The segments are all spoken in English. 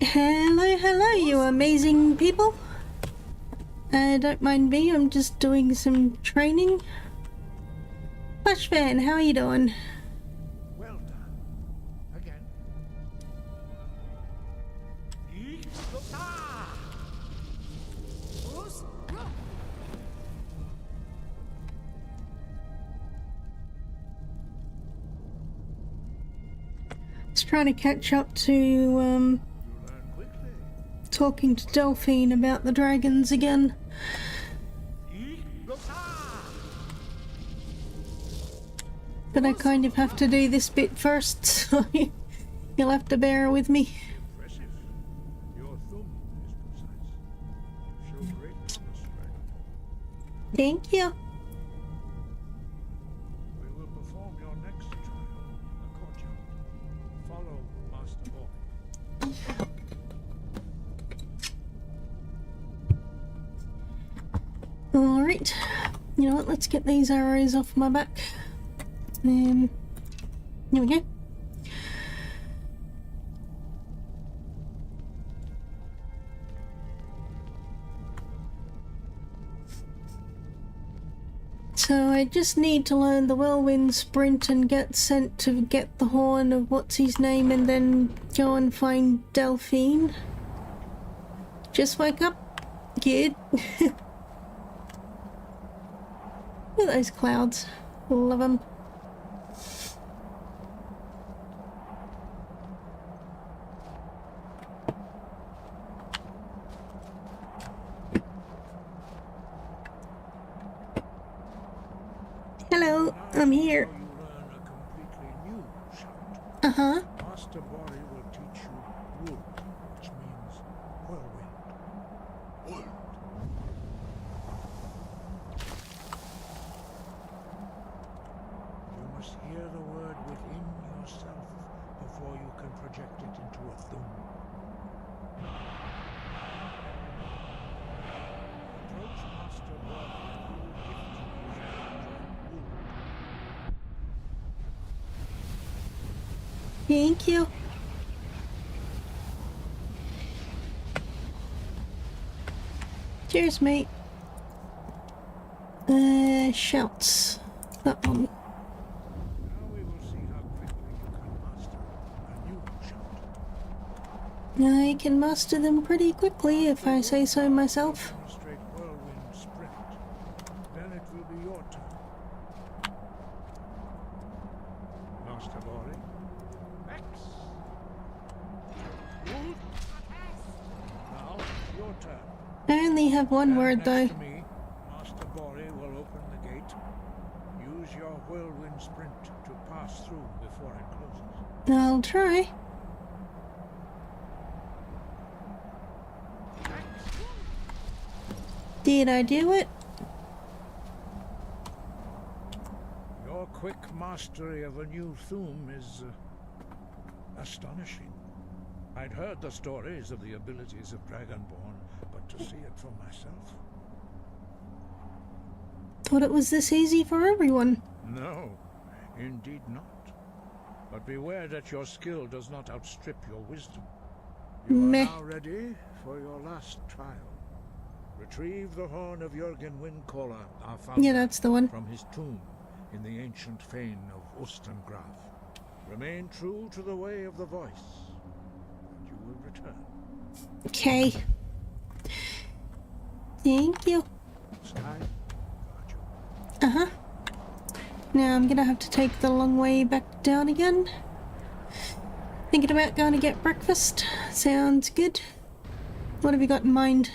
Hello, hello, you amazing people. Don't mind me, I'm just doing some training. Flashfan, how are you doing? Well done. Again. Just trying to catch up to, talking to Delphine about the dragons again. But I kind of have to do this bit first, so you'll have to bear with me. Impressive. Your thumb is precise. You show great promise, Dragonborn. Thank you. We will perform your next trial in the courtyard. Follow Master Boy. Alright. You know what, let's get these arrows off my back. Here we go. So I just need to learn the whirlwind sprint and get sent to get the horn of what's his name and then go and find Delphine. Just wake up, kid. Look at those clouds. Love them. Hello, I'm here. You learn a completely new shout. Uh-huh. Master Boy will teach you wood, which means whirlwind. Wood. You must hear the word within yourself before you can project it into a thum. Approach Master Boy and he will gift you his wood. Thank you. Cheers, mate. Shouts. That one. Now we will see how quickly you can master a new shout. I can master them pretty quickly if I say so myself. Demonstrate whirlwind sprint. Then it will be your turn. Master Boy. X. Wood. Now, your turn. I only have one Stand word next though. to me. Master Boy will open the gate. Use your whirlwind sprint to pass through before it closes. I'll try. Did I do it? Your quick mastery of a new thum is astonishing. I'd heard the stories of the abilities of Dragonborn, but to see it for myself. Thought it was this easy for everyone. No, indeed not. But beware that your skill does not outstrip your wisdom. You Meh. are now ready for your last trial. Retrieve the horn of Jürgen Windcaller, our founder, Yeah, that's the one. from his tomb in the ancient fane of Ustengraf. Remain true to the way of the voice, and you will return. Okay. Thank you. Sky, guard you. Uh-huh. Now I'm gonna have to take the long way back down again. Thinking about going to get breakfast. Sounds good. What have you got in mind?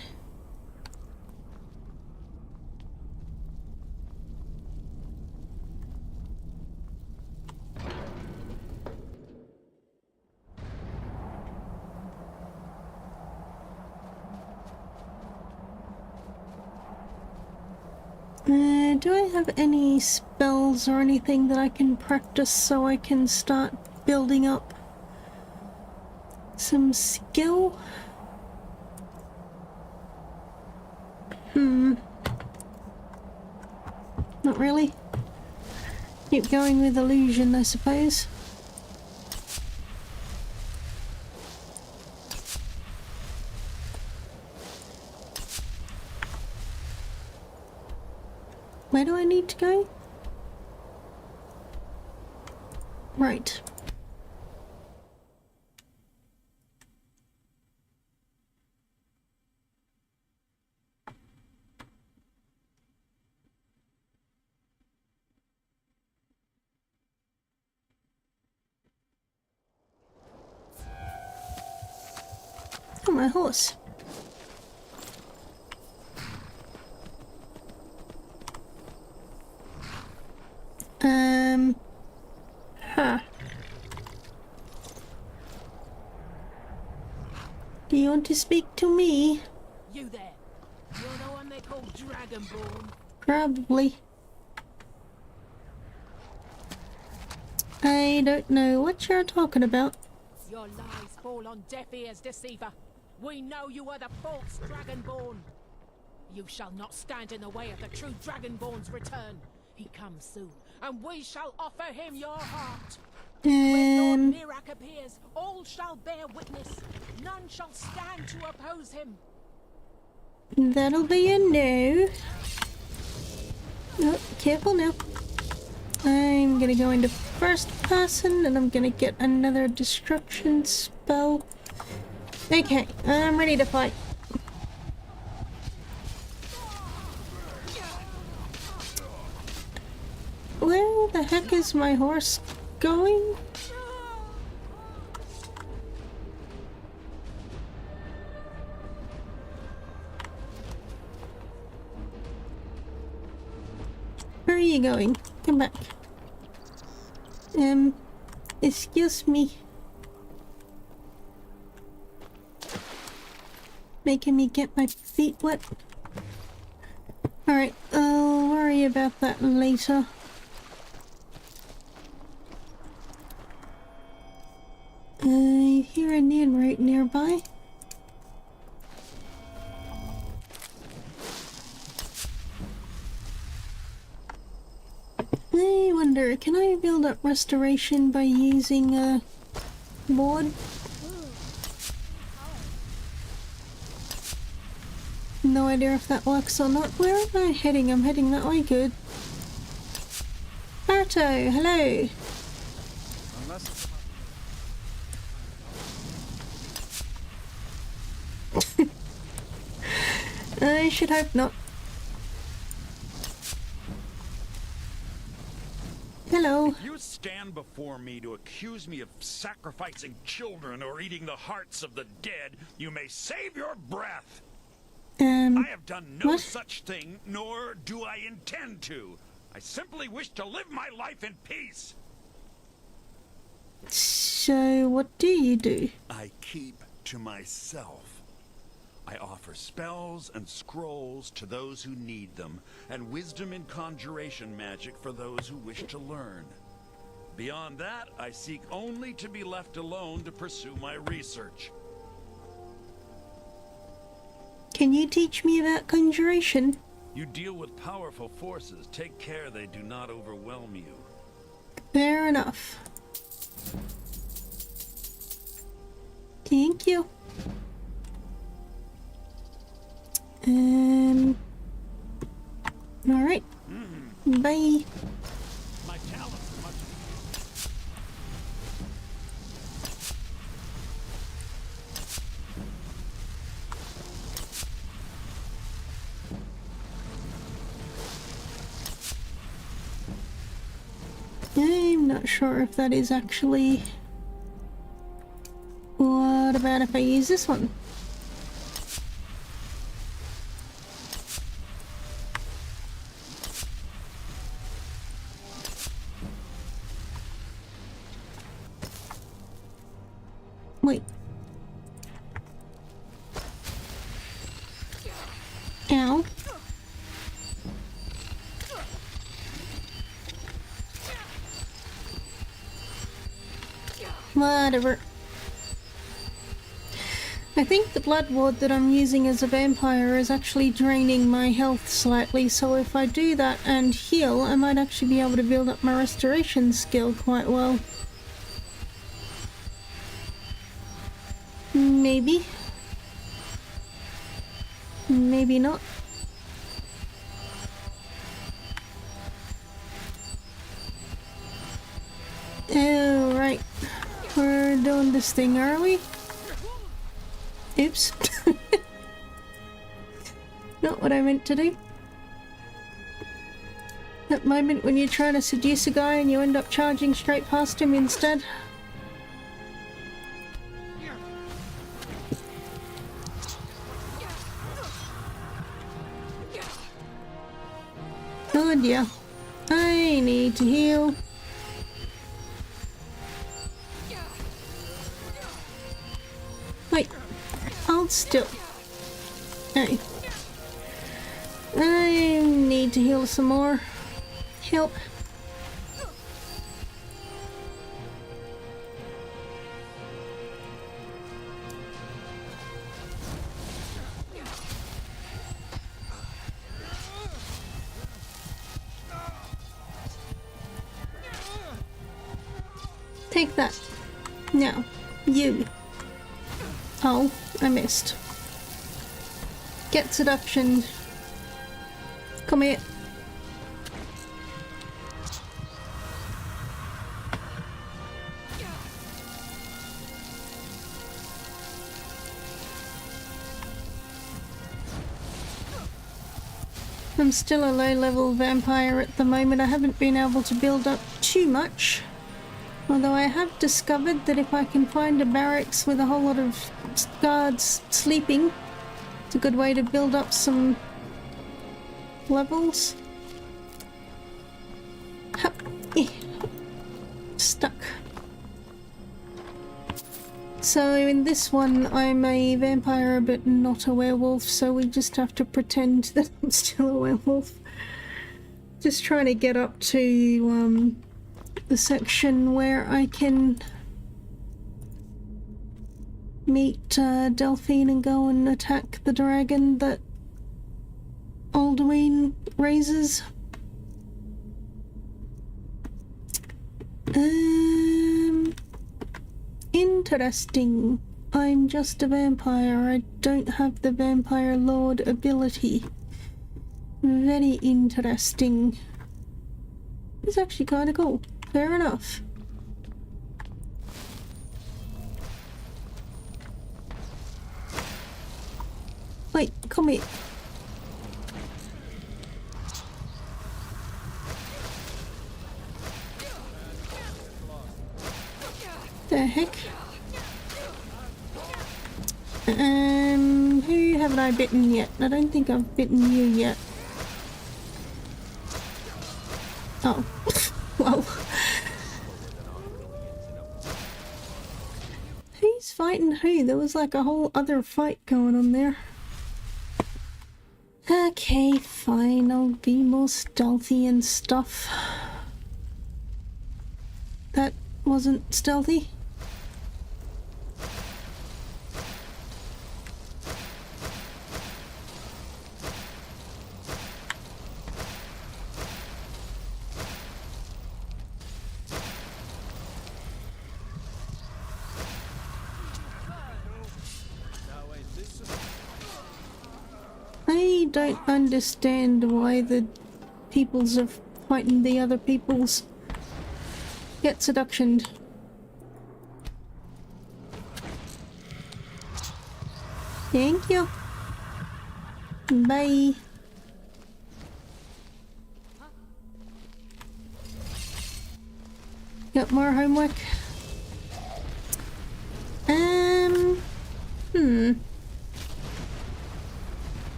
Do I have any spells or anything that I can practice so I can start building up some skill? Not really. Keep going with illusion, I suppose. Where do I need to go? Right. Oh, my horse. Huh. Do you want to speak to me? You there. You're the one they call Dragonborn. Probably. I don't know what you're talking about. Your lies fall on deaf ears, deceiver. We know you are the false Dragonborn. You shall not stand in the way of the true Dragonborn's return. He comes soon, and we shall offer him your heart. When Lord Mirak appears, all shall bear witness. None shall stand to oppose him. That'll be a no. Oh, careful now. I'm gonna go into first person and I'm gonna get another destruction spell. Okay, I'm ready to fight. Where the heck is my horse going? Where are you going? Come back. Excuse me. Making me get my feet wet. Alright, I'll worry about that later. I hear a Nan right nearby. I wonder, can I build up restoration by using a board? No idea if that works or not. Where am I heading? I'm heading that way, good. Barto, hello! I should hope not. Hello. If you stand before me to accuse me of sacrificing children or eating the hearts of the dead, you may save your breath. I have done no what? such thing, nor do I intend to. I simply wish to live my life in peace. So, what do you do? I keep to myself. I offer spells and scrolls to those who need them, and wisdom in conjuration magic for those who wish to learn. Beyond that, I seek only to be left alone to pursue my research. Can you teach me about conjuration? You deal with powerful forces. Take care they do not overwhelm you. Fair enough. Thank you. Alright. Bye. My talents are much. I'm not sure if that is actually... What about if I use this one? Wait. Ow. Whatever. I think the blood ward that I'm using as a vampire is actually draining my health slightly, so if I do that and heal, I might actually be able to build up my restoration skill quite well. Maybe. Maybe not. Oh, right. We're doing this thing, are we? Oops. Not what I meant to do. That moment when you're trying to seduce a guy and you end up charging straight past him instead. Oh dear. I need to heal. Wait. Hold still. Hey. I need to heal some more. Help. Take that. Now, you. Oh, I missed. Get seduction. Come here. I'm still a low-level vampire at the moment. I haven't been able to build up too much. Although I have discovered that if I can find a barracks with a whole lot of guards sleeping, it's a good way to build up some levels. Hup. Eh. Stuck. So in this one I'm a vampire but not a werewolf, so we just have to pretend that I'm still a werewolf. Just trying to get up to the section where I can meet Delphine and go and attack the dragon that Alduin raises. Interesting. I'm just a vampire. I don't have the Vampire Lord ability. Very interesting. It's actually kind of cool. Fair enough. Wait, come here. The heck? Who haven't I bitten yet? I don't think I've bitten you yet. Oh. Well. Who's fighting who? There was like a whole other fight going on there. Okay, fine. I'll be more stealthy and stuff. That wasn't stealthy. I don't understand why the peoples are fighting the other peoples. Get seductioned. Thank you. Bye. Got more homework?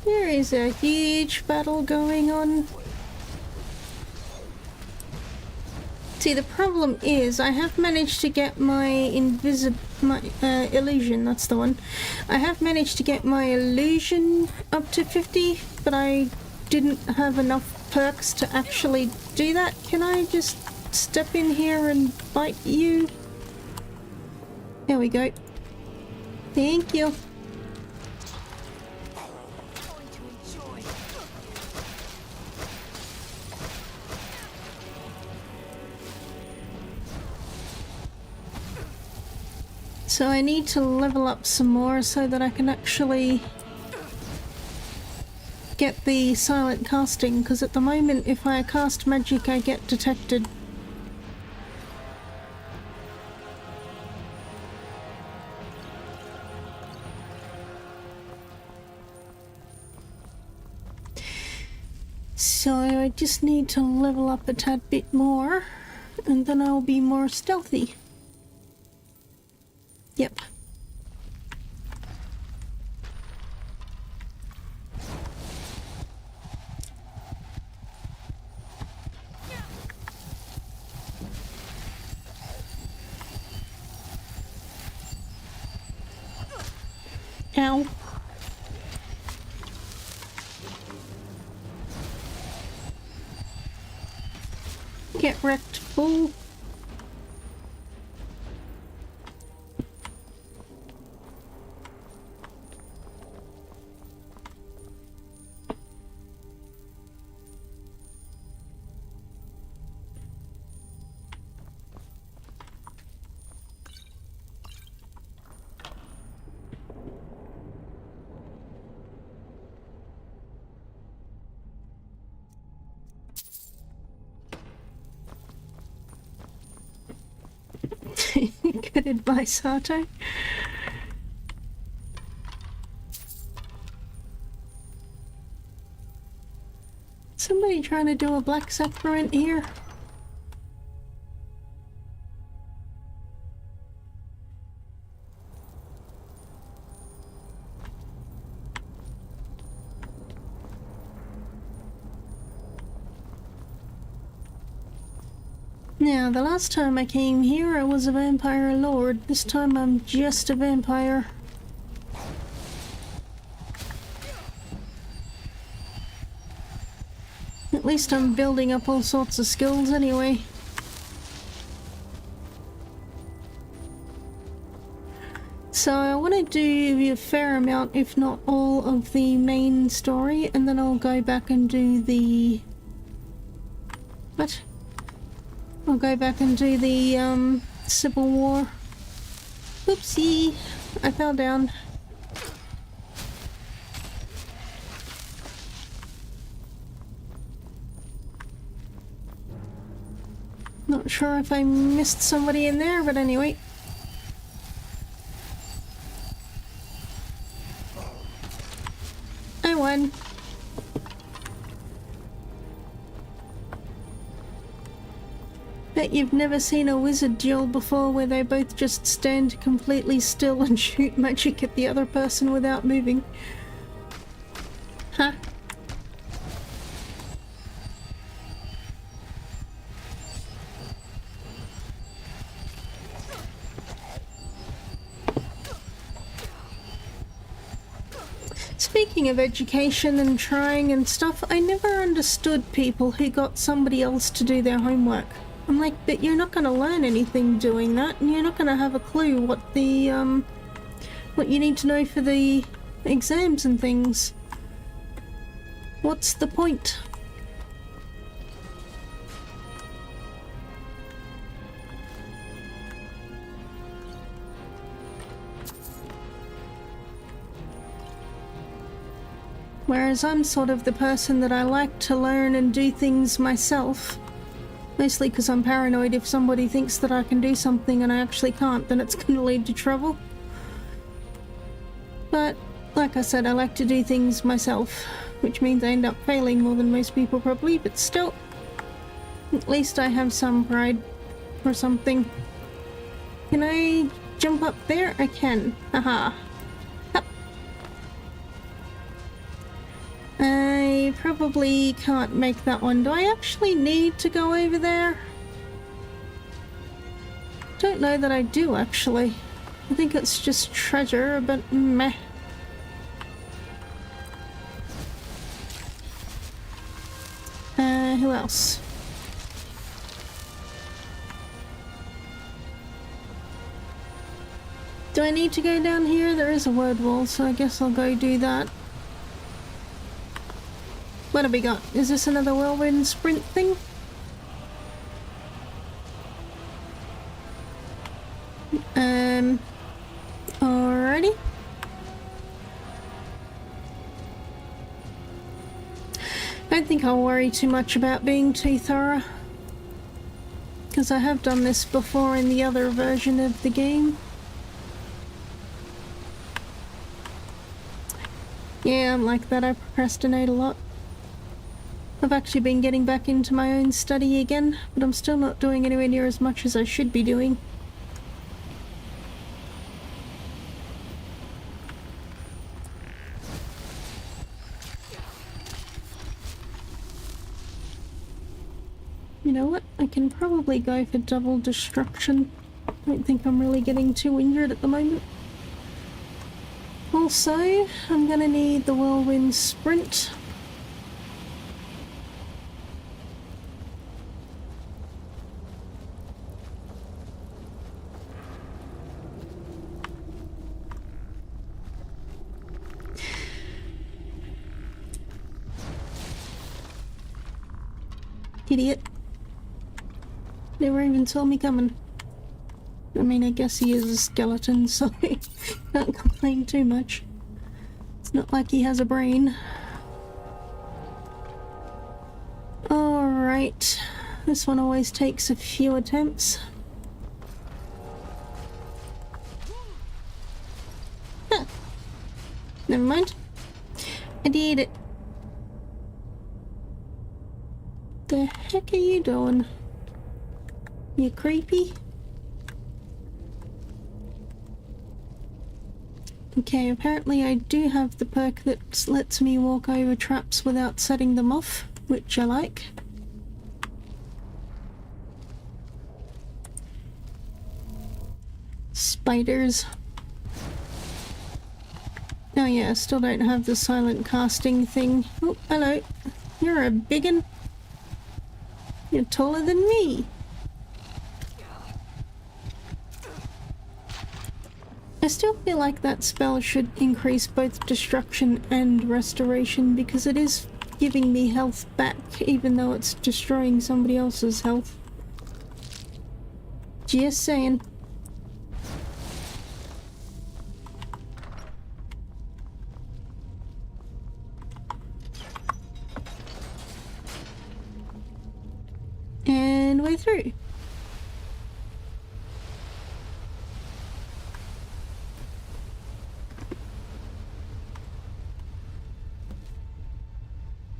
There is a huge battle going on. See, the problem is I have managed to get my illusion, that's the one. I have managed to get my illusion up to 50, but I didn't have enough perks to actually do that. Can I just step in here and bite you? There we go. Thank you. So I need to level up some more so that I can actually get the silent casting, because at the moment if I cast magic I get detected. So I just need to level up a tad bit more and then I'll be more stealthy. Yep. Ow. Get wrecked, fool. Good advice, Hato. Somebody trying to do a black sacrament here? Now, the last time I came here I was a vampire lord. This time I'm just a vampire. At least I'm building up all sorts of skills anyway. So I want to do a fair amount, if not all, of the main story, and then I'll go back and do the... What? I'll go back and do the, Civil War. Oopsie! I fell down. Not sure if I missed somebody in there, but anyway. I won. Bet you've never seen a wizard duel before where they both just stand completely still and shoot magic at the other person without moving. Huh? Speaking of education and trying and stuff, I never understood people who got somebody else to do their homework. I'm like, but you're not going to learn anything doing that, and you're not going to have a clue what the, what you need to know for the exams and things. What's the point? Whereas I'm sort of the person that I like to learn and do things myself. Mostly because I'm paranoid if somebody thinks that I can do something and I actually can't, then it's going to lead to trouble. But, like I said, I like to do things myself, which means I end up failing more than most people probably, but still, at least I have some pride or something. Can I jump up there? I can. Haha. Up. I probably can't make that one. Do I actually need to go over there? Don't know that I do, actually. I think it's just treasure, but meh. Who else? Do I need to go down here? There is a word wall, so I guess I'll go do that. What have we got? Is this another whirlwind sprint thing? Alrighty. I don't think I'll worry too much about being too thorough, because I have done this before in the other version of the game. Yeah, I'm like that. I procrastinate a lot. I've actually been getting back into my own study again, but I'm still not doing anywhere near as much as I should be doing. You know what? I can probably go for double destruction. I don't think I'm really getting too injured at the moment. Also, I'm gonna need the whirlwind sprint. Idiot. Never even saw me coming. I mean, I guess he is a skeleton, so I can't complain too much. It's not like he has a brain. Alright. This one always takes a few attempts. Huh. Never mind. I did it. The heck are you doing? You creepy? Okay, apparently I do have the perk that lets me walk over traps without setting them off, which I like. Spiders. Oh yeah, I still don't have the silent casting thing. Oh, hello. You're a biggin'. You're taller than me. I still feel like that spell should increase both destruction and restoration, because it is giving me health back even though it's destroying somebody else's health. Just saying. And we're through.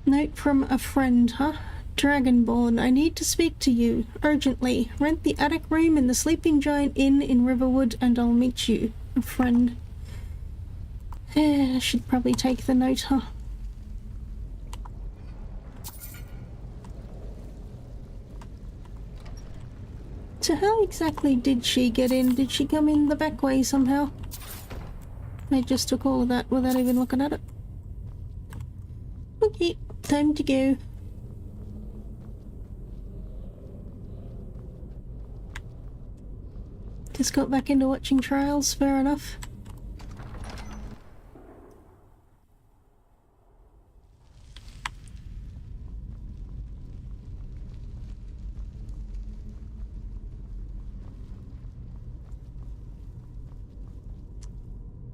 Note from a friend, huh? Dragonborn, I need to speak to you, urgently. Rent the attic room in the Sleeping Giant Inn in Riverwood and I'll meet you. A friend. I should probably take the note, huh? So how exactly did she get in? Did she come in the back way somehow? I just took all of that without even looking at it. Okay, time to go. Just got back into watching trials, fair enough.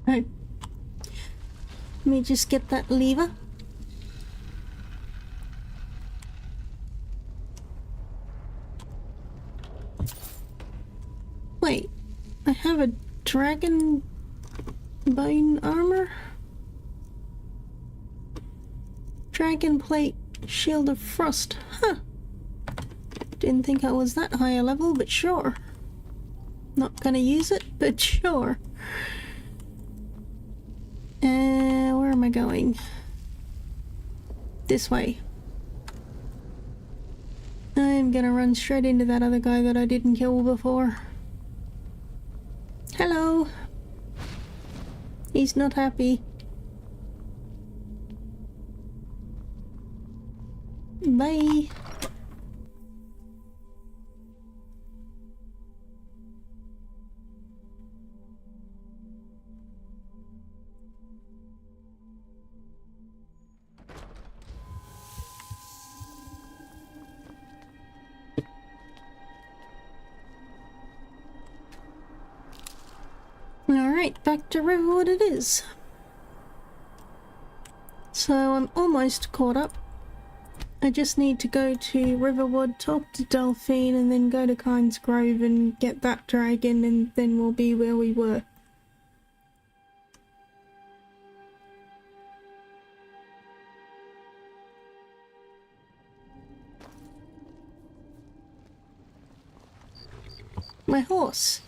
Oh. Let me just get that lever. Wait, I have a dragon bone armor? Dragon plate, shield of frost. Huh. Didn't think I was that high a level, but sure. Not gonna use it, but sure. Where am I going? This way. I'm gonna run straight into that other guy that I didn't kill before. He's not happy. Bye. Alright, back to Riverwood it is. So I'm almost caught up. I just need to go to Riverwood, talk to Delphine, and then go to Kyne's Grove and get that dragon, and then we'll be where we were. My horse.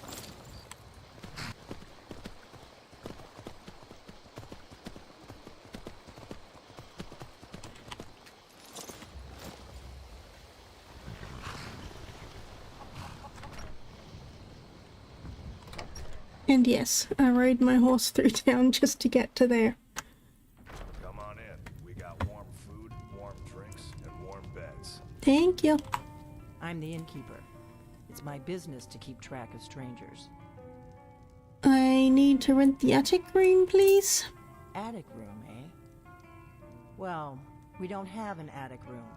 And yes, I rode my horse through town just to get to there. Come on in. We got warm food, warm drinks, and warm beds. Thank you. I'm the innkeeper. It's my business to keep track of strangers. I need to rent the attic room, please. Attic room, eh? Well, we don't have an attic room,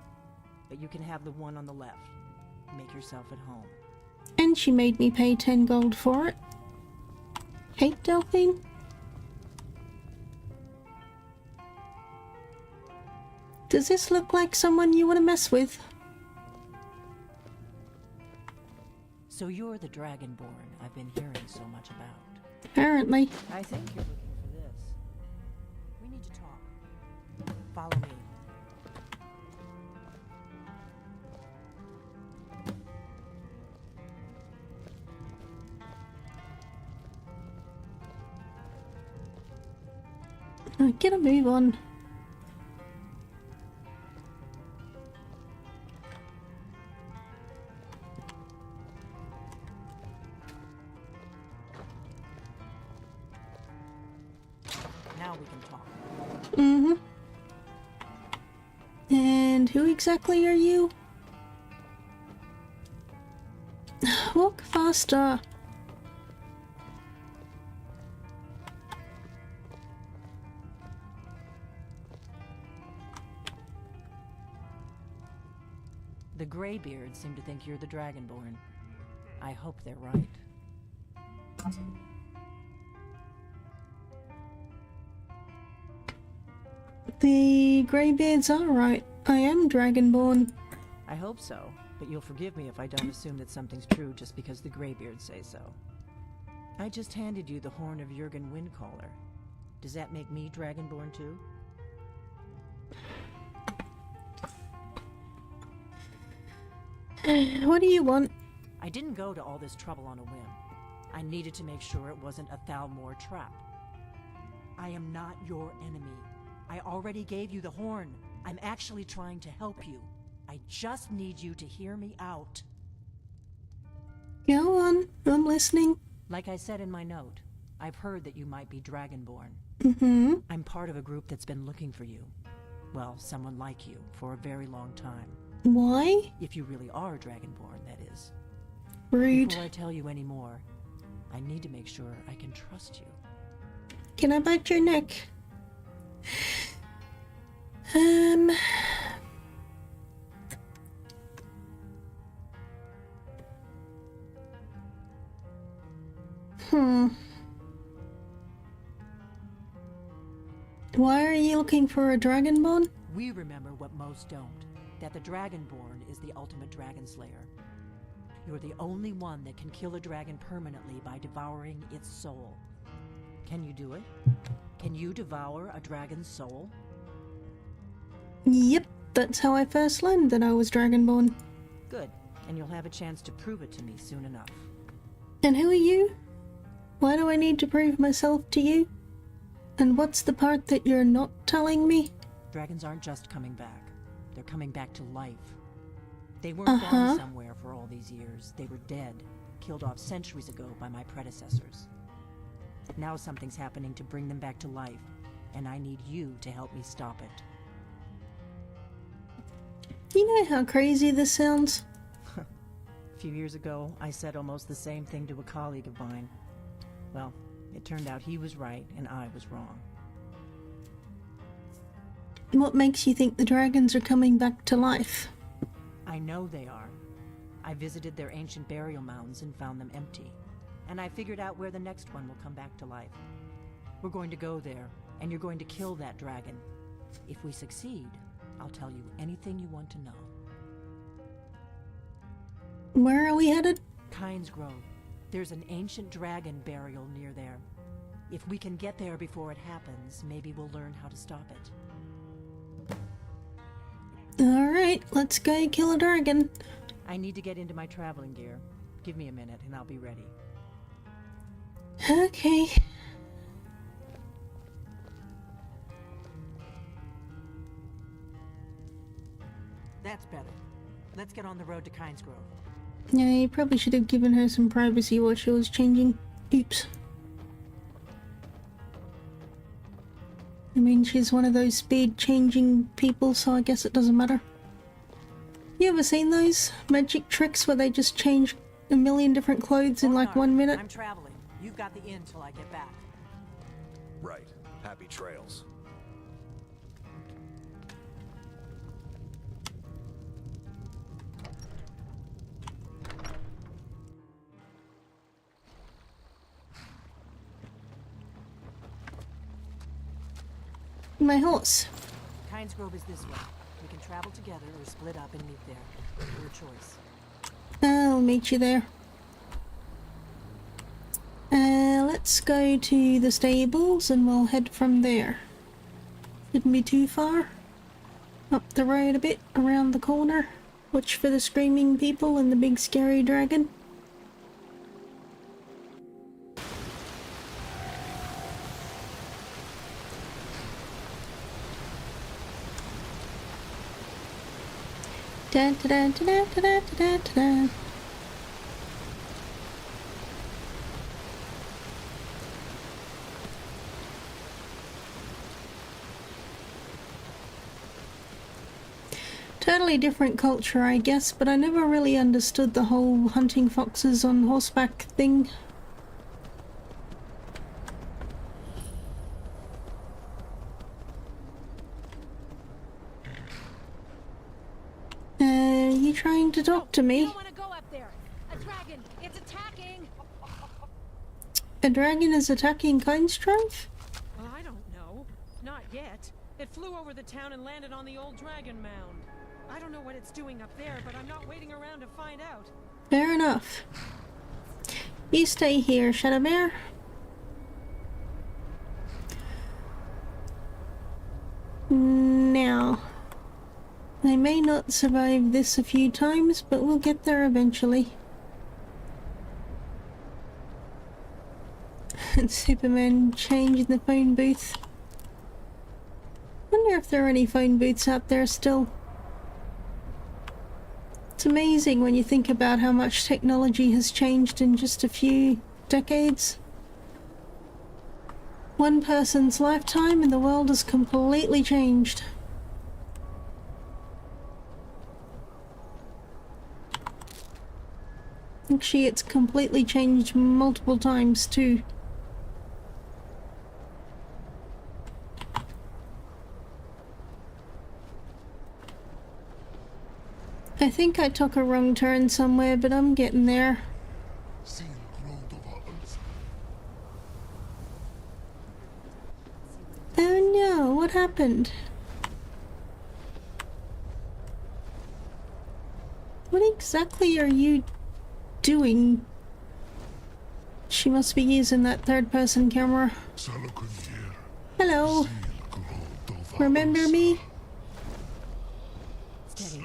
but you can have the one on the left. Make yourself at home. And she made me pay 10 gold for it. Hey, Delphine. Does this look like someone you want to mess with? So you're the Dragonborn I've been hearing so much about. Apparently. I think you're looking for this. We need to talk. Follow me. Get a move on. Now we can talk. Mm-hmm. And who exactly are you? Walk faster. The Greybeards seem to think you're the Dragonborn. I hope they're right. The Greybeards are right. I am Dragonborn. I hope so, but you'll forgive me if I don't assume that something's true just because the Greybeards say so. I just handed you the horn of Jurgen Windcaller. Does that make me Dragonborn too? What do you want? I didn't go to all this trouble on a whim. I needed to make sure it wasn't a Thalmor trap. I am not your enemy. I already gave you the horn. I'm actually trying to help you. I just need you to hear me out. Go on, I'm listening. Like I said in my note, I've heard that you might be Dragonborn. Mm-hmm. I'm part of a group that's been looking for you. Well, someone like you, for a very long time. Why? If you really are Dragonborn, that is. Rude. Before I tell you any more, I need to make sure I can trust you. Can I bite your neck? Hmm. Why are you looking for a Dragonborn? We remember what most don't, that the Dragonborn is the ultimate dragon slayer. You're the only one that can kill a dragon permanently by devouring its soul. Can you do it? Can you devour a dragon's soul? Yep, that's how I first learned that I was Dragonborn. Good, and you'll have a chance to prove it to me soon enough. And who are you? Why do I need to prove myself to you? And what's the part that you're not telling me? Dragons aren't just coming back. They're coming back to life. They weren't gone somewhere for all these years. They were dead, killed off centuries ago by my predecessors. Now something's happening to bring them back to life, and I need you to help me stop it. You know how crazy this sounds? A few years ago, I said almost the same thing to a colleague of mine. Well, it turned out he was right and I was wrong. What makes you think the dragons are coming back to life? I know they are. I visited their ancient burial mounds and found them empty. And I figured out where the next one will come back to life. We're going to go there, and you're going to kill that dragon. If we succeed, I'll tell you anything you want to know. Where are we headed? Kynes Grove. There's an ancient dragon burial near there. If we can get there before it happens, maybe we'll learn how to stop it. Alright, let's go kill a dragon. I need to get into my traveling gear. Give me a minute and I'll be ready. Okay. That's better. Let's get on the road to Kynes Grove. Yeah, you probably should have given her some privacy while she was changing. Oops. I mean, she's one of those speed-changing people, so I guess it doesn't matter. You ever seen those magic tricks where they just change a million different clothes in like 1 minute? I'm traveling. You've got the inn till I get back. Right. Happy trails. My horse. Kynes Grove is this way. We can travel together or split up and meet there. Your choice. I'll meet you there. Let's go to the stables and we'll head from there. Shouldn't be too far. Up the road a bit, around the corner. Watch for the screaming people and the big scary dragon. Da da da da da da da da. Totally different culture, I guess, but I never really understood the whole hunting foxes on horseback thing. You trying to talk to You me? don't want to go up there. A dragon. It's attacking. A dragon is attacking Kynes Grove? Well, I don't know. Not yet. It flew over the town and landed on the old dragon mound. I don't know what it's doing up there, but I'm not waiting around to find out. Fair enough. You stay here, Shadow Bear. Now, I may not survive this a few times, but we'll get there eventually. And Superman changed the phone booth. Wonder if there are any phone booths out there still. It's amazing when you think about how much technology has changed in just a few decades. One person's lifetime and the world has completely changed. Actually, it's completely changed multiple times too. I think I took a wrong turn somewhere, but I'm getting there. Oh no, what happened? What exactly are you doing? She must be using that third-person camera. Hello. Remember me? Steady.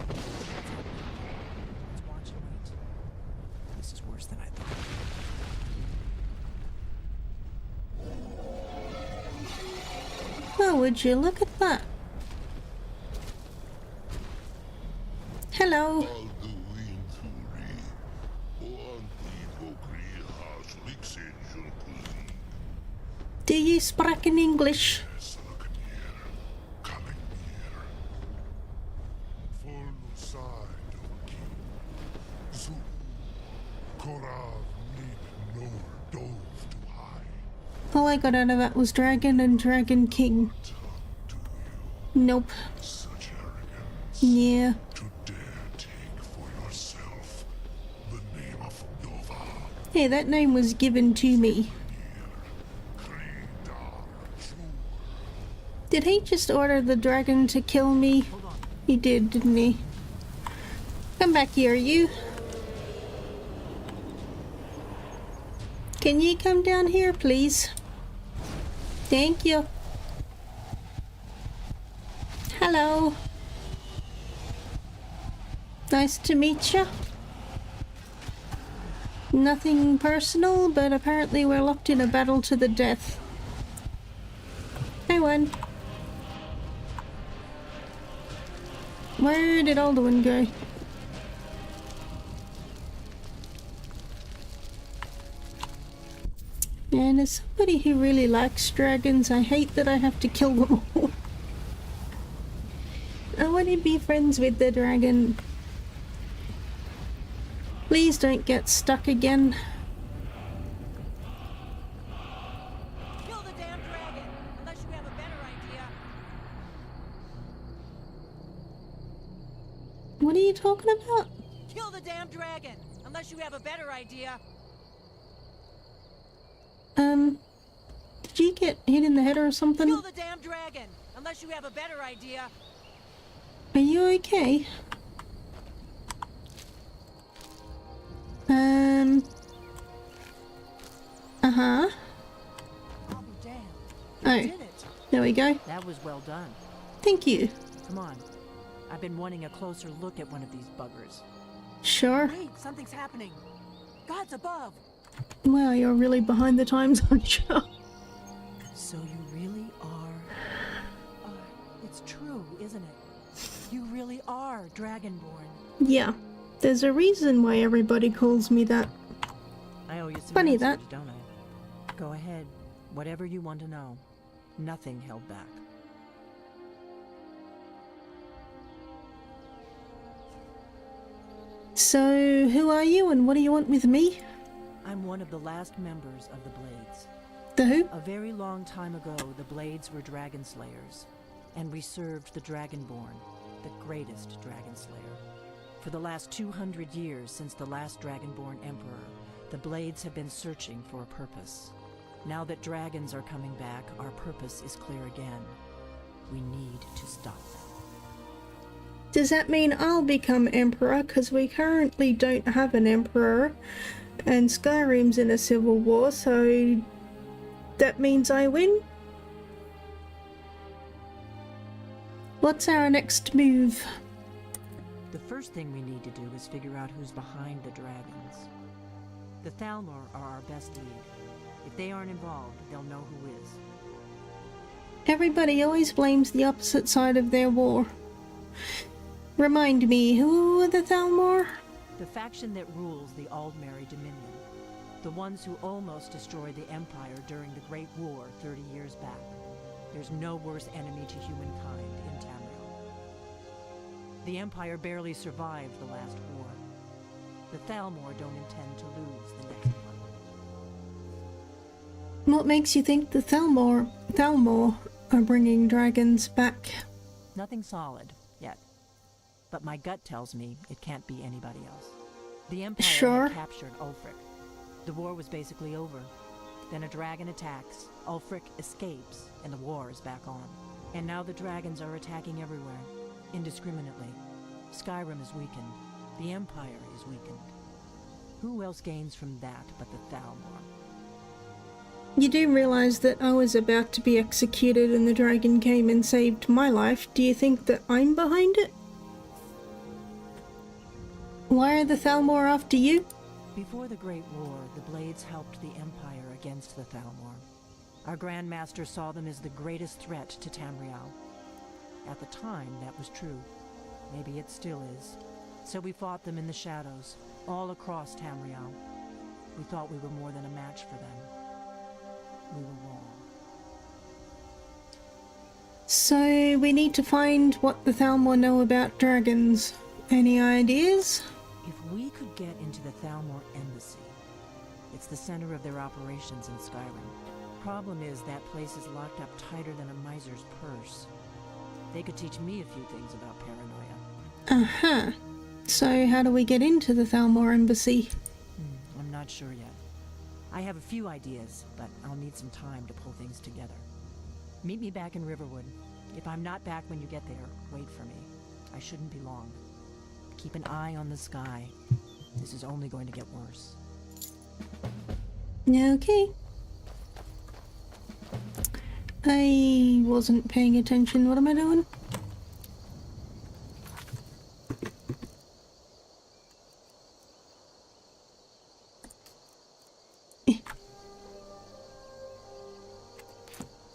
Let's watch and wait. This is worse than I thought. Oh, would you look at that? Hello. Do you speak in English? All I got out of that was Dragon and Dragon King. Nope. Such arrogance. Yeah. To dare take for yourself the name of Nova. Hey, that name was given to me. Did he just order the dragon to kill me? He did, didn't he? Come back here, you. Can you come down here, please? Thank you. Hello. Nice to meet you. Nothing personal, but apparently we're locked in a battle to the death. I won. Where did Alduin go? And as somebody who really likes dragons, I hate that I have to kill them all. I want to be friends with the dragon. Please don't get stuck again. Kill the damn dragon, unless you have a better idea. What are you talking about? Kill the damn dragon, unless you have a better idea. Did you get hit in the head or something? Kill the damn dragon, unless you have a better idea. Are you okay? Uh-huh. I'll be damned. Oh, You did it. there we go. That was well done. Thank you. Come on. I've been wanting a closer look at one of these buggers. Sure. Wait, something's happening. God's above. Wow, you're really behind the times, aren't you? So you really are... it's true, isn't it? You really are Dragonborn. Yeah. There's a reason why everybody calls me that. I owe you some Funny answers, that. don't I? Go ahead. Whatever you want to know. Nothing held back. So, who are you and what do you want with me? I'm one of the last members of the Blades. The who? A very long time ago, the Blades were dragon slayers, and we served the Dragonborn, the greatest dragon slayer. For the last 200 years since the last Dragonborn Emperor, the Blades have been searching for a purpose. Now that dragons are coming back, our purpose is clear again. We need to stop them. Does that mean I'll become emperor? Because we currently don't have an emperor, and Skyrim's in a civil war, so that means I win? What's our next move? The first thing we need to do is figure out who's behind the dragons. The Thalmor are our best lead. If they aren't involved, they'll know who is. Everybody always blames the opposite side of their war. Remind me, who are the Thalmor? The faction that rules the Aldmeri Dominion. The ones who almost destroyed the Empire during the Great War 30 years back. There's no worse enemy to humankind in Tamriel. The Empire barely survived the last war. The Thalmor don't intend to lose the next one. What makes you think the Thalmor are bringing dragons back? Nothing solid, yet. But my gut tells me it can't be anybody else. The Empire Sure. had captured Ulfric. The war was basically over. Then a dragon attacks, Ulfric escapes, and the war is back on. And now the dragons are attacking everywhere, indiscriminately. Skyrim is weakened. The Empire is weakened. Who else gains from that but the Thalmor? You do realize that I was about to be executed and the dragon came and saved my life. Do you think that I'm behind it? Why are the Thalmor after you? Before the Great War, the Blades helped the Empire against the Thalmor. Our Grand Master saw them as the greatest threat to Tamriel. At the time, that was true. Maybe it still is. So we fought them in the shadows, all across Tamriel. We thought we were more than a match for them. We were wrong. So we need to find what the Thalmor know about dragons. Any ideas? If we could get into the Thalmor embassy, it's the center of their operations in Skyrim. Problem is that place is locked up tighter than a miser's purse. They could teach me a few things about paranoia. Uh-huh. So how do we get into the Thalmor embassy? I'm not sure yet. I have a few ideas, but I'll need some time to pull things together. Meet me back in Riverwood. If I'm not back when you get there, wait for me. I shouldn't be long. Keep an eye on the sky. This is only going to get worse. Okay. I wasn't paying attention. What am I doing?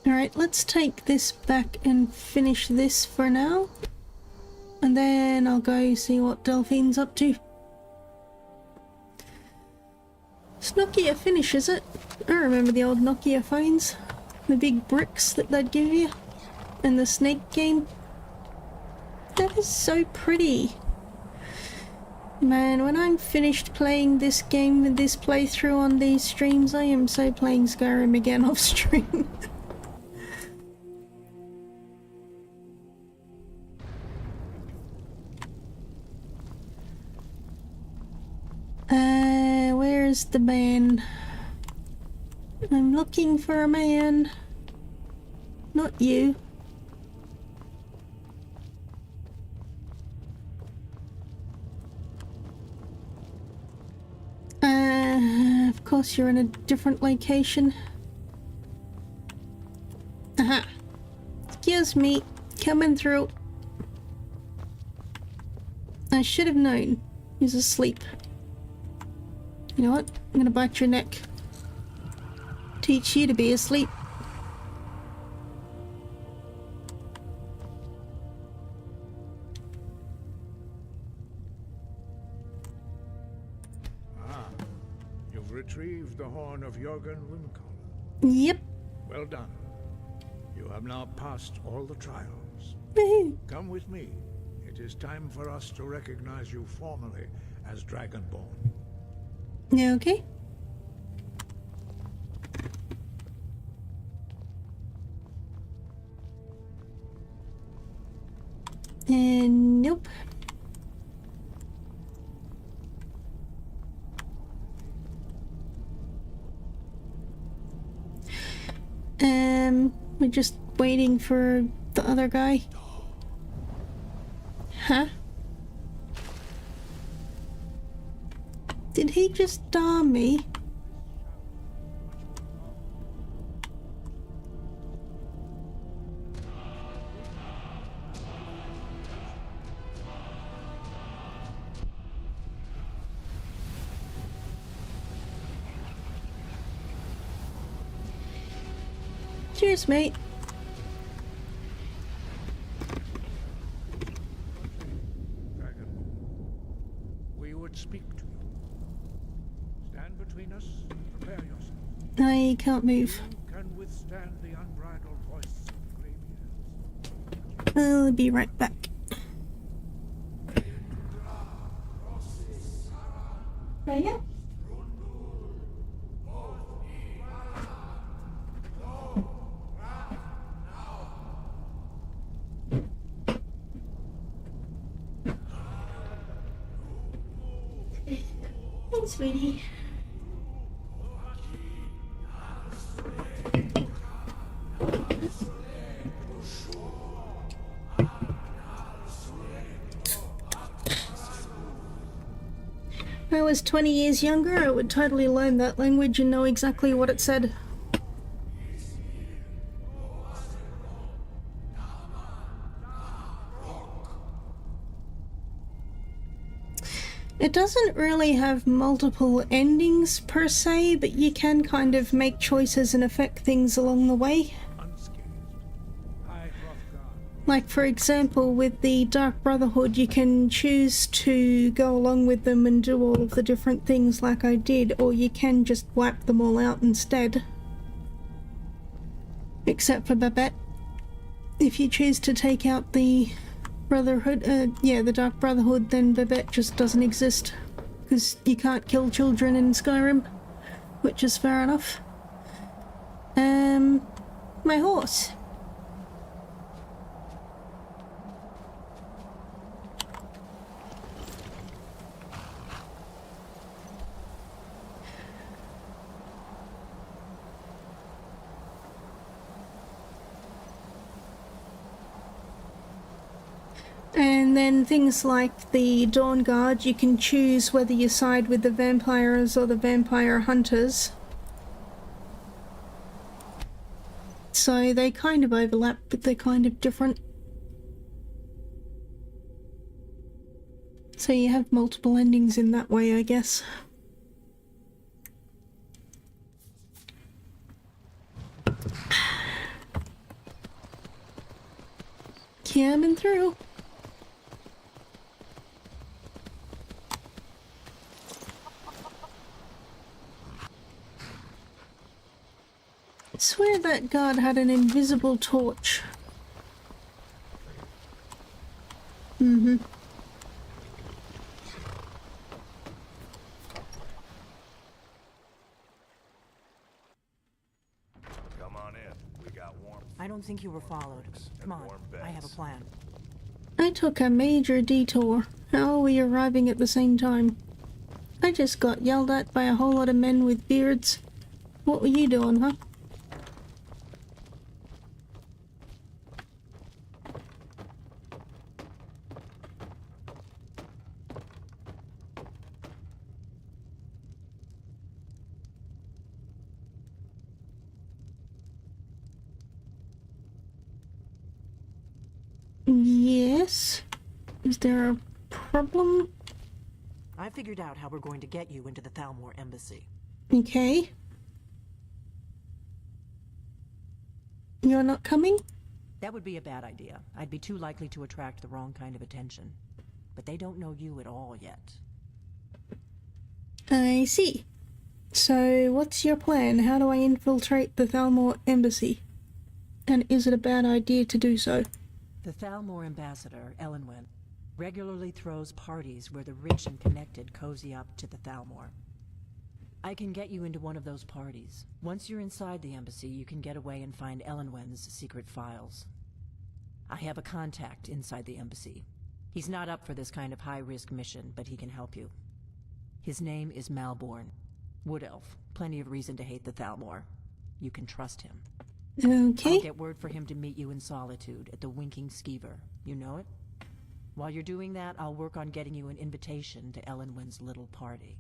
Alright, let's take this back and finish this for now. And then I'll go see what Delphine's up to. It's Nokia Finish, is it? I remember the old Nokia phones. The big bricks that they'd give you. And the snake game. That is so pretty. Man, when I'm finished playing this game with this playthrough on these streams, I am so playing Skyrim again off stream. Where's the man? I'm looking for a man. Not you. Of course you're in a different location. Aha. Excuse me. Coming through. I should have known. He's asleep. You know what? I'm gonna bite your neck. Teach you to be asleep. You've retrieved the horn of Jörgen Wimkoller. Yep. Well done. You have now passed all the trials. Woohoo. Come with me. It is time for us to recognize you formally as Dragonborn. Okay. And nope. We're just waiting for the other guy. Huh? Did he just dar me? Cheers, mate. Dragonborn, we would speak to you. Stand between us and prepare yourself. I can't move. You can withstand the unbridled voice of Graviers. I'll be right back. Yeah. Thanks, sweetie. If I was 20 years younger, I would totally learn that language and know exactly what it said. It doesn't really have multiple endings per se, but you can kind of make choices and affect things along the way. Unscathed. High Hrothgar. Like, for example, with the Dark Brotherhood, you can choose to go along with them and do all of the different things like I did, or you can just wipe them all out instead. Except for Babette. if you choose to take out the Brotherhood, yeah, the Dark Brotherhood, then Babette just doesn't exist. Because you can't kill children in Skyrim, which is fair enough. My horse. And then things like the Dawn Guard, you can choose whether you side with the vampires or the vampire hunters. So they kind of overlap, but they're kind of different. So you have multiple endings in that way, I guess. Coming through. I swear that guard had an invisible torch. Mm-hmm. Come on in. We got warm. I don't think you were followed. Come on, warm I have a beds. plan. I took a major detour. How are we arriving at the same time? I just got yelled at by a whole lot of men with beards. What were you doing, huh? Yes? Is there a problem? I figured out how we're going to get you into the Thalmor embassy. Okay. You're not coming? That would be a bad idea. I'd be too likely to attract the wrong kind of attention. But they don't know you at all yet. I see. So, what's your plan? How do I infiltrate the Thalmor embassy? And is it a bad idea to do so? The Thalmor ambassador, Elenwen, regularly throws parties where the rich and connected cozy up to the Thalmor. I can get you into one of those parties. Once you're inside the embassy, you can get away and find Elenwen's secret files. I have a contact inside the embassy. He's not up for this kind of high-risk mission, but he can help you. His name is Malborn. Wood Elf. Plenty of reason to hate the Thalmor. You can trust him. Okay. I'll get word for him to meet you in Solitude at the Winking Skeever. You know it? While you're doing that, I'll work on getting you an invitation to Elenwen's little party.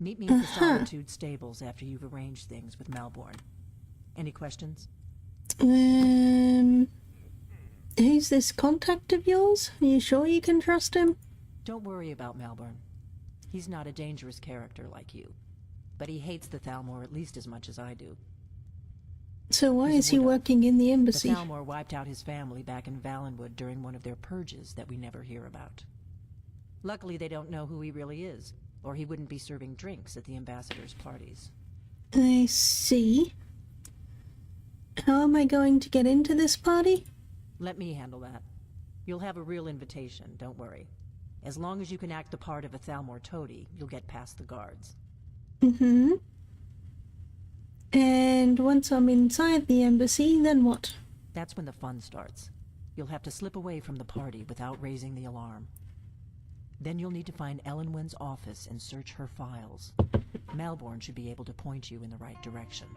Meet me at the Solitude stables after you've arranged things with Malborn. Any questions? Who's this contact of yours? Are you sure you can trust him? Don't worry about Malborn. He's not a dangerous character like you. But he hates the Thalmor at least as much as I do. So why He's is he a widow. working in the The embassy? Thalmor wiped out his family back in Valenwood during one of their purges that we never hear about. Luckily, they don't know who he really is, or he wouldn't be serving drinks at the ambassador's parties. I see. How am I going to get into this party? Let me handle that. You'll have a real invitation, don't worry. As long as you can act the part of a Thalmor toady, you'll get past the guards. Mm-hmm. And once I'm inside the embassy, then what? That's when the fun starts. You'll have to slip away from the party without raising the alarm. Then you'll need to find Elenwen's office and search her files. Malborn should be able to point you in the right direction.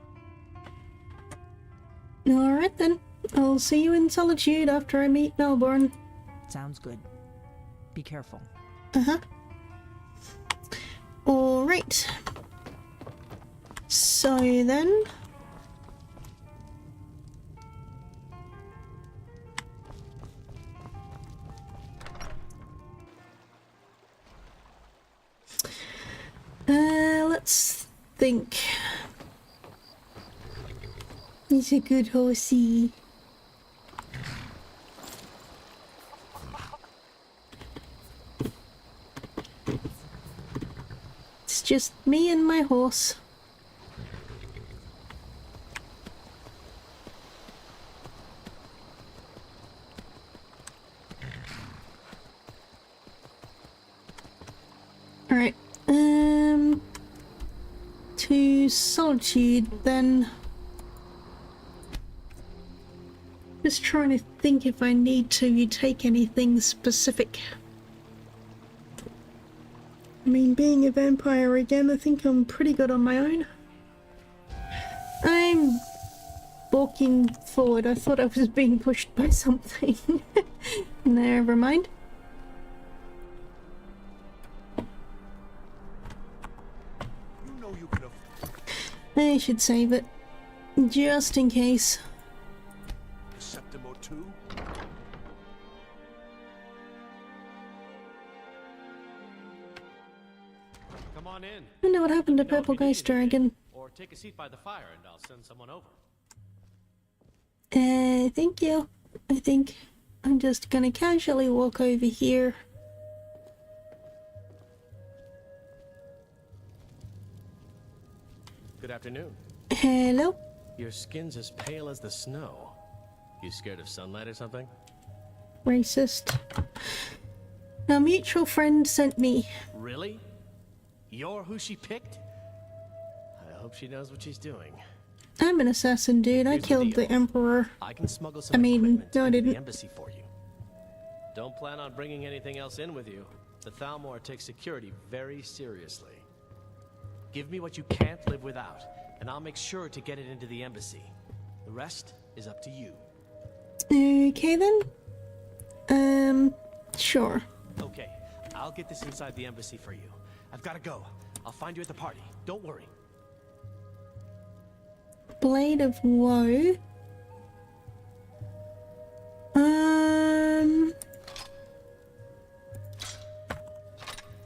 Alright then. I'll see you in Solitude after I meet Melbourne. Sounds good. Be careful. Uh-huh. Alright. So then... let's think. He's a good horsey. It's just me and my horse. Alright. To Solitude, then. Just trying to think if I need to take anything specific. I mean, being a vampire again, I think I'm pretty good on my own. I'm walking forward. I thought I was being pushed by something. Never mind. You know you could have. I should save it. Just in case. Septimo 2? Come on in. I wonder what happened to Let me know if Purple you need Ghost anything, Dragon. Or take a seat by the fire and I'll send someone over. Thank you. I think I'm just gonna casually walk over here. Good afternoon. Hello? Your skin's as pale as the snow. You scared of sunlight or something? Racist. A mutual friend sent me. Really? You're who she picked? I hope she knows what she's doing. I'm an assassin, dude. I Here's the killed the deal. Emperor. I can smuggle some I mean, equipment no, I into didn't. the embassy for you. Don't plan on bringing anything else in with you. The Thalmor takes security very seriously. Give me what you can't live without, and I'll make sure to get it into the embassy. The rest is up to you. Okay then. Sure. Okay, I'll get this inside the embassy for you. I've got to go. I'll find you at the party. Don't worry. Blade of Woe.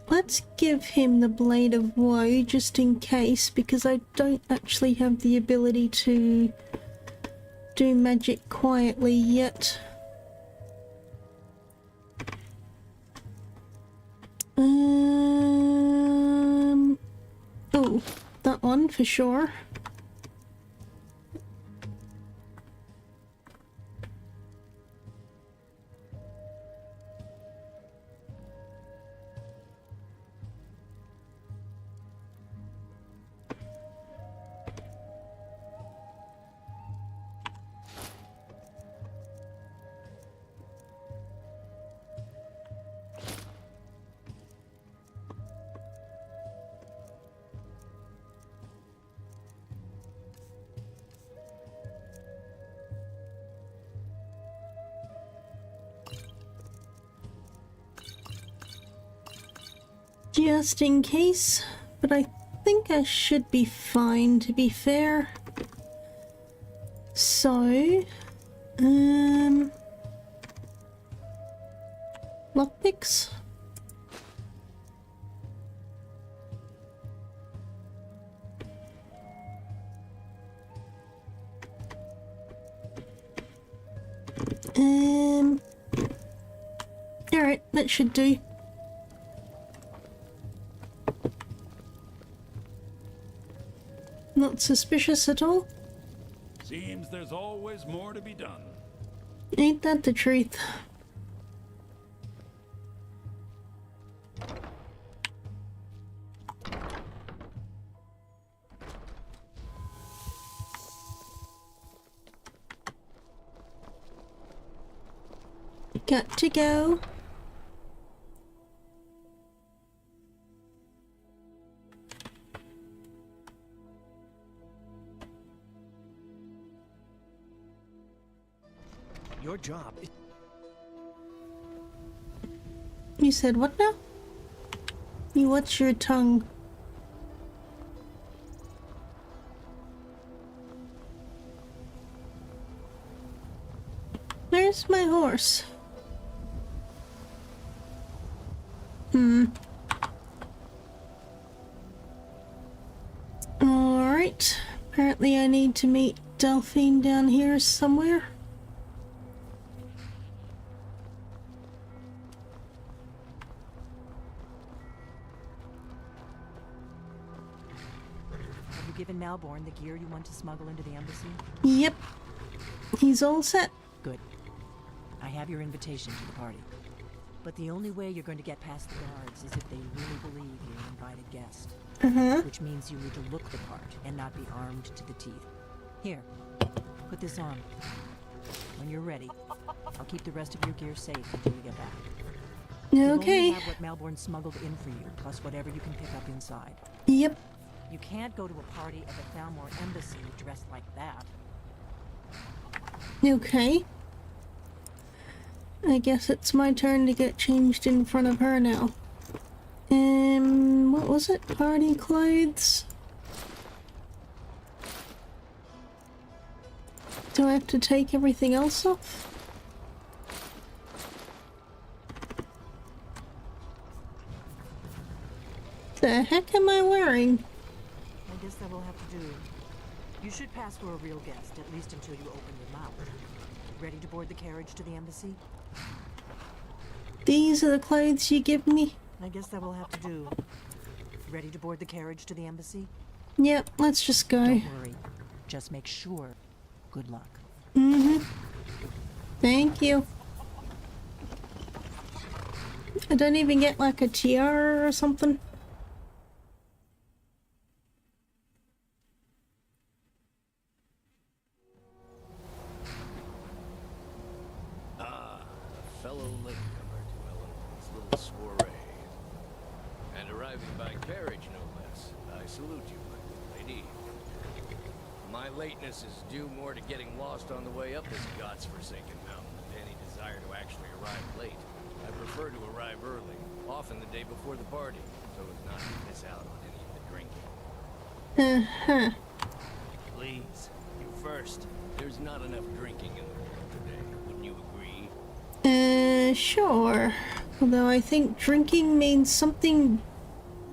Let's give him the Blade of Woe just in case, because I don't actually have the ability to do magic quietly yet. Oh, that one for sure. Just in case, but I think I should be fine, to be fair. So, lockpicks. Alright, that should do. Not suspicious at all. Seems there's always more to be done. Ain't that the truth? Got to go. Your job is... You said what now? You watch your tongue. Where's my horse? Alright. Apparently I need to meet Delphine down here somewhere. Have you given Malborn the gear you want to smuggle into the embassy? Yep. He's all set. Good. I have your invitation to the party. But the only way you're going to get past the guards is if they really believe you're an invited guest. Uh-huh. Which means you need to look the part and not be armed to the teeth. Here, put this on. When you're ready, I'll keep the rest of your gear safe until you get back. Okay. You only have what Malborn smuggled in for you, plus whatever you can pick up inside. Yep. You can't go to a party at the Thalmor embassy dressed like that. Okay. I guess it's my turn to get changed in front of her now. What was it? Party clothes? Do I have to take everything else off? The heck am I wearing? I guess that will have to do. You should pass for a real guest, at least until you open your mouth. Ready to board the carriage to the embassy? These are the clothes you give me? I guess that will have to do. Ready to board the carriage to the embassy? Yep, let's just go. Don't worry. Just make sure. Good luck. Mm-hmm. Thank you. I don't even get like a tiara or something. Fellow latecomer to Ellen's little soiree. And arriving by carriage, no less. I salute you, my good lady. My lateness is due more to getting lost on the way up this god's-forsaken mountain than any desire to actually arrive late. I prefer to arrive early, often the day before the party, so as not to miss out on any of the drinking. Uh-huh. Please, you first. There's not enough drinking in the world today, wouldn't you agree? Sure. Although I think drinking means something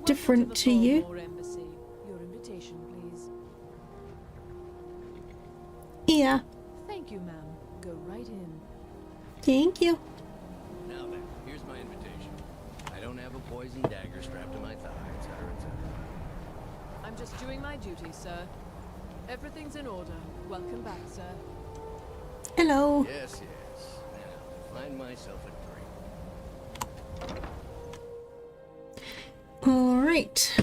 different to you. Embassy. Your invitation, please. Yeah. Thank you, ma'am. Go right in. Thank you. Now then, here's my invitation. I don't have a poison dagger strapped to my thigh, etc., etc. I'm just doing my duty, sir. Everything's in order. Welcome back, sir. Hello. Yes, yes. Now, find myself a drink. Alright.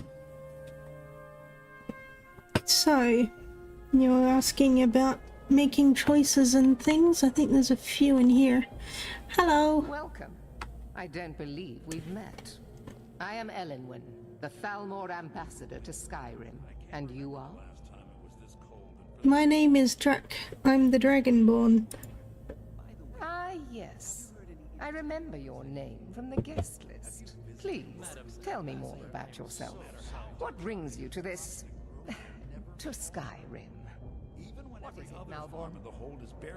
So, you were asking about making choices and things. I think there's a few in here. Hello. Welcome. I don't believe we've met. I am Elenwen, the Thalmor ambassador to Skyrim. And you are? My name is Drac. I'm the Dragonborn. Ah, yes. I remember your name from the guest list. Please, tell me more about yourself. What brings you to this... to Skyrim? What is it, Malborn?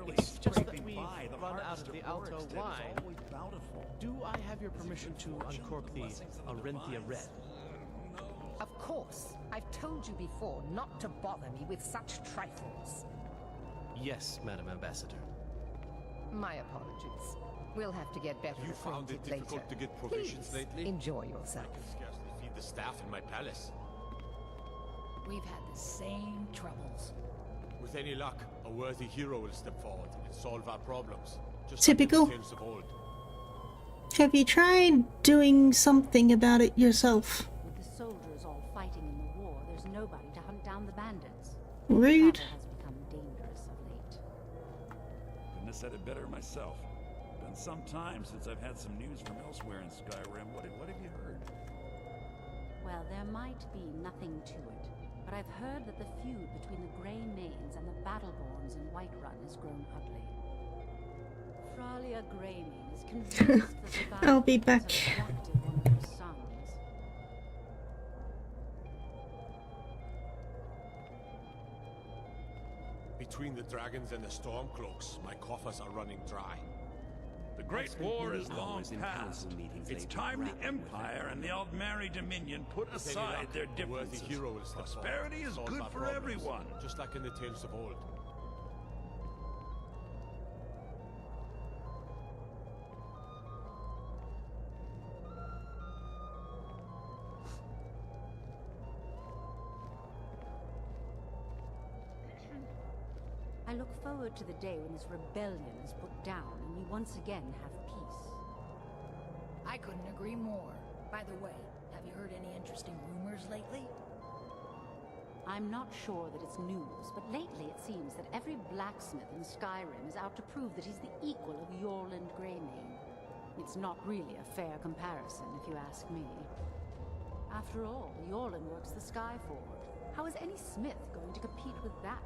It's just that we've run out of the Alto wine. Do I have your permission to uncork the Arenthia Red? Of course. I've told you before not to bother me with such trifles. Yes, Madam Ambassador. My apologies. We'll have to get better You found it acquainted difficult later. to get provisions Please, lately? enjoy yourself. I can scarcely feed the staff in my palace. We've had the same troubles. With any luck, a worthy hero will step forward and solve our problems. Just Typical. like in the tales of old. Have you tried doing something about it yourself? With the soldiers all fighting in the war, there's nobody to hunt down the bandits. Rude. Travel has become dangerous of late. Couldn't have said it better myself. Been some time since I've had some news from elsewhere in Skyrim. What have you heard? Well, there might be nothing to it, but I've heard that the feud between the Grey Mains and the Battleborns in Whiterun has grown ugly. Fralia Greymane is convinced that the I'll be Battleborns back. have abducted one of her sons. Between the dragons and the stormcloaks, my coffers are running dry. The Great War is long past. It's time the Empire and the Aldmeri Dominion put With any aside luck, their a worthy differences. hero will step forward Prosperity and is solve good our for problems, everyone. Just like in the tales of old. I look forward to the day when this rebellion is put down and we once again have peace. I couldn't agree more. By the way, have you heard any interesting rumors lately? I'm not sure that it's news, but lately it seems that every blacksmith in Skyrim is out to prove that he's the equal of Yorland Greymane. It's not really a fair comparison, if you ask me. After all, Yorland works the Skyforge. How is any smith going to compete with that?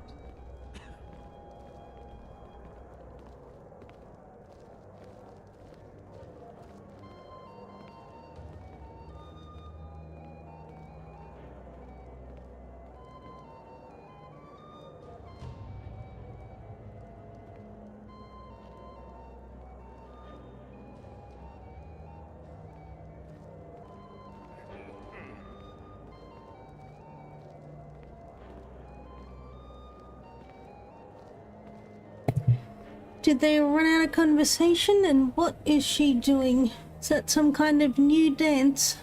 Did they run out of conversation? And what is she doing? Is that some kind of new dance?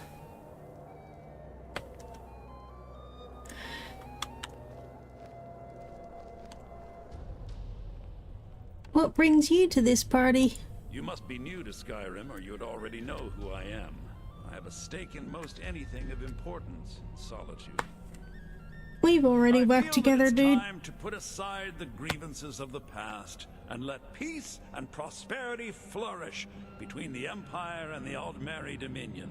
What brings you to this party? You must be new to Skyrim, or you'd already know who I am. I have a stake in most anything of importance in solitude. We've already worked together, dude. It's time to put aside the grievances of the past and let peace and prosperity flourish between the Empire and the Aldmeri Dominion.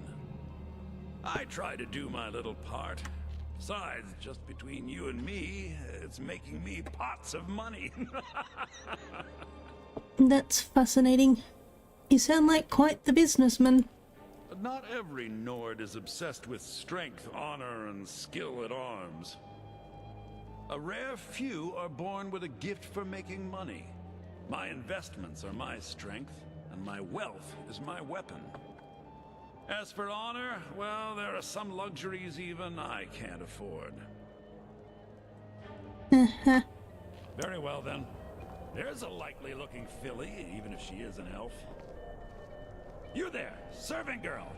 I try to do my little part. Besides, just between you and me, it's making me pots of money. That's fascinating. You sound like quite the businessman. But not every Nord is obsessed with strength, honor, and skill at arms. A rare few are born with a gift for making money. My investments are my strength, and my wealth is my weapon. As for honor, well, there are some luxuries even I can't afford. Very well then. There's a likely-looking filly, even if she is an elf. You there, servant girl.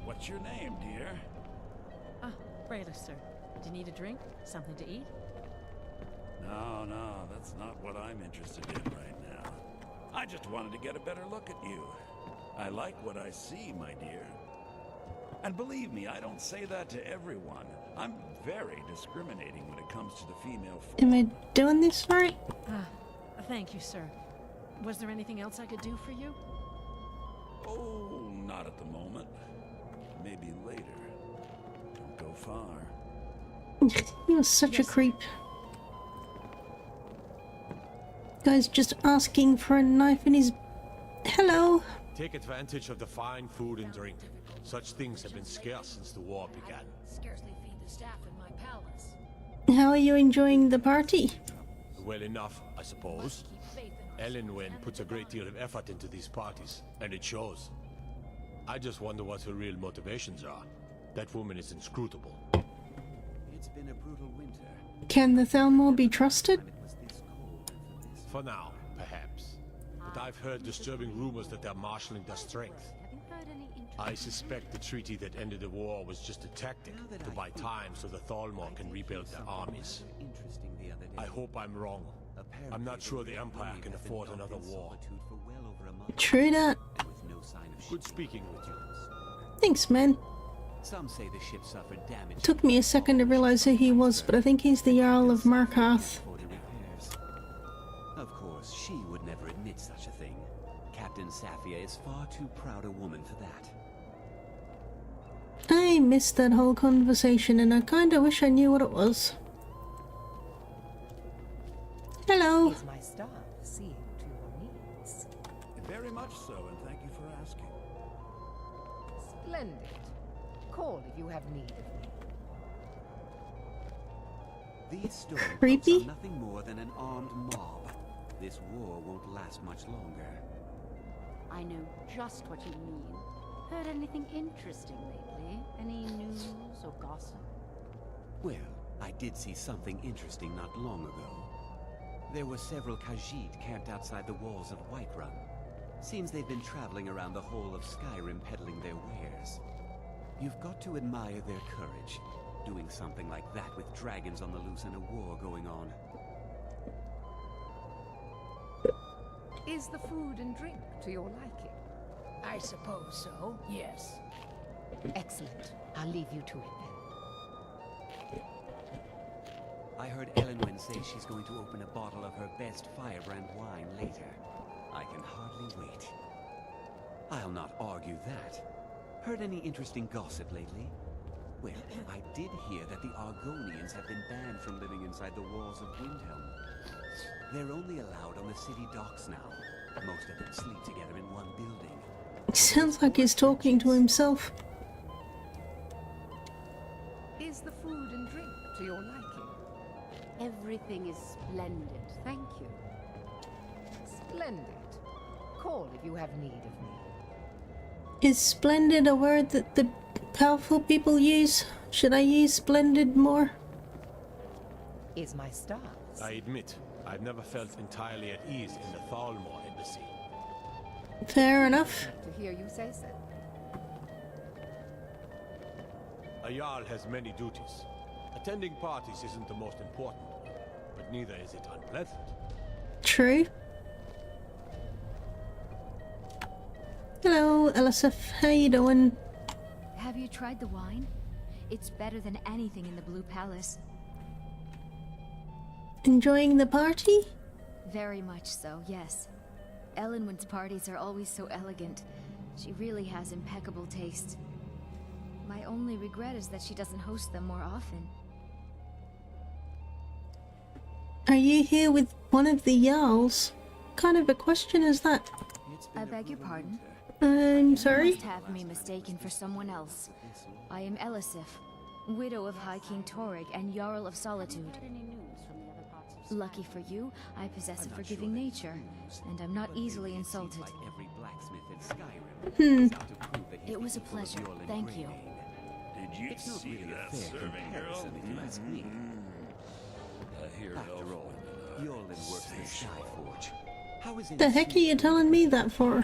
What's your name, dear? Ah, Brayla, sir. Do you need a drink? Something to eat? No, that's not what I'm interested in right now. I just wanted to get a better look at you. I like what I see, my dear. And believe me, I don't say that to everyone. I'm very discriminating when it comes to the female form. Am I doing this right? Thank you, sir. Was there anything else I could do for you? Oh, not at the moment. Maybe later. Don't go far. You're such a creep. Guy's just asking for a knife in his... Hello. Take advantage of the fine food and drink. Such things have been scarce since the war began. Scarcely feed the staff in my palace. How are you enjoying the party? Well enough, I suppose. Elenwen puts a great deal of effort into these parties, and it shows. I just wonder what her real motivations are. That woman is inscrutable. It's been a brutal winter. Can the Thalmor be trusted? For now, perhaps. But I've heard disturbing rumors that they're marshalling their strength. I suspect the treaty that ended the war was just a tactic to buy time so the Thalmor can rebuild their armies. I hope I'm wrong. I'm not sure the Empire can afford another war. True that. Good speaking with you. Thanks, man. Some say the ship suffered damage. Took me a second to realize who he was, but I think he's the Jarl of Markarth. Of course, she would never admit such a thing. Captain Safia is far too proud a woman for that. I missed that whole conversation, and I kinda wish I knew what it was. Hello. It's my staff seeing to your needs. Very much so, and thank you for asking. Splendid. Call if you have need of me. These stones Creepy? are nothing more than an armed mob. This war won't last much longer. I know just what you mean. Heard anything interesting lately? Any news or gossip? Well, I did see something interesting not long ago. There were several Khajiit camped outside the walls of Whiterun. Seems they've been traveling around the whole of Skyrim peddling their wares. You've got to admire their courage, doing something like that with dragons on the loose and a war going on. Is the food and drink to your liking? I suppose so, yes. Excellent. I'll leave you to it then. I heard Elenwen say she's going to open a bottle of her best firebrand wine later. I can hardly wait. I'll not argue that. Heard any interesting gossip lately? Well, I did hear that the Argonians have been banned from living inside the walls of Windhelm. They're only allowed on the city docks now. Most of them sleep together in one building. Sounds like he's talking to himself. Is the food and drink to your liking? Everything is splendid, thank you. Splendid. Call if you have need of me. Is splendid a word that the powerful people use? Should I use splendid more? Is my stars. I admit, I've never felt entirely at ease in the Thalmor embassy. Fair enough. To hear you say so. A Jarl has many duties. Attending parties isn't the most important, but neither is it unpleasant. True. Hello, Elisif. How you doing? Have you tried the wine? It's better than anything in the Blue Palace. Enjoying the party? Very much so, yes. Elenwen's parties are always so elegant. She really has impeccable taste. My only regret is that she doesn't host them more often. Are you here with one of the Jarls? What kind of a question is that? I beg your pardon? I'm You sorry? must have me mistaken for someone else. I am Elisif, widow of High King Torrig and Jarl of Solitude. Lucky for you, I possess a forgiving nature, and I'm not easily insulted. It was a pleasure, thank you. Did you see that serving girl? If you ask me. I hear After all, Jorlin works the Skyforge. How is it? The heck are you telling me that for?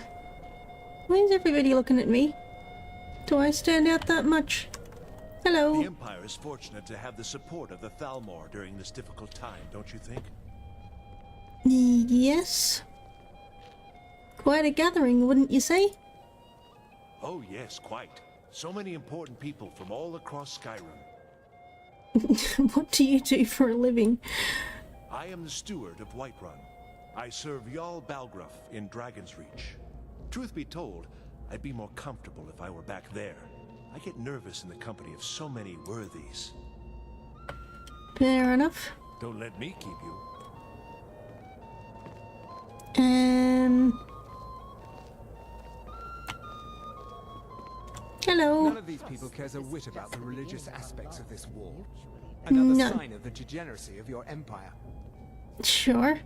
Why is everybody looking at me? Do I stand out that much? Hello. The Empire is fortunate to have the support of the Thalmor during this difficult time, don't you think? Yes. Quite a gathering, wouldn't you say? Oh yes, quite. So many important people from all across Skyrim. What do you do for a living? I am the steward of Whiterun. I serve Jarl Balgruuf in Dragon's Reach. Truth be told, I'd be more comfortable if I were back there. I get nervous in the company of so many worthies. Fair enough. Don't let me keep you. Hello. None of these people cares a whit about the religious aspects of this war. Another No. sign of the degeneracy of your empire. Sure.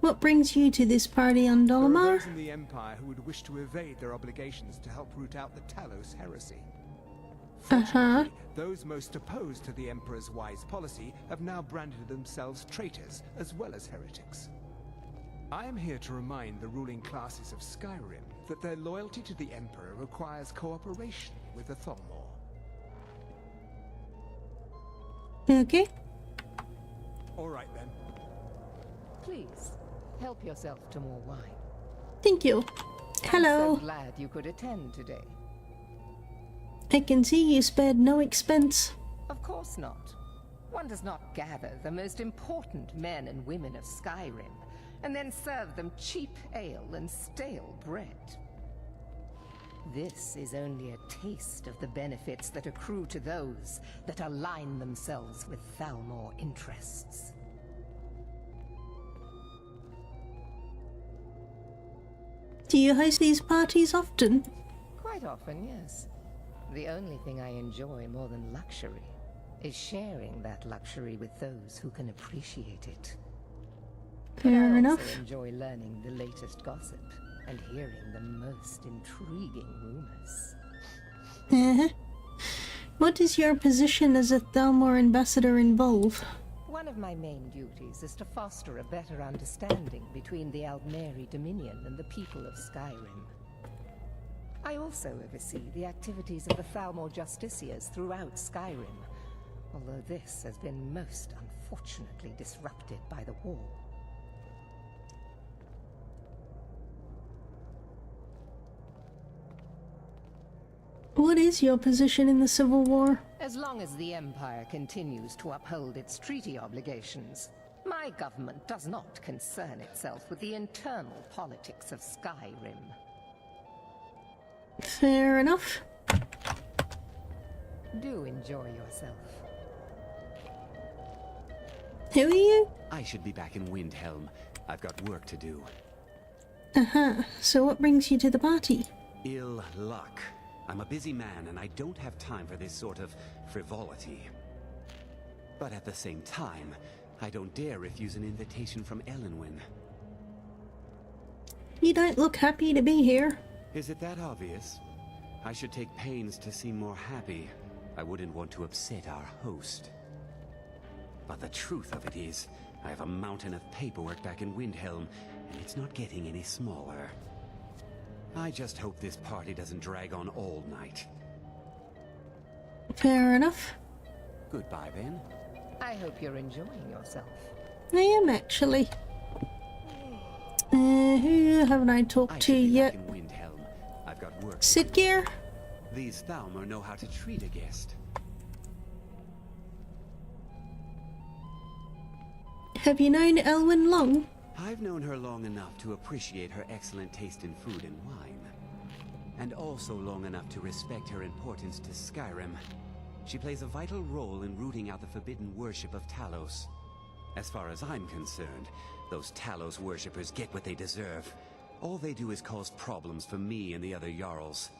What brings you to this party on There are Dolomar? those in the empire who would wish to evade their obligations to help root out the Talos heresy. Fortunately, those most opposed to the Emperor's wise policy have now branded themselves traitors as well as heretics. I am here to remind the ruling classes of Skyrim that their loyalty to the Emperor requires cooperation with the Thalmor. Okay. All right then. Please, help yourself to more wine. Thank you. Hello. I'm so glad you could attend today. I can see you spared no expense. Of course not. One does not gather the most important men and women of Skyrim and then serve them cheap ale and stale bread. This is only a taste of the benefits that accrue to those that align themselves with Thalmor interests. Do you host these parties often? Quite often, yes. The only thing I enjoy more than luxury is sharing that luxury with those who can appreciate it. Fair I enough. also enjoy learning the latest gossip and hearing the most intriguing rumors. Uh-huh. What does your position as a Thalmor ambassador involve? One of my main duties is to foster a better understanding between the Aldmeri Dominion and the people of Skyrim. I also oversee the activities of the Thalmor Justiciars throughout Skyrim, although this has been most unfortunately disrupted by the war. What is your position in the Civil War? As long as the Empire continues to uphold its treaty obligations, my government does not concern itself with the internal politics of Skyrim. Fair enough. Do enjoy yourself. Who are you? I should be back in Windhelm. I've got work to do. Uh-huh. So what brings you to the party? Ill luck. I'm a busy man and I don't have time for this sort of frivolity. But at the same time, I don't dare refuse an invitation from Elenwen. You don't look happy to be here. Is it that obvious? I should take pains to seem more happy. I wouldn't want to upset our host. But the truth of it is, I have a mountain of paperwork back in Windhelm, and it's not getting any smaller. I just hope this party doesn't drag on all night. Fair enough. Goodbye, then. I hope you're enjoying yourself. I am actually. Who haven't I talked to yet? In Windhelm. I've got work. Sidgear? These Thalmor know how to treat a guest. Have you known Elwyn long? I've known her long enough to appreciate her excellent taste in food and wine. And also long enough to respect her importance to Skyrim. She plays a vital role in rooting out the forbidden worship of Talos. As far as I'm concerned, those Talos worshippers get what they deserve. All they do is cause problems for me and the other Jarls.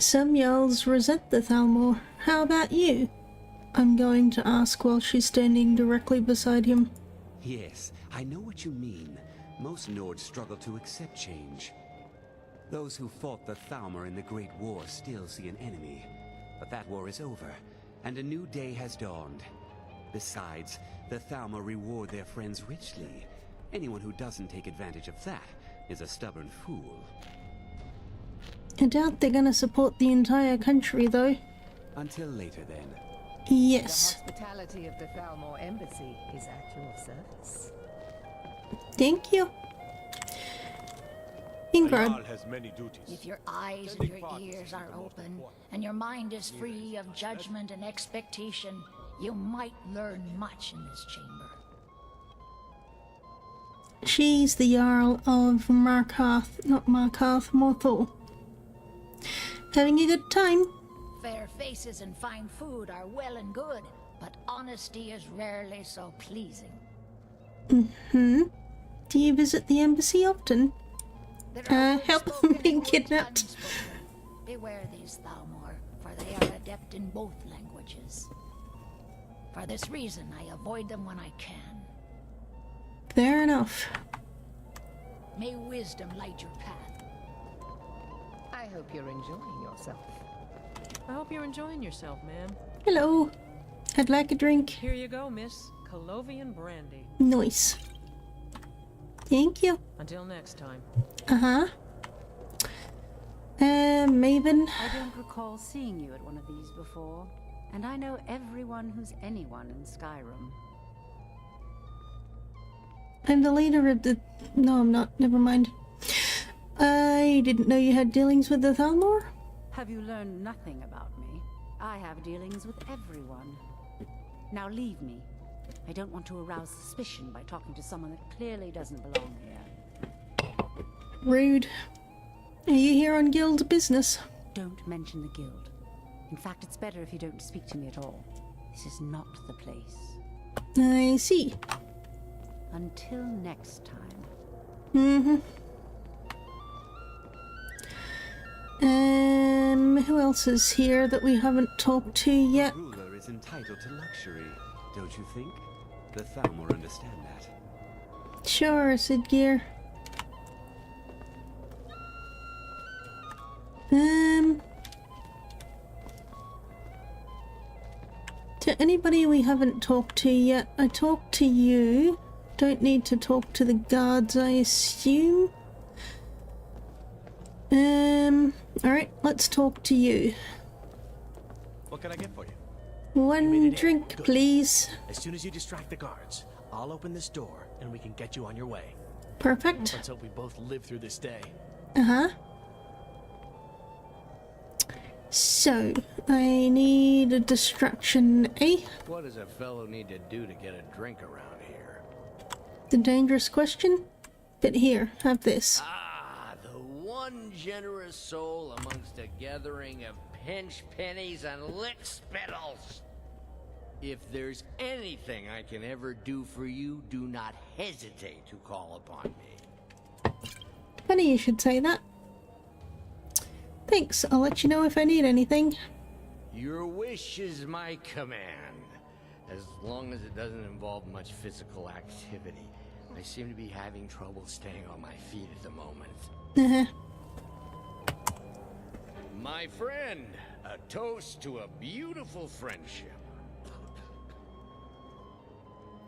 Some Jarls resent the Thalmor. How about you? I'm going to ask while she's standing directly beside him. Yes, I know what you mean. Most Nords struggle to accept change. Those who fought the Thalmor in the Great War still see an enemy. But that war is over, and a new day has dawned. Besides, the Thalmor reward their friends richly. Anyone who doesn't take advantage of that is a stubborn fool. I doubt they're gonna support the entire country, though. Until later, then. Yes. The hospitality of the Thalmor Embassy is at your service. Thank you. Ingrad. Has many duties. If your eyes and your ears are open, and your mind is free of judgment and expectation, you might learn much in this chamber. She's the Jarl of Markarth, not Markarth, Morthal. Having a good time. Fair faces and fine food are well and good, but honesty is rarely so pleasing. Mm-hmm. Do you visit the embassy often? Help them being kidnapped. Beware these Thalmor, for they are adept in both languages. For this reason, I avoid them when I can. Fair enough. May wisdom light your path. I hope you're enjoying yourself. I hope you're enjoying yourself, ma'am. Hello. I'd like a drink. Here you go, miss. Colovian brandy. Nice. Thank you. Until next time. Uh-huh. Maven. I don't recall seeing you at one of these before, and I know everyone who's anyone in Skyrim. I'm the leader of the... No, I'm not. Never mind. I didn't know you had dealings with the Thalmor. Have you learned nothing about me? I have dealings with everyone. Now leave me. I don't want to arouse suspicion by talking to someone that clearly doesn't belong here. Rude. Are you here on guild business? Don't mention the guild. In fact, it's better if you don't speak to me at all. This is not the place. I see. Until next time. Mm-hmm. Who else is here that we haven't talked to yet? The ruler is entitled to luxury, don't you think? The Thalmor understand that. Sure, Sidgear. To anybody we haven't talked to yet, I talked to you. Don't need to talk to the guards, I assume. Alright, let's talk to you. What can I get for you? One drink, Good. please. As soon as you distract the guards, I'll open this door and we can get you on your way. Perfect. Let's hope we both live through this day. Uh-huh. So, I need a distraction, eh? What does a fellow need to do to get a drink around here? The dangerous question? But here, have this. Ah, the one generous soul amongst a gathering of pinch pennies and lick spittles. If there's anything I can ever do for you, do not hesitate to call upon me. Funny you should say that. Thanks, I'll let you know if I need anything. Your wish is my command. As long as it doesn't involve much physical activity. I seem to be having trouble staying on my feet at the moment. My friend, a toast to a beautiful friendship.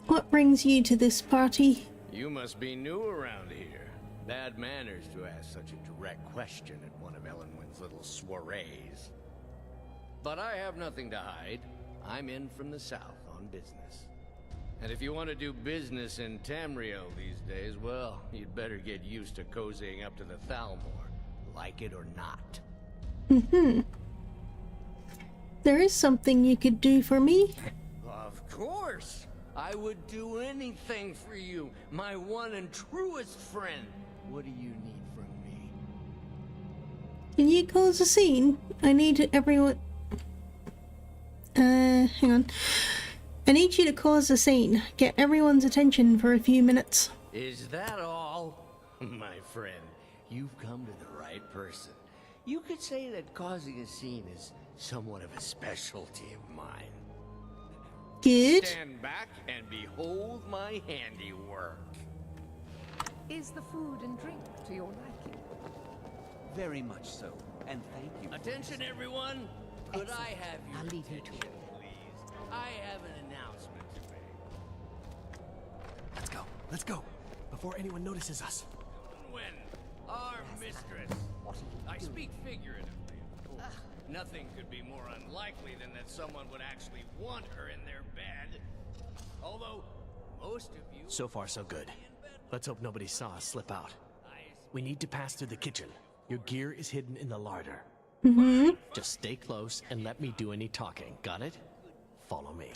What brings you to this party? You must be new around here. Bad manners to ask such a direct question at one of Ellenwyn's little soirees. But I have nothing to hide. I'm in from the south on business. And if you want to do business in Tamriel these days, well, you'd better get used to cozying up to the Thalmor, like it or not. There is something you could do for me? Of course! I would do anything for you, my one and truest friend. What do you need from me? Can you cause a scene? I need everyone... hang on. I need you to cause a scene. Get everyone's attention for a few minutes. Is that all? My friend, you've come to the right person. You could say that causing a scene is somewhat of a specialty of mine. Good. Stand back and behold my handiwork. Is the food and drink to your liking? Very much so, and thank you. Attention, everyone! Could I have your I'll leave you to attention, please? I have an announcement to make. Let's go, before anyone notices us. When our mistress, I speak figuratively, of course. Nothing could be more unlikely than that someone would actually want her in their bed. Although, most of you... So far, so good. Let's hope nobody saw us slip out. We need to pass through the kitchen. Your gear is hidden in the larder. Just stay close and let me do any talking. Got it? Follow me.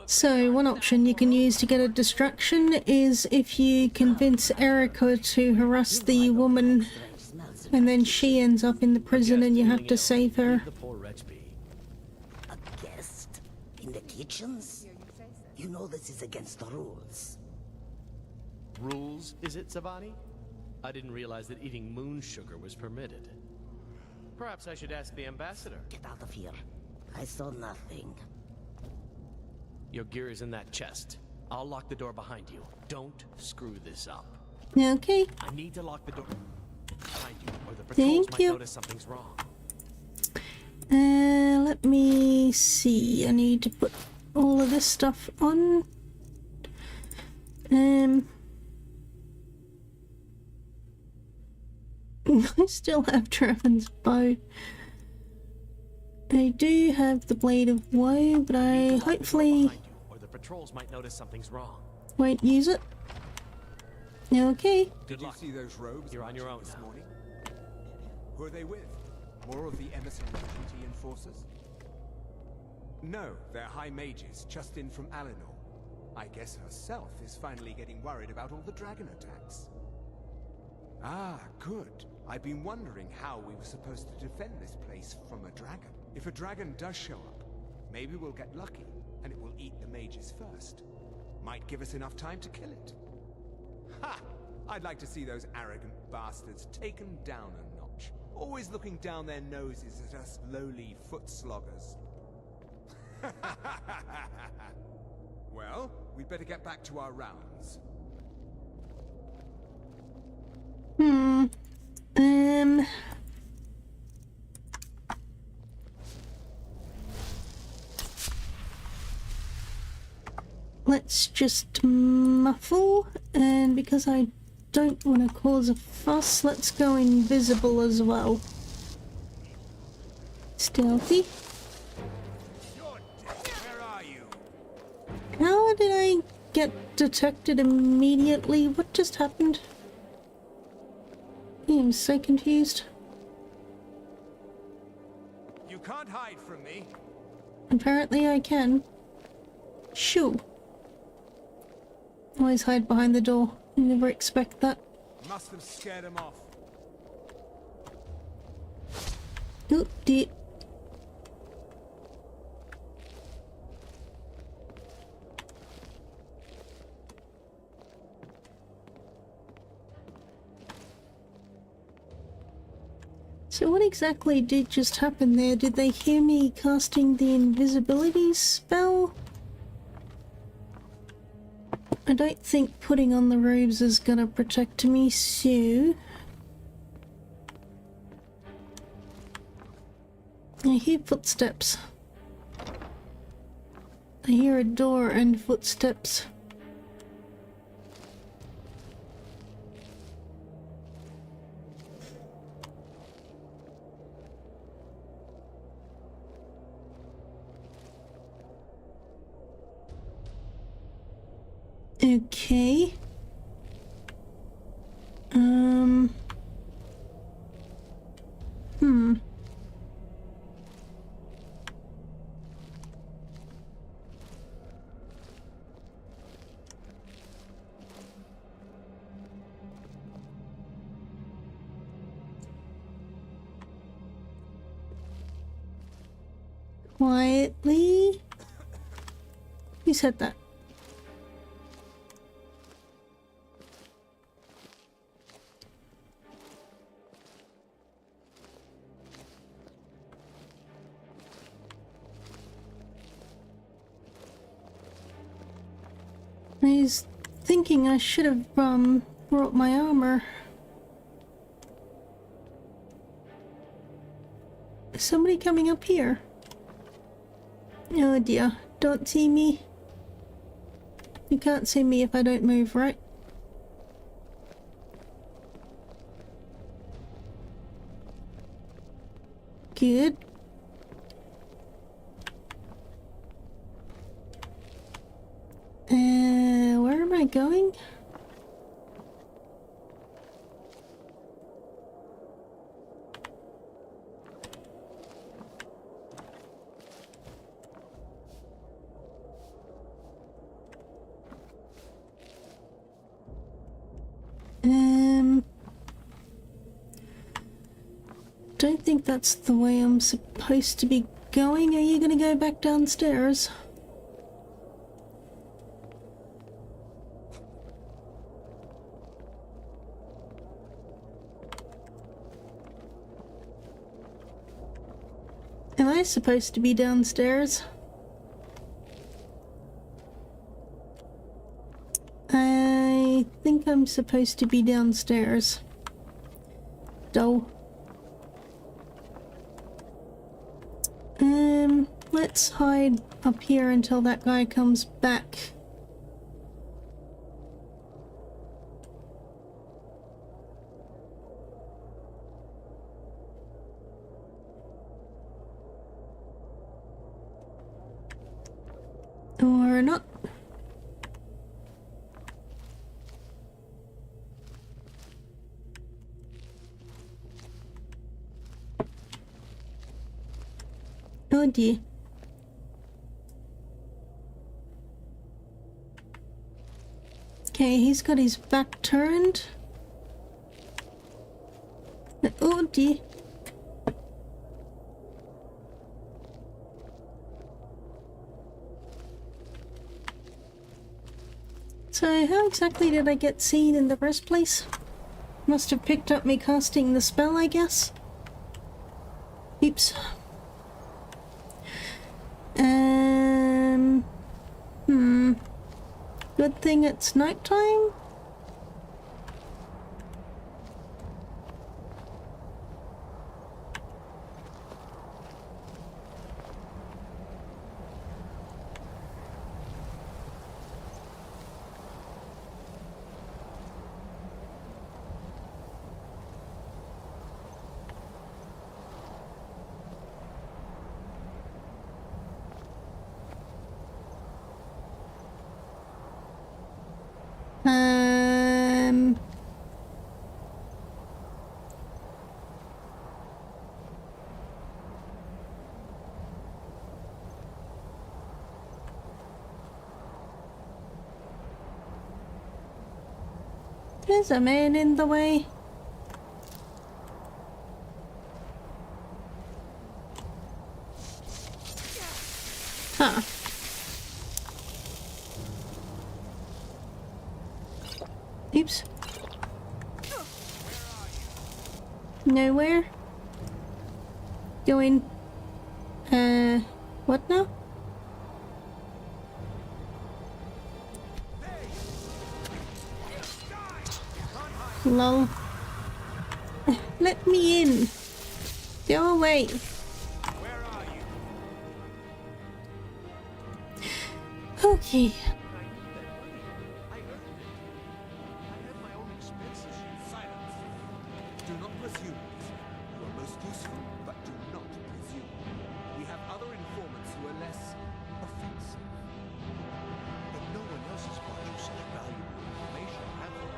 So, one option you can use to get a distraction is if you convince Erica to harass the woman, and then she ends up in the prison and you have to save her. A guest? In the kitchens? You know this is against the rules. Rules, is it, Zavani? I didn't realize that eating moon sugar was permitted. Perhaps I should ask the ambassador. Get out of here. I saw nothing. Your gear is in that chest. I'll lock the door behind you. Don't screw this up. Okay. I need to lock the door behind you, or the patrols might notice something's wrong. Let me see. I need to put all of this stuff on. I still have Draven's bow. I do have the blade of woe, but I hopefully Or the patrols might notice something's wrong. won't use it. Okay. Did you see those robes? You're on your own this now. morning? Who are they with? More of the emissary treaty enforcers? No, they're high mages, just in from Alinor. I guess herself is finally getting worried about all the dragon attacks. Ah, good. I've been wondering how we were supposed to defend this place from a dragon. If a dragon does show up, maybe we'll get lucky, and it will eat the mages first. Might give us enough time to kill it. Ha! I'd like to see those arrogant bastards taken down a notch. Always looking down their noses at us lowly foot sloggers. Well, we'd better get back to our rounds. Let's just muffle, and because I don't want to cause a fuss, let's go invisible as well. Stealthy. Where are you? How did I get detected immediately? What just happened? I'm so confused. can't hide from me. Apparently I can. Shoo. Always hide behind the door. You never expect that. Must have scared him off. Oop, dear. So what exactly did just happen there? Did they hear me casting the invisibility spell? I don't think putting on the robes is gonna protect me, so... I hear footsteps. I hear a door and footsteps. Okay. Quietly. Who said that? I was thinking I should have brought my armor. Is somebody coming up here? Oh dear, don't see me. You can't see me if I don't move, right? Good. Where am I going? Don't think that's the way I'm supposed to be going. Are you gonna go back downstairs? Am I supposed to be downstairs? I think I'm supposed to be downstairs. Dull. Let's hide up here until that guy comes back. Or not. Oh dear. Okay, he's got his back turned. Oh dear. So how exactly did I get seen in the first place? Must have picked up me casting the spell, I guess. Oops. Good thing it's nighttime. There's a man in the way. Huh. Oops. Nowhere? Going... what now? Lol. Let me in. Go away. Okay. Do not presume. You are most useful, but do not presume. We have other informants who are less offensive. But no one else has brought you such valuable information, have they?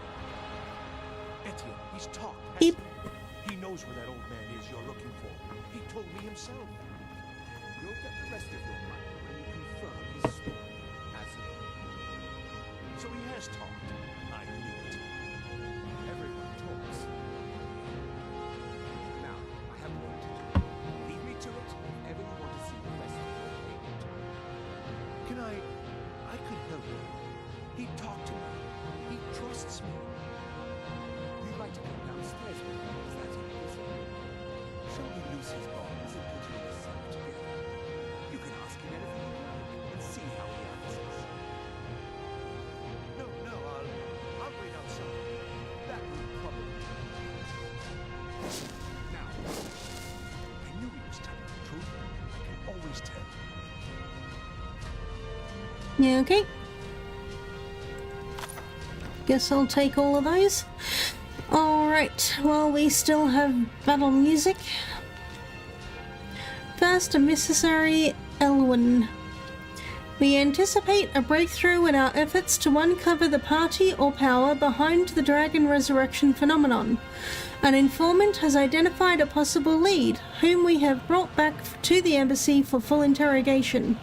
Etienne, he's talked, hasn't he? He knows where that old man is you're looking for. He told me himself. You'll get the rest of your money when you confirm his story, as So he has talked. I knew it. everyone talks. Now, I have work to do. Leave me to it if ever you want to see the rest of your payment. Can I could help him. He talked to me. He trusts me. You'd like to come downstairs with me, is that it? Shall we loose his bonds and put you in the cell together? You can ask him anything you like and see how he answers. No, I'll wait outside. That would probably be easier. Now, I knew he was telling the truth. I can always tell. Yeah, okay. Guess I'll take all of those. Alright, well, we still have battle music. First, a necessary Elwyn. We anticipate a breakthrough in our efforts to uncover the party or power behind the dragon resurrection phenomenon. An informant has identified a possible lead, whom we have brought back to the embassy for full interrogation.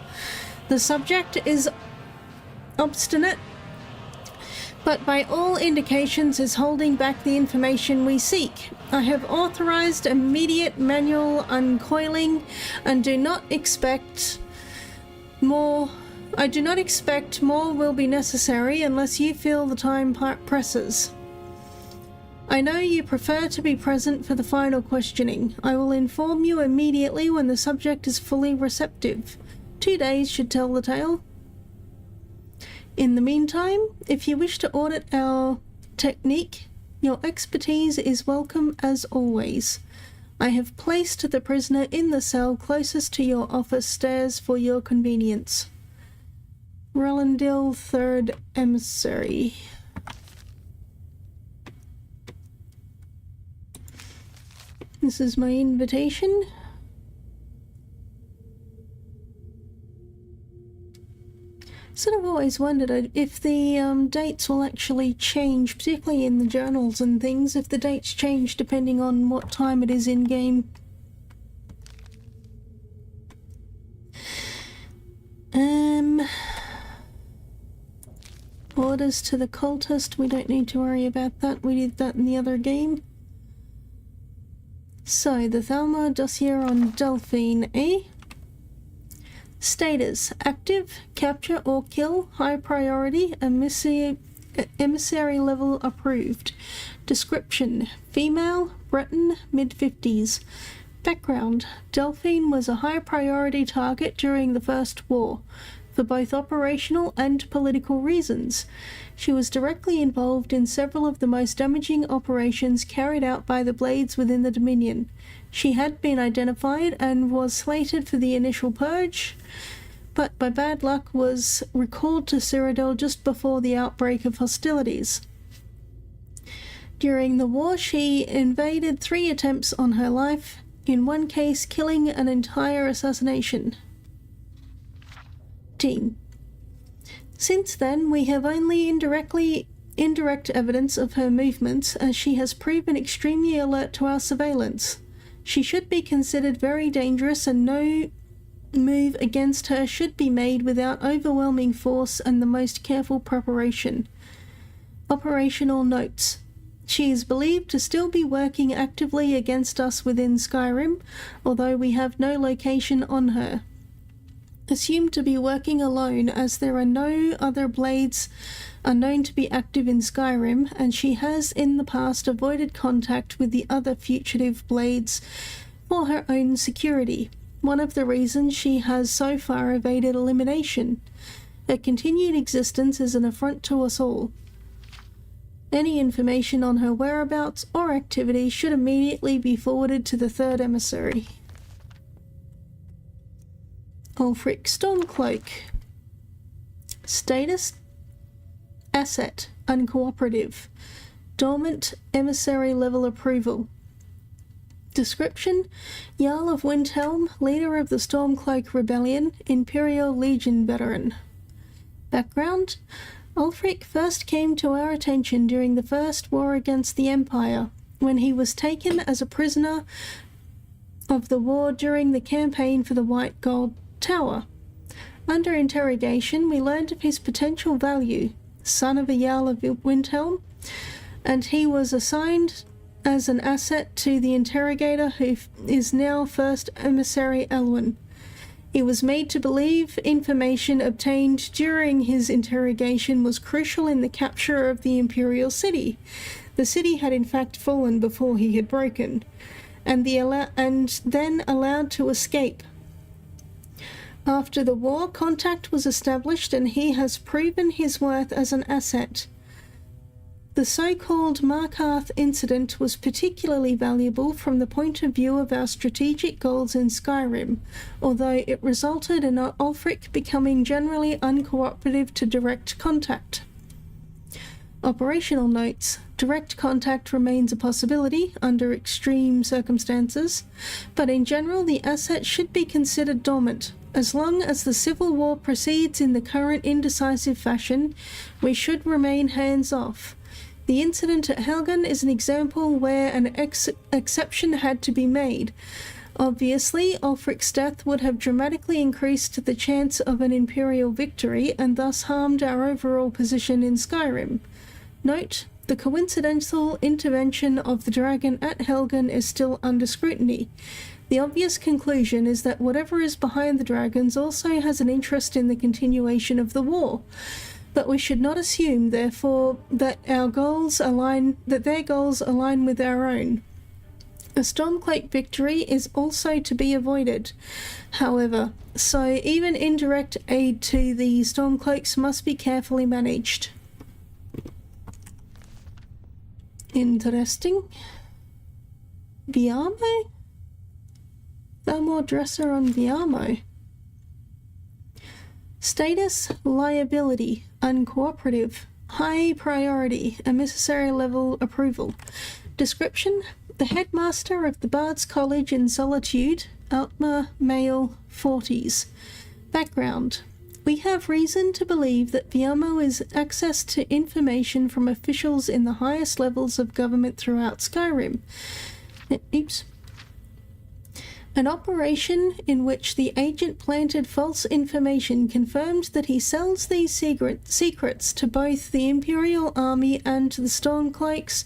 The subject is obstinate, but by all indications is holding back the information we seek. I have authorized immediate manual uncoiling and do not expect more will be necessary unless you feel the time presses. I know you prefer to be present for the final questioning. I will inform you immediately when the subject is fully receptive. 2 days should tell the tale. In the meantime, if you wish to audit our technique, your expertise is welcome as always. I have placed the prisoner in the cell closest to your office stairs for your convenience. Relendil, 3rd Emissary. This is my invitation. Sort of always wondered if the dates will actually change, particularly in the journals and things, if the dates change depending on what time it is in game. Orders to the cultist, we don't need to worry about that, we did that in the other game. So, the Thalmor dossier on Delphine, eh? Status: active, capture or kill, high priority, emissary level approved. Description: female, Breton, mid-50s. Background: Delphine was a high priority target during the First War, for both operational and political reasons. She was directly involved in several of the most damaging operations carried out by the Blades within the Dominion. She had been identified and was slated for the initial purge, but by bad luck was recalled to Cyrodiil just before the outbreak of hostilities. During the war, she invaded 3 attempts on her life, in one case killing an entire assassination team. Since then, we have only indirect evidence of her movements, as she has proven extremely alert to our surveillance. She should be considered very dangerous, and no move against her should be made without overwhelming force and the most careful preparation. Operational notes. She is believed to still be working actively against us within Skyrim, although we have no location on her. Assumed to be working alone, as there are no other blades are known to be active in Skyrim, and she has in the past avoided contact with the other fugitive blades for her own security. One of the reasons she has so far evaded elimination. Her continued existence is an affront to us all. Any information on her whereabouts or activity should immediately be forwarded to the third emissary. Ulfric Stormcloak. Status: Asset: Uncooperative. Dormant emissary level approval. Description: Jarl of Windhelm, leader of the Stormcloak Rebellion, Imperial Legion veteran. Background: Ulfric first came to our attention during the First War against the Empire, when he was taken as a prisoner of the war during the campaign for the White Gold Tower. Under interrogation, we learned of his potential value, son of a Jarl of Windhelm, and he was assigned as an asset to the interrogator who is now First Emissary Elwyn. He was made to believe information obtained during his interrogation was crucial in the capture of the Imperial City. The city had in fact fallen before he had broken, and then allowed to escape. After the war, contact was established and he has proven his worth as an asset. The so-called Markarth incident was particularly valuable from the point of view of our strategic goals in Skyrim, although it resulted in Ulfric becoming generally uncooperative to direct contact. Operational notes. Direct contact remains a possibility under extreme circumstances, but in general the asset should be considered dormant. As long as the civil war proceeds in the current indecisive fashion, we should remain hands-off. The incident at Helgen is an example where an exception had to be made. Obviously, Ulfric's death would have dramatically increased the chance of an Imperial victory and thus harmed our overall position in Skyrim. Note: the coincidental intervention of the dragon at Helgen is still under scrutiny. The obvious conclusion is that whatever is behind the dragons also has an interest in the continuation of the war. But we should not assume, therefore, that their goals align with our own. A Stormcloak victory is also to be avoided, however, so even indirect aid to the Stormcloaks must be carefully managed. Interesting. Viamo? Thermore Dresser on Viamo. Status: Liability, Uncooperative, High Priority, Emissary Level Approval. Description: the headmaster of the Bard's College in Solitude, Altma, male, 40s. Background: we have reason to believe that Viamo is access to information from officials in the highest levels of government throughout Skyrim. An operation in which the agent planted false information confirmed that he sells these secrets to both the Imperial Army and to the Stormcloaks,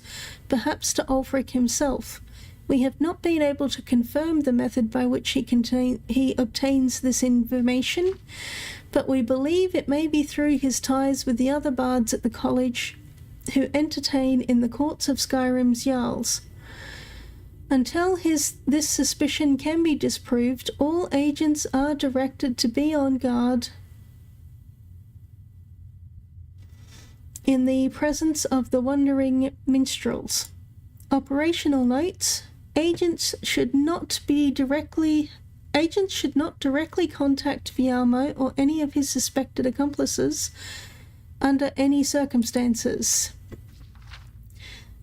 perhaps to Ulfric himself. We have not been able to confirm the method by which he obtains this information, but we believe it may be through his ties with the other bards at the college who entertain in the courts of Skyrim's Jarls. Until this suspicion can be disproved, all agents are directed to be on guard in the presence of the wandering minstrels. Operational notes: agents should not directly contact Viamo or any of his suspected accomplices under any circumstances.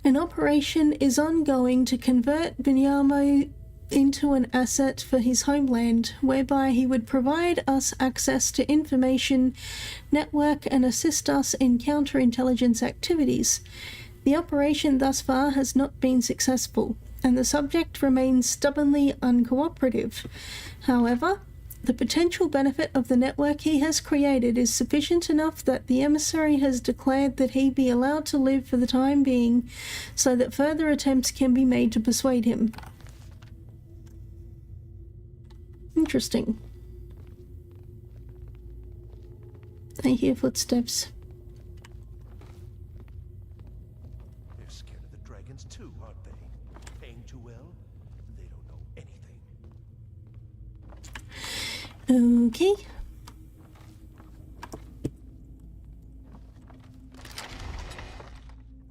An operation is ongoing to convert Viamo into an asset for his homeland, whereby he would provide us access to information network and assist us in counterintelligence activities. The operation thus far has not been successful, and the subject remains stubbornly uncooperative. However, The potential benefit of the network he has created is sufficient enough that the emissary has declared that he be allowed to live for the time being, so that further attempts can be made to persuade him. Interesting. I hear footsteps. They're scared of the dragons too, aren't they? Paying too well? They don't know anything. Okay.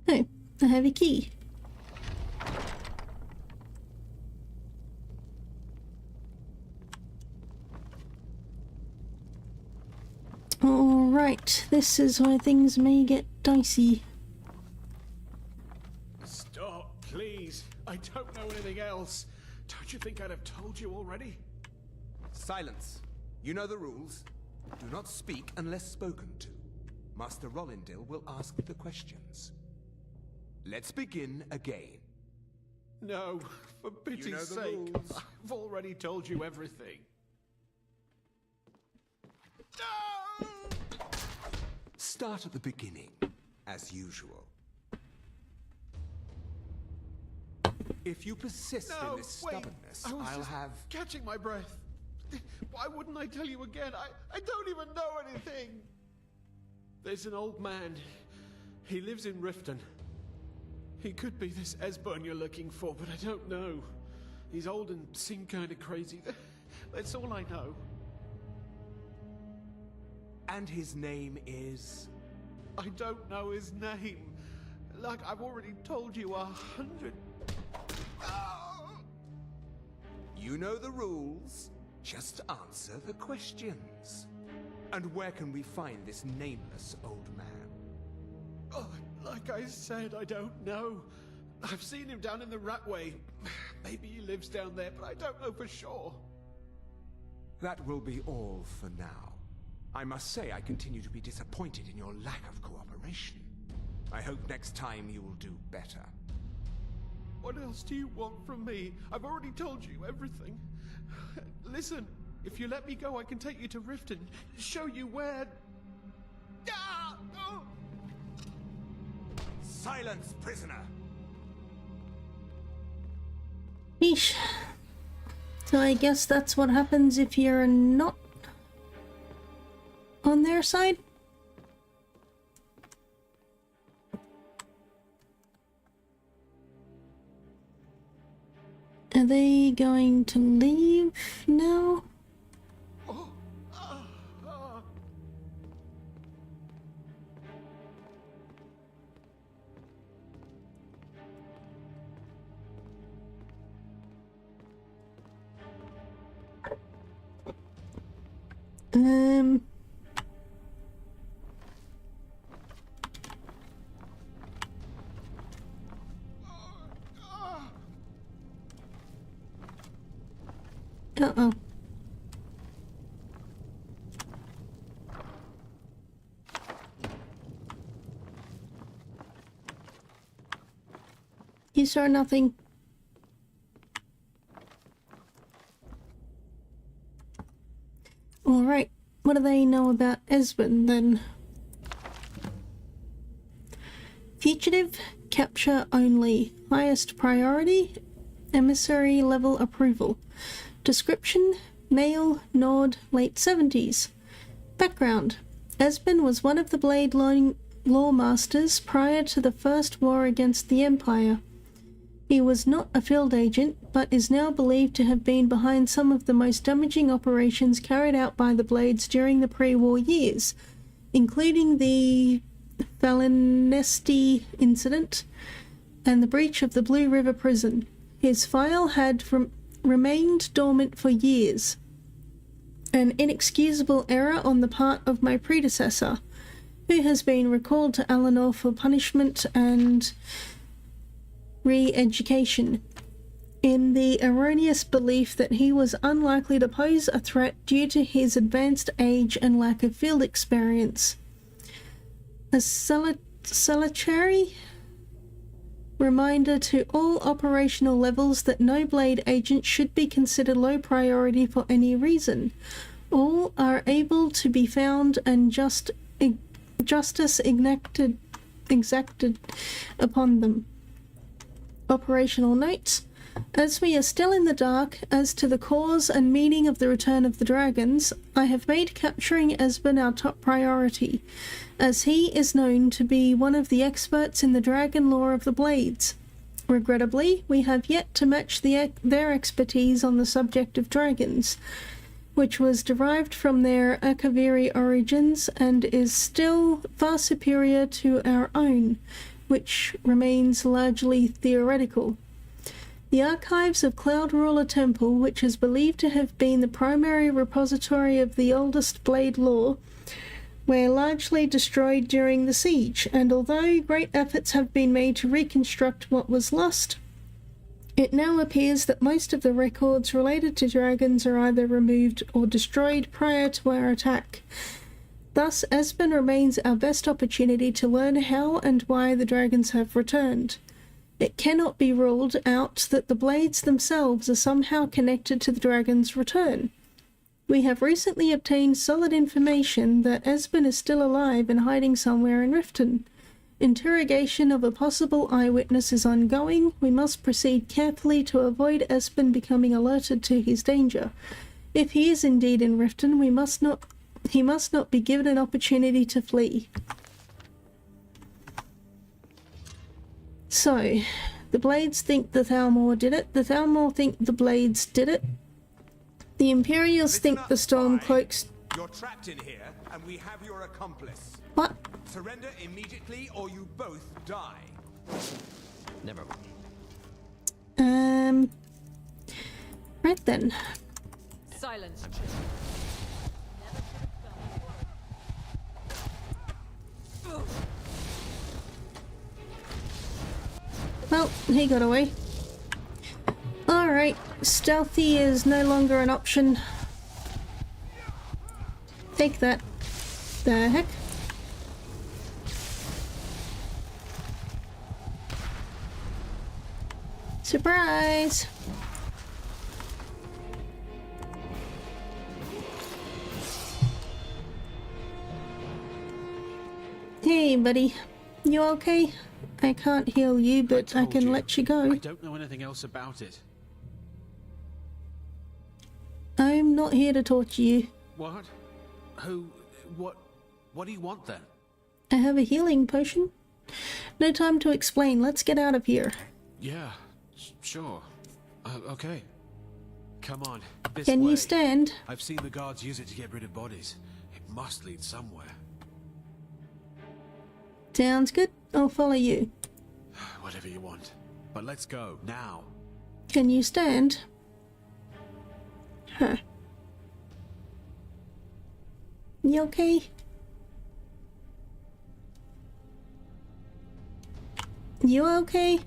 Oh, I have a key. Alright, this is where things may get dicey. Stop, please. I don't know anything else. Don't you think I'd have told you already? Silence. You know the rules. Do not speak unless spoken to. Master Rollindil will ask the questions. Let's begin again. No, for pity's You know the sake. rules. I've already told you everything. Start at the beginning, as usual. If you persist in this wait. stubbornness, I was I'll just have... catching my breath. Why wouldn't I tell you again? I don't even know anything. There's an old man. He lives in Riften. He could be this Esbern you're looking for, but I don't know. He's old and seemed kind of crazy. That's all I know. And his name is... I don't know his name. Like I've already told you 100... You know the rules. Just answer the questions. And where can we find this nameless old man? Oh, like I said, I don't know. I've seen him down in the Ratway. Maybe he lives down there, but I don't know for sure. That will be all for now. I must say I continue to be disappointed in your lack of cooperation. I hope next time you will do better. What else do you want from me? I've already told you everything. Listen, if you let me go, I can take you to Riften, show you where... Ah! Oh! Silence, prisoner! Yeesh. So I guess that's what happens if you're not on their side? Are they going to leave now? Uh-oh. You saw nothing. Alright, what do they know about Esbern then? Fugitive, capture only. Highest priority, emissary level approval. Description, male, Nord, late 70s. Background, Esbern was one of the Blade Lawmasters prior to the First War against the Empire. He was not a field agent, but is now believed to have been behind some of the most damaging operations carried out by the Blades during the pre-war years, including the Falinesti incident and the breach of the Blue River Prison. His file had remained dormant for years. An inexcusable error on the part of my predecessor, who has been recalled to Alinor for punishment and re-education, in the erroneous belief that he was unlikely to pose a threat due to his advanced age and lack of field experience. A Salachari Reminder to all operational levels that no blade agent should be considered low priority for any reason. All are able to be found and justice exacted upon them. Operational notes. As we are still in the dark as to the cause and meaning of the return of the dragons, I have made capturing Esben our top priority, as he is known to be one of the experts in the dragon lore of the Blades. Regrettably, we have yet to match their expertise on the subject of dragons, which was derived from their Akaviri origins and is still far superior to our own, which remains largely theoretical. The archives of Cloud Ruler Temple, which is believed to have been the primary repository of the oldest blade lore, were largely destroyed during the siege, and although great efforts have been made to reconstruct what was lost, it now appears that most of the records related to dragons are either removed or destroyed prior to our attack. Thus, Esben remains our best opportunity to learn how and why the dragons have returned. It cannot be ruled out that the blades themselves are somehow connected to the dragon's return. We have recently obtained solid information that Esben is still alive and hiding somewhere in Riften. Interrogation of a possible eyewitness is ongoing. We must proceed carefully to avoid Esben becoming alerted to his danger. If he is indeed in Riften, he must not be given an opportunity to flee. So, the Blades think the Thalmor did it. The Thalmor think the Blades did it. The Imperials think the Stormcloaks... You're trapped in here, and we have your accomplice. What? Surrender immediately, or you both die. Never mind. Right then. Silence. Well, he got away. Alright, stealthy is no longer an option. Take that. The heck? Surprise! Hey, buddy. You okay? I can't heal you, but I can let you go. I don't know anything else about it. I'm not here to torture you. What? Who? What do you want then? I have a healing potion. No time to explain. Let's get out of here. Yeah, sure. Okay. Come on, this Can way. you stand? I've seen the guards use it to get rid of bodies. It must lead somewhere. Sounds good. I'll follow you. Whatever you want. But let's go, now. Can you stand? Huh. You okay? You okay?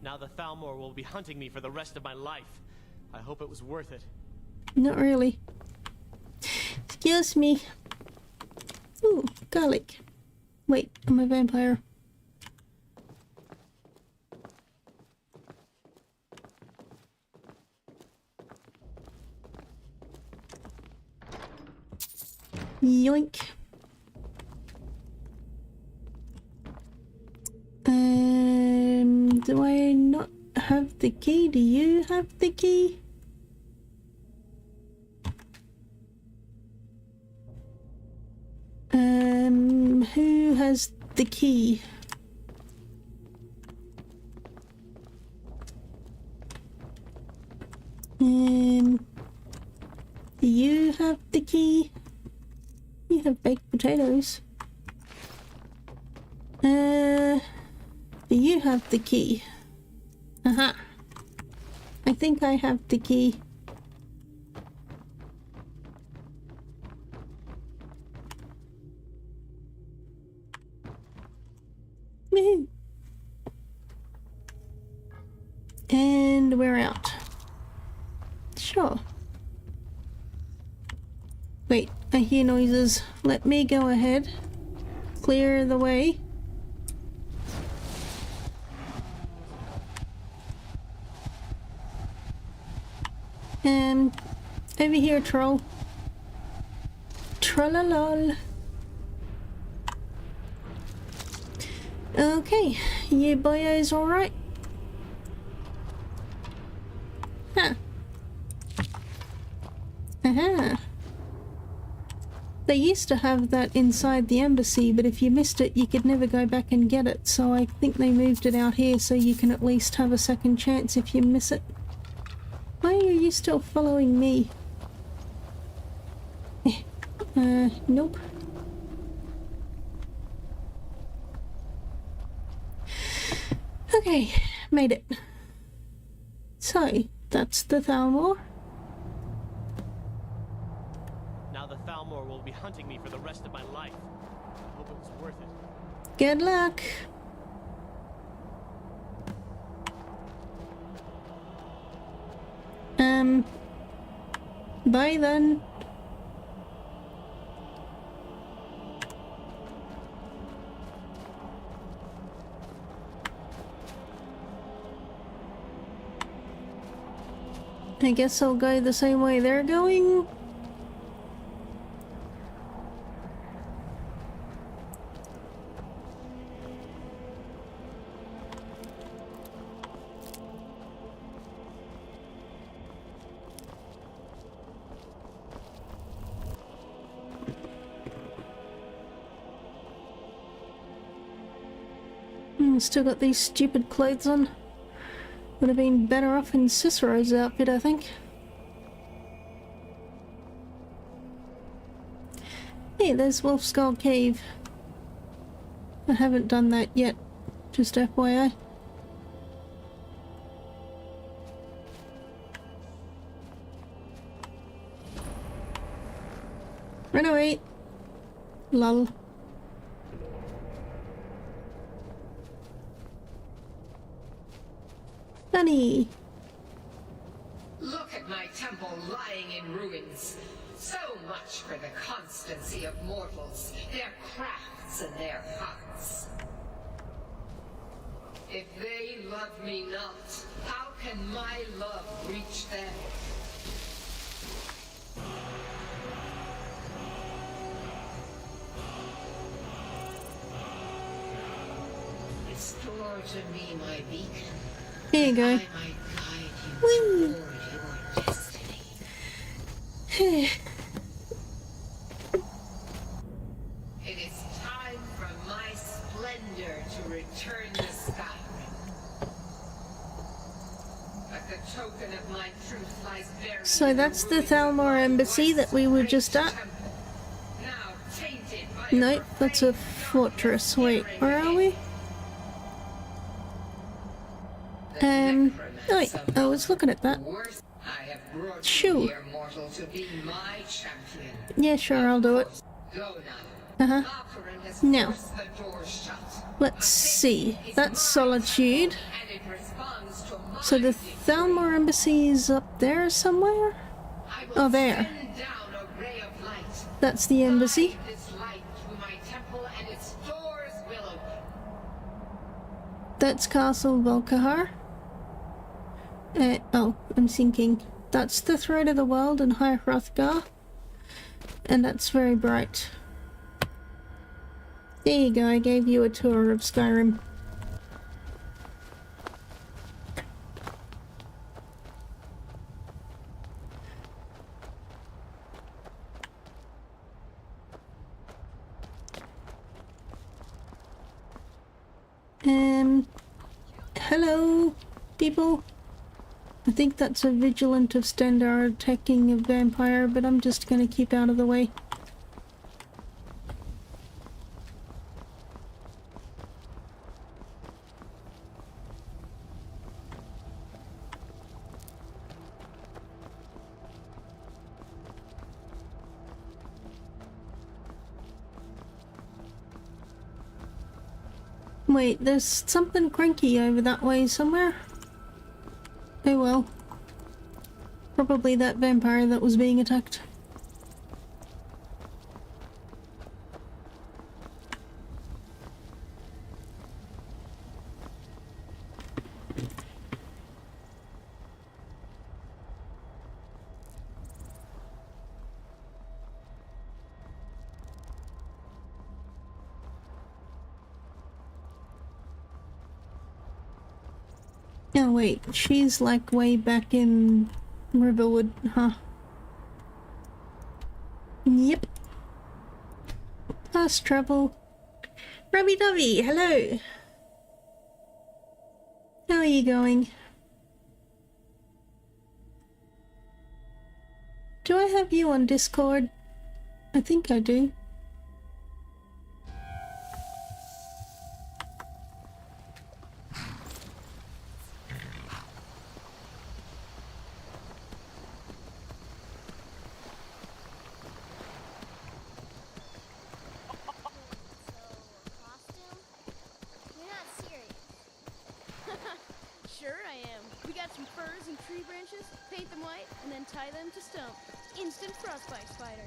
Now the Thalmor will be hunting me for the rest of my life. I hope it was worth it. Not really. Excuse me. Ooh, garlic. Wait, I'm a vampire. Yoink. Do I not have the key? Do you have the key? Who has the key? Do you have the key? You have baked potatoes. Do you have the key? Aha. I think I have the key. Woohoo! And we're out. Sure. Wait, I hear noises. Let me go ahead. Clear the way. Over here, troll. Trollolol. Okay, you boyos alright? Huh. Aha. They used to have that inside the embassy, but if you missed it, you could never go back and get it, so I think they moved it out here so you can at least have a second chance if you miss it. Why are you still following me? Nope. Okay, made it. So, that's the Thalmor. Now the Thalmor will be hunting me for the rest of my life. I hope it was worth it. Good luck. Bye then. I guess I'll go the same way they're going. Still got these stupid clothes on. Would have been better off in Cicero's outfit, I think. Hey, there's Wolf Skull Cave. I haven't done that yet, just FYI. Run away! Lol. Bunny! Look at my temple lying in ruins. So much for the constancy of mortals, their crafts and their hearts. If they love me not, how can my love reach them? Restore to me my beacon. Here you go. Whee! It is time for my splendor to return to Skyrim. But the token of my truth lies buried. So that's the Thalmor embassy that we were just at. Nope, that's a fortress. Wait, where are we? Wait, I was looking at that. Sure. Yeah, sure, I'll do it. Uh-huh. Now, let's see. That's Solitude. So the Thalmor embassy is up there somewhere? Oh, there. That's the embassy. That's Castle Volkihar. Oh, I'm thinking. That's the Thread of the World in High Hrothgar. And that's very bright. There you go, I gave you a tour of Skyrim. Hello, people. I think that's a Vigilant of Stendar attacking a vampire, but I'm just gonna keep out of the way. Wait, there's something cranky over that way somewhere. Oh well. Probably that vampire that was being attacked. Oh wait, she's like way back in Riverwood, huh? Yep. Fast travel. Rubby Dovey, hello! How are you going? Do I have you on Discord? I think I do. Sure I am. We got some furs and tree branches, paint them white, and then tie them to stump. Instant frostbite spider.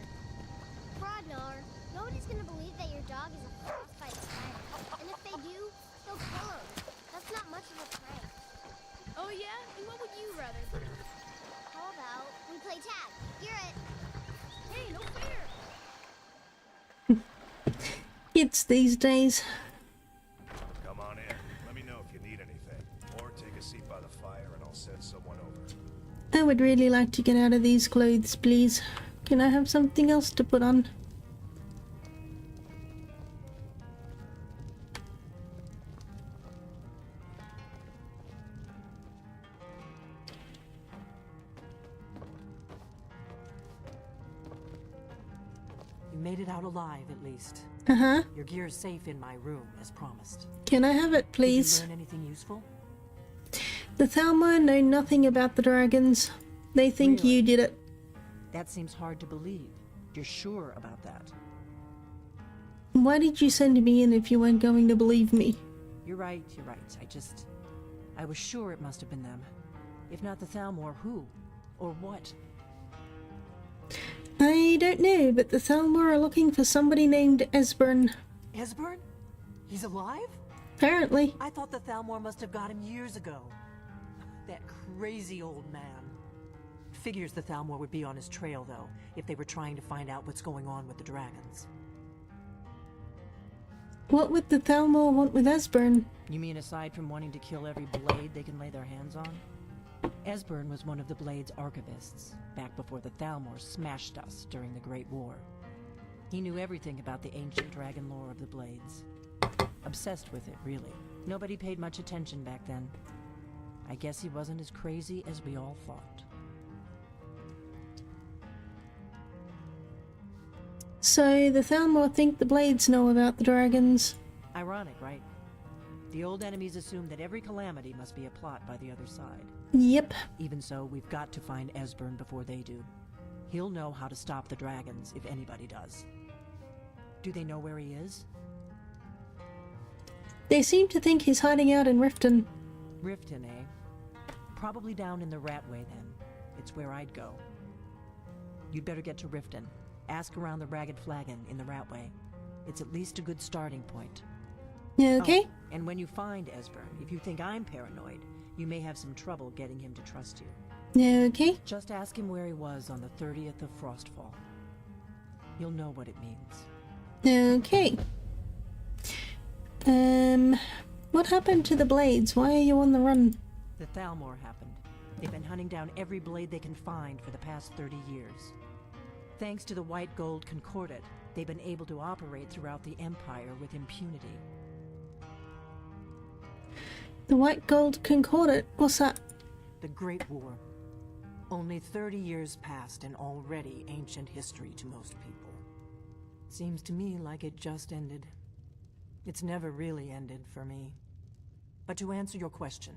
Fraudnar, nobody's gonna believe that your dog is a frostbite spider. And if they do, they'll kill him. That's not much of a prank. Oh yeah? And what would you rather do? How about we play tag? You're it. Hey, no fair! Kids these days. Come on in. Let me know if you need anything. Or take a seat by the fire and I'll send someone over. I would really like to get out of these clothes, please. Can I have something else to put on? You made it out alive, at least. Uh-huh. Your gear's safe in my room, as promised. Can I have it, please? Did you learn anything useful? The Thalmor know nothing about the dragons. They think Really? you did it. That seems hard to believe. You're sure about that? Why did you send me in if you weren't going to believe me? You're right, you're right. I was sure it must have been them. If not the Thalmor, who? Or what? I don't know, but the Thalmor are looking for somebody named Esbern. Esbern? He's alive? Apparently. I thought the Thalmor must have got him years ago. That crazy old man. Figures the Thalmor would be on his trail, though, if they were trying to find out what's going on with the dragons. What would the Thalmor want with Esbern? You mean aside from wanting to kill every blade they can lay their hands on? Esbern was one of the Blade's archivists, back before the Thalmor smashed us during the Great War. He knew everything about the ancient dragon lore of the Blades. Obsessed with it, really. Nobody paid much attention back then. I guess he wasn't as crazy as we all thought. So the Thalmor think the Blades know about the dragons. Ironic, right? The old enemies assume that every calamity must be a plot by the other side. Yep. Even so, we've got to find Esbern before they do. He'll know how to stop the dragons, if anybody does. Do they know where he is? They seem to think he's hiding out in Riften. Riften, eh? Probably down in the Ratway, then. It's where I'd go. You'd better get to Riften. Ask around the Ragged Flagon in the Ratway. It's at least a good starting point. Yeah, okay. Oh, and when you find Esbern, if you think I'm paranoid, you may have some trouble getting him to trust you. Yeah, okay. Just ask him where he was on the 30th of Frostfall. You'll know what it means. Okay. What happened to the Blades? Why are you on the run? The Thalmor happened. They've been hunting down every blade they can find for the past 30 years. Thanks to the White Gold Concordat, they've been able to operate throughout the Empire with impunity. The White Gold Concordat? What's that? The Great War. Only 30 years past and already ancient history to most people. Seems to me like it just ended. It's never really ended for me. But to answer your question,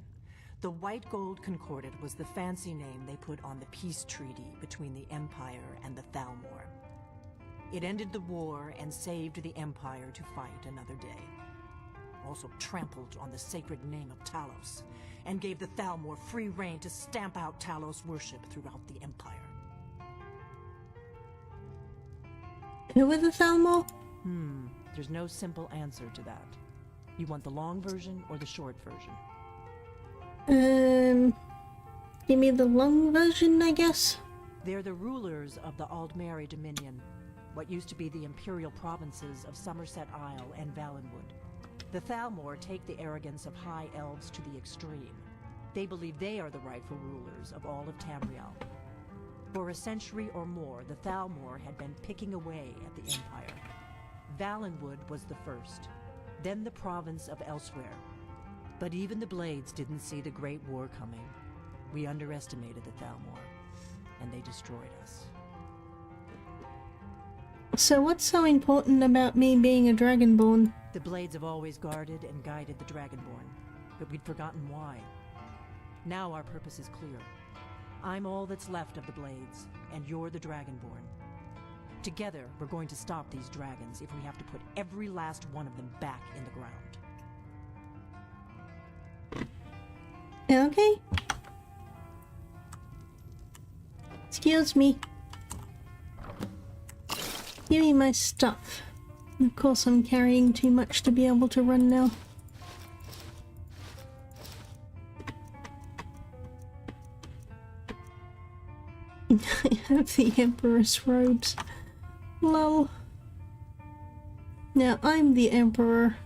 the White Gold Concordat was the fancy name they put on the peace treaty between the Empire and the Thalmor. It ended the war and saved the Empire to fight another day. Also trampled on the sacred name of Talos, and gave the Thalmor free rein to stamp out Talos worship throughout the Empire. Who were the Thalmor? There's no simple answer to that. You want the long version or the short version? Give me the long version, I guess. They're the rulers of the Aldmeri Dominion, what used to be the imperial provinces of Somerset Isle and Valenwood. The Thalmor take the arrogance of high elves to the extreme. They believe they are the rightful rulers of all of Tamriel. For a century or more, the Thalmor had been picking away at the Empire. Valenwood was the first, then the province of Elsewhere. But even the Blades didn't see the Great War coming. We underestimated the Thalmor, and they destroyed us. So what's so important about me being a Dragonborn? The Blades have always guarded and guided the Dragonborn, but we'd forgotten why. Now our purpose is clear. I'm all that's left of the Blades, and you're the Dragonborn. Together, we're going to stop these dragons if we have to put every last one of them back in the ground. Okay. Excuse me. Give me my stuff. Of course I'm carrying too much to be able to run now. I have the Emperor's robes. Lol. Now I'm the Emperor.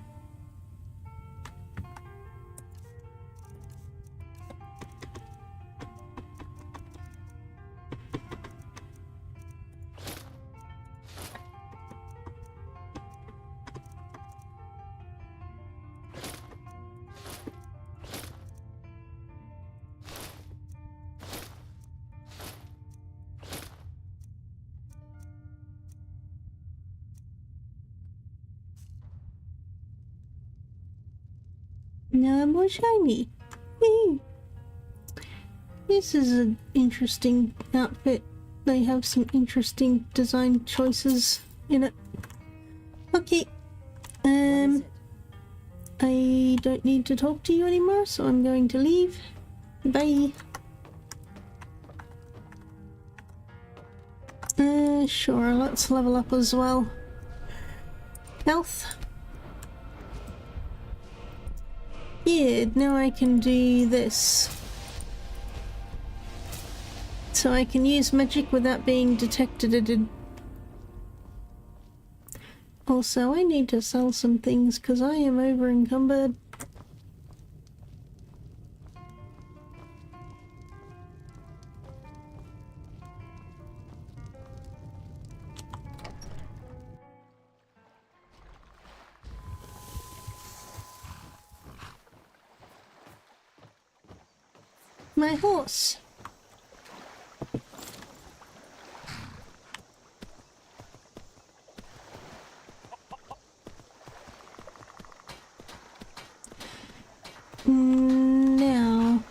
Now more shiny. Whee! This is an interesting outfit. They have some interesting design choices in it. Okay. I don't need to talk to you anymore, so I'm going to leave. Bye. Sure, let's level up as well. Health. Yeah, now I can do this. So I can use magic without being detected. Also, I need to sell some things because I am over encumbered. My horse. Now.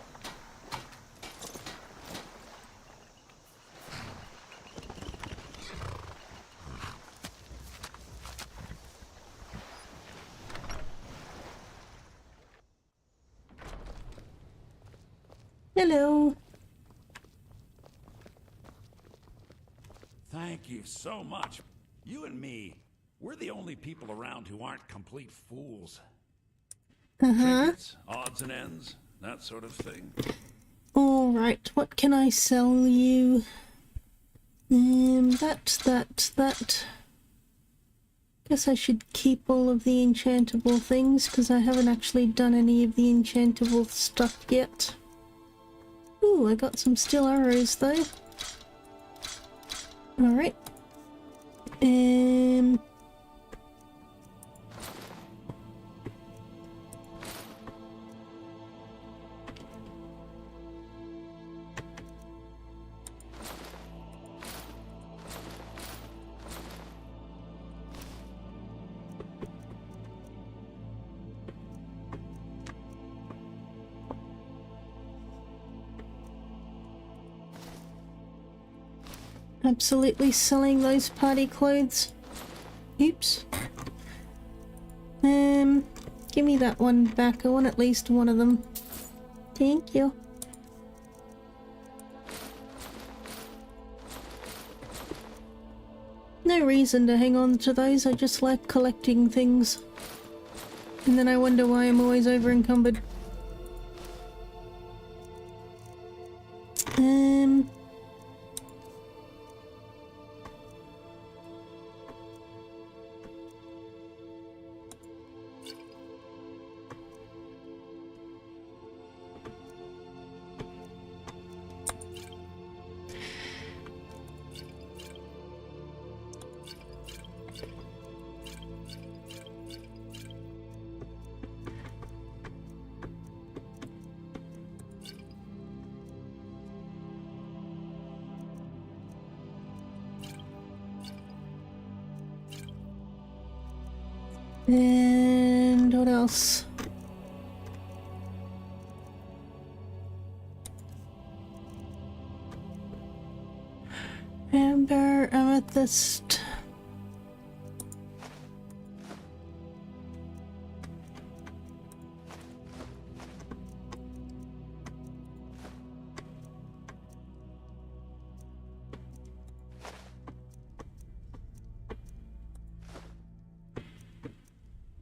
Hello. Thank you so much. You and me, we're the only people around who aren't complete fools. Trinkets, odds and ends, that sort of thing. Alright, what can I sell you? That. Guess I should keep all of the enchantable things, because I haven't actually done any of the enchantable stuff yet. Ooh, I got some steel arrows though. Alright. Absolutely selling those party clothes. Oops. Give me that one back. I want at least one of them. Thank you. No reason to hang on to those, I just like collecting things. And then I wonder why I'm always over encumbered. And what else? Amber, amethyst.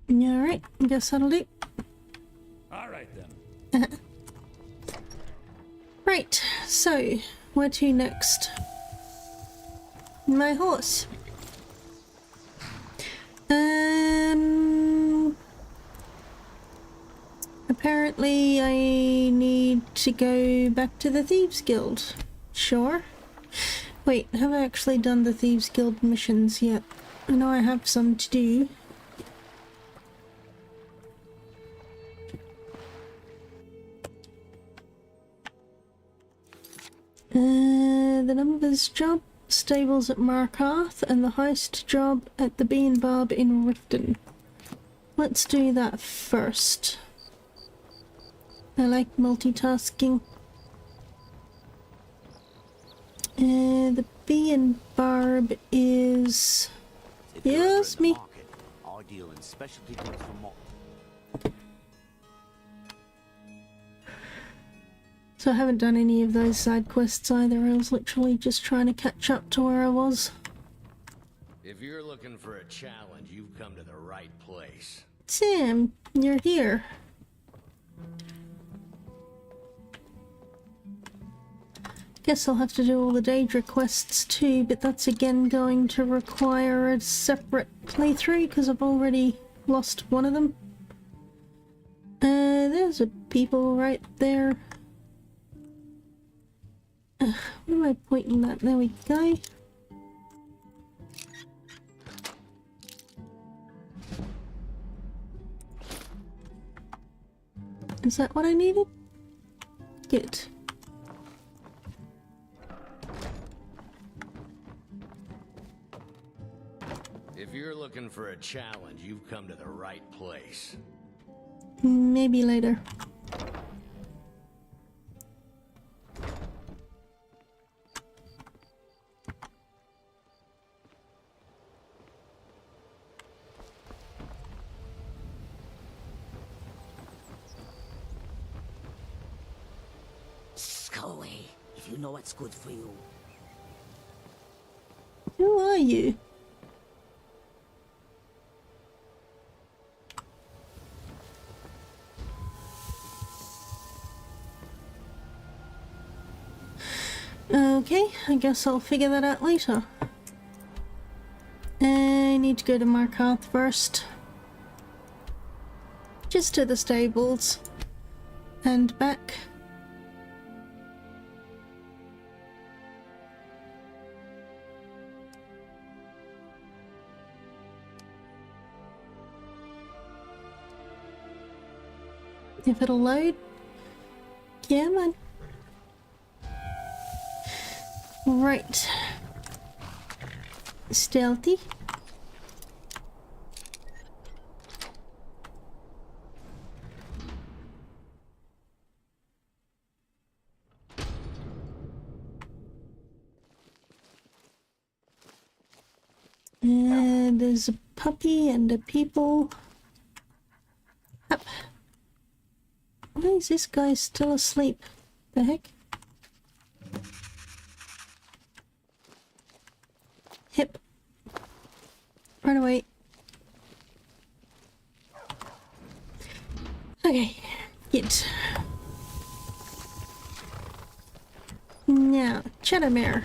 Alright, I guess that'll do. Alright then. Right, so where to next? My horse. Apparently I need to go back to the Thieves Guild. Sure. Wait, have I actually done the Thieves Guild missions yet? I know I have some to do. The numbers job, stables at Markarth, and the heist job at the Bee and Barb in Riften. Let's do that first. I like multitasking. The Bee and Barb is... Yes, me. I deal in specialty goods for more. So I haven't done any of those side quests either. I was literally just trying to catch up to where I was. If you're looking for a challenge, you've come to the right place. Sam, you're here. Guess I'll have to do all the Daedra quests too, but that's again going to require a separate playthrough because I've already lost one of them. There's a people right there. Where am I pointing that? There we go. Is that what I needed? Good. If you're looking for a challenge, you've come to the right place. Maybe later. Go away, if you know what's good for you. Who are you? Okay, I guess I'll figure that out later. I need to go to Markarth first. Just to the stables. And back. If it'll load. Yeah, man. Right. Stealthy. And there's a puppy and a people. Up. Why is this guy still asleep? The heck? Hip. Run away. Okay, good. Now, Cheddarmere.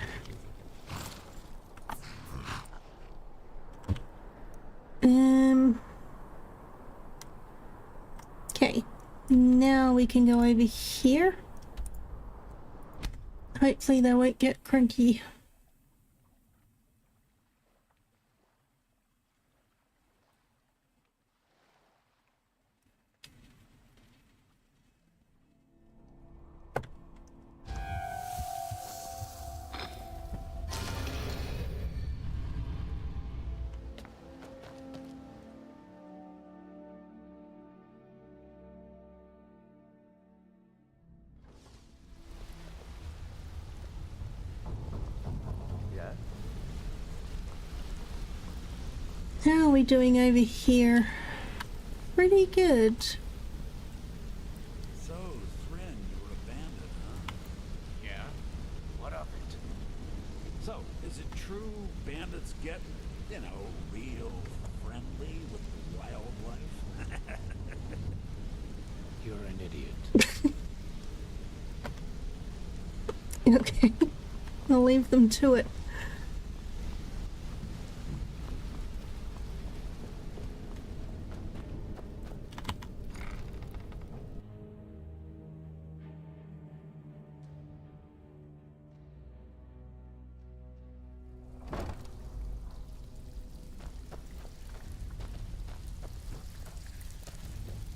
Okay. Now we can go over here. Hopefully they won't get cranky. How are we doing over here? Pretty good. So, Thren, you were a bandit, huh? Yeah? What of it? So, is it true bandits get, you know, real friendly with wildlife? You're an idiot. Okay. I'll leave them to it.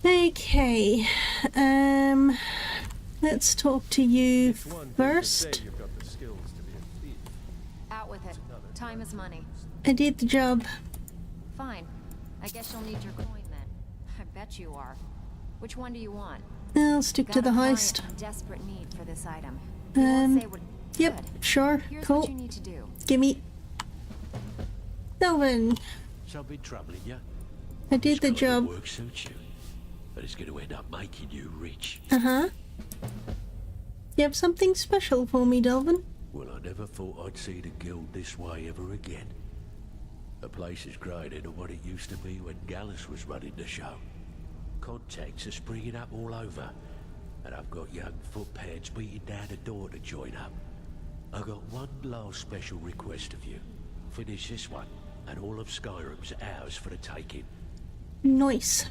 Okay, let's talk to you first. Out with it. Time is money. I did the job. Fine. I guess you'll need your coin then. I bet you are. Which one do you want? I'll stick to the Got a heist. client in desperate need for this item. You won't say what. Yep, sure, Here's cool. what you need to do. Gimme. Delvin, Something troubling you? I did the job. Work suits you, but it's going to end up making you rich. Uh-huh. You have something special for me, Delvin? Well, I never thought I'd see the guild this way ever again. The place is greater than what it used to be when Gallus was running the show. Contacts are springing up all over, and I've got young footpads beating down the door to join up. I've got one last special request of you. Finish this one, and all of Skyrim's ours for the taking. Nice.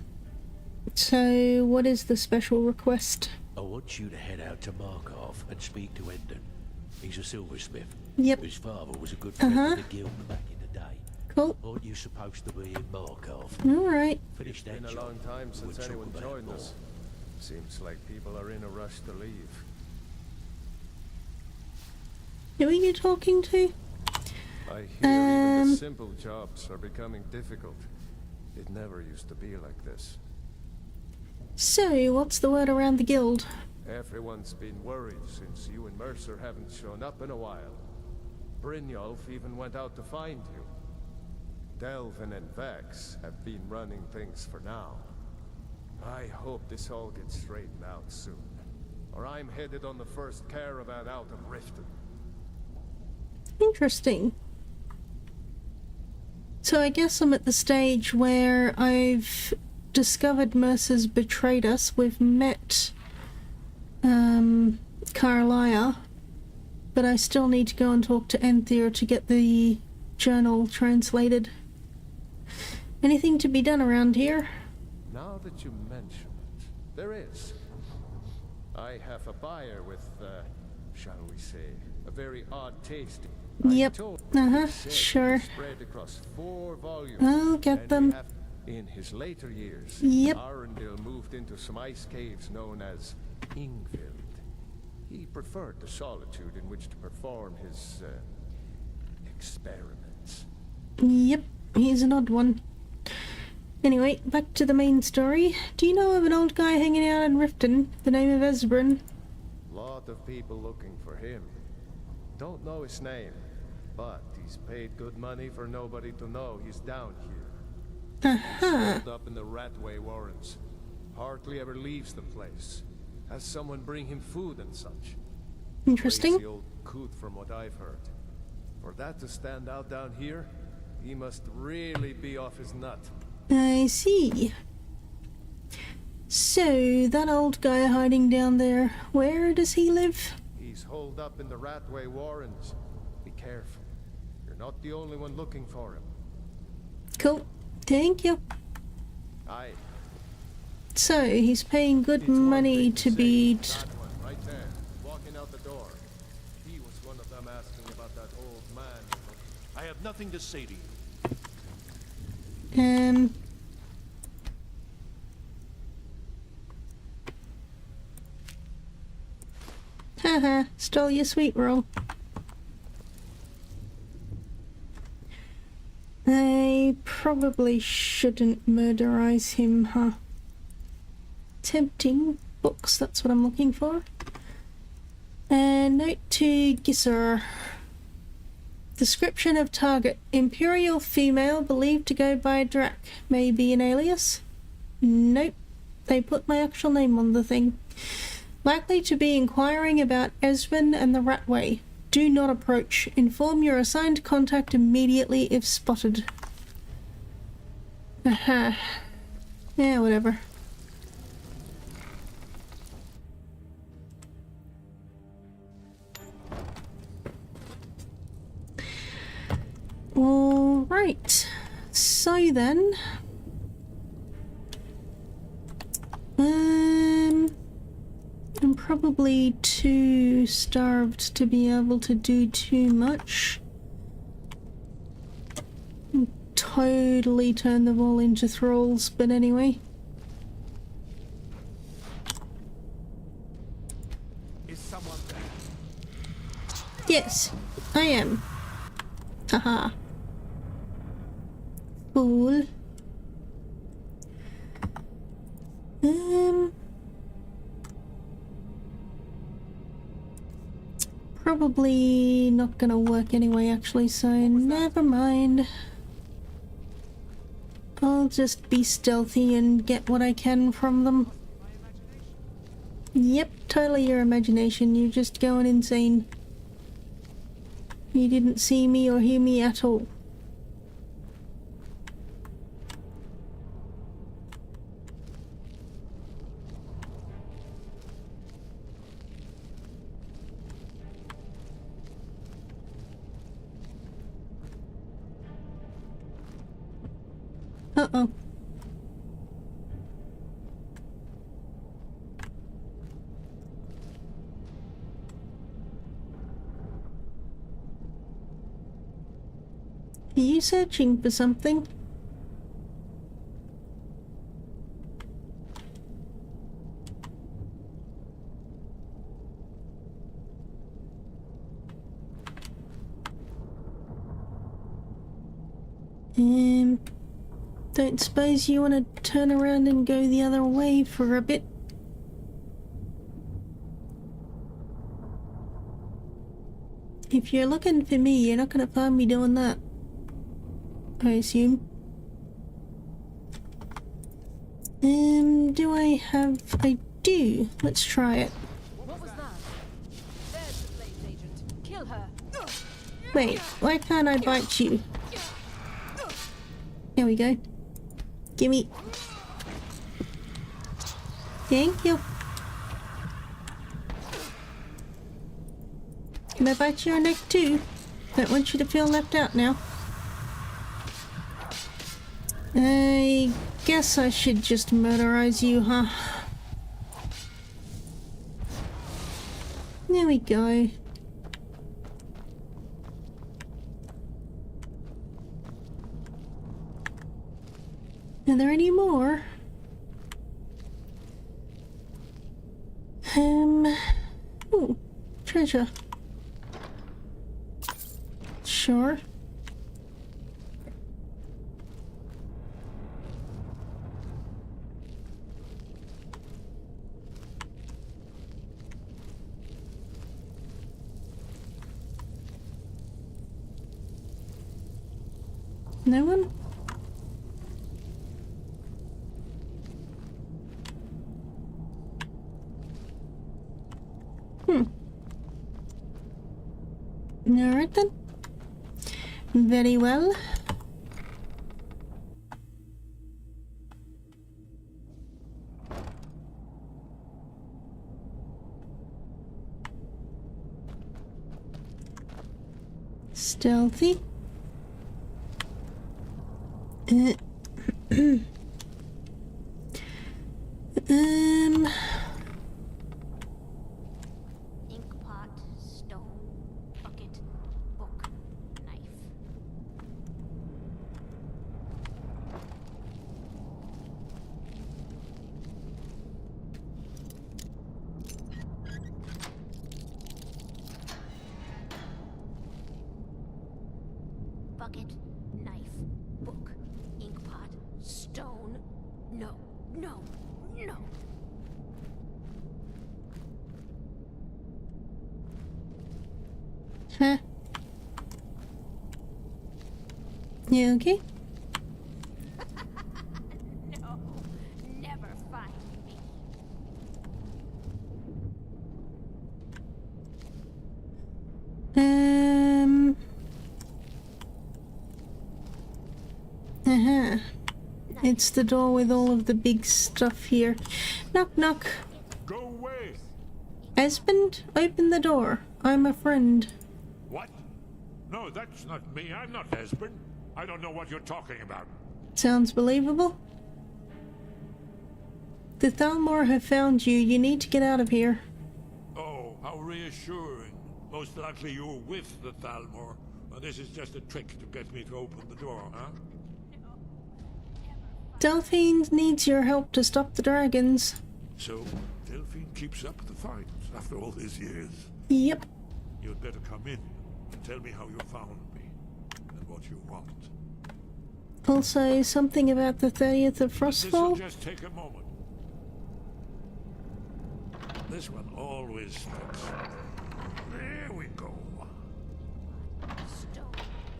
So, what is the special request? I want you to head out to Markov and speak to Endon. He's a silversmith. Yep. His father was a good friend of the guild back in the day. Cool. Aren't you supposed to be in Markov? Alright. Finish that Been a job. long time since We'll anyone talk about it joined more. us. Seems like people are in a rush to leave. Who are you talking to? I hear even the simple jobs are becoming difficult. It never used to be like this. So, what's the word around the guild? Everyone's been worried since you and Mercer haven't shown up in a while. Brynjolf even went out to find you. Delvin and Vex have been running things for now. I hope this all gets straightened out soon, or I'm headed on the first caravan out of Riften. Interesting. So I guess I'm at the stage where I've discovered Mercer's betrayed us. We've met Carlia, but I still need to go and talk to Enthir to get the journal translated. Anything to be done around here? Now that you mention it, there is. I have a buyer with, shall we say, a very odd taste. Yep. Sure. Spread across 4 volumes. I'll get them. In his later years, Yep. Arundel moved into some ice caves known as Ingvild. He preferred the solitude in which to perform his, experiments. Yep, he's an odd one. Anyway, back to the main story. Do you know of an old guy hanging out in Riften, the name of Esbrin? Lot of people looking for him. Don't know his name, but he's paid good money for nobody to know he's down here. He's holed up in the Ratway Warrens. Hardly ever leaves the place. Has someone bring him food and such. Interesting. Crazy old coot from what I've heard. For that to stand out down here, he must really be off his nut. I see. So, that old guy hiding down there, where does he live? He's holed up in the Ratway Warrens. Be careful. You're not the only one looking for him. Cool. Thank you. Aye. So, he's paying good money to be... That one, right there, walking out the door. He was one of them asking about that old man. I have nothing to say to you. Haha, stole your sweet roll. I probably shouldn't murderize him, huh? Tempting books, that's what I'm looking for. Note to Gisser. Description of target. Imperial female believed to go by Drac. May be an alias? Nope. They put my actual name on the thing. Likely to be inquiring about Esvin and the Ratway. Do not approach. Inform your assigned contact immediately if spotted. Aha. Yeah, whatever. Alright. So then... I'm probably too starved to be able to do too much. Totally turn them all into thralls, but anyway. Is someone there? Yes, I am. Haha. Fool. Probably not gonna work anyway, actually, so never mind. I'll just be stealthy and get what I can from them. Yep, totally your imagination. You're just going insane. You didn't see me or hear me at all. Uh-oh. Are you searching for something? Don't suppose you want to turn around and go the other way for a bit? If you're looking for me, you're not going to find me doing that. I assume. Do I have... I do. Let's try it. What was that? There's the Blades agent. Kill her. Wait, why can't I bite you? There we go. Gimme. Thank you. Can I bite your neck too? Don't want you to feel left out now. I guess I should just murderize you, huh? There we go. Are there any more? Ooh, treasure. Sure. No one? Alright then. Very well. Stealthy. Inkpot, stone, bucket, book, knife. Bucket, knife, book, inkpot, stone. No, no, no. Huh? Yeah, okay. No, never find me. Uh-huh. It's the door with all of the big stuff here. Knock, knock. Go away. Husband, open the door. I'm a friend. What? No, that's not me. I'm not Esben. I don't know what you're talking about. Sounds believable. The Thalmor have found you. You need to get out of here. Oh, how reassuring. Most likely you're with the Thalmor. This is just a trick to get me to open the door, huh? Delphine needs your help to stop the dragons. So, Delphine keeps up the fight after all these years. Yep. You'd better come in and tell me how you found me and what you want. Also, something about the 30th of Frostfall. This'll just take a moment. This one always sticks. There we go.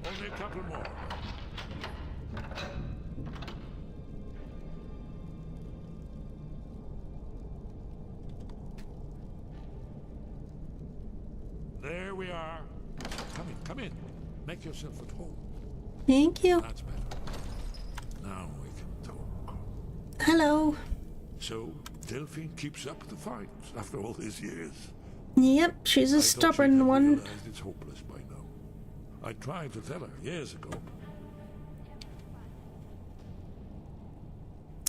Only a couple more. There we are. Come in, come in. Make yourself at home. Thank you. That's better. Now we can talk. Hello. So, Delphine keeps up the fight after all these years. Yep, she's a stubborn one. Realized it's hopeless by now. I tried to tell her years ago.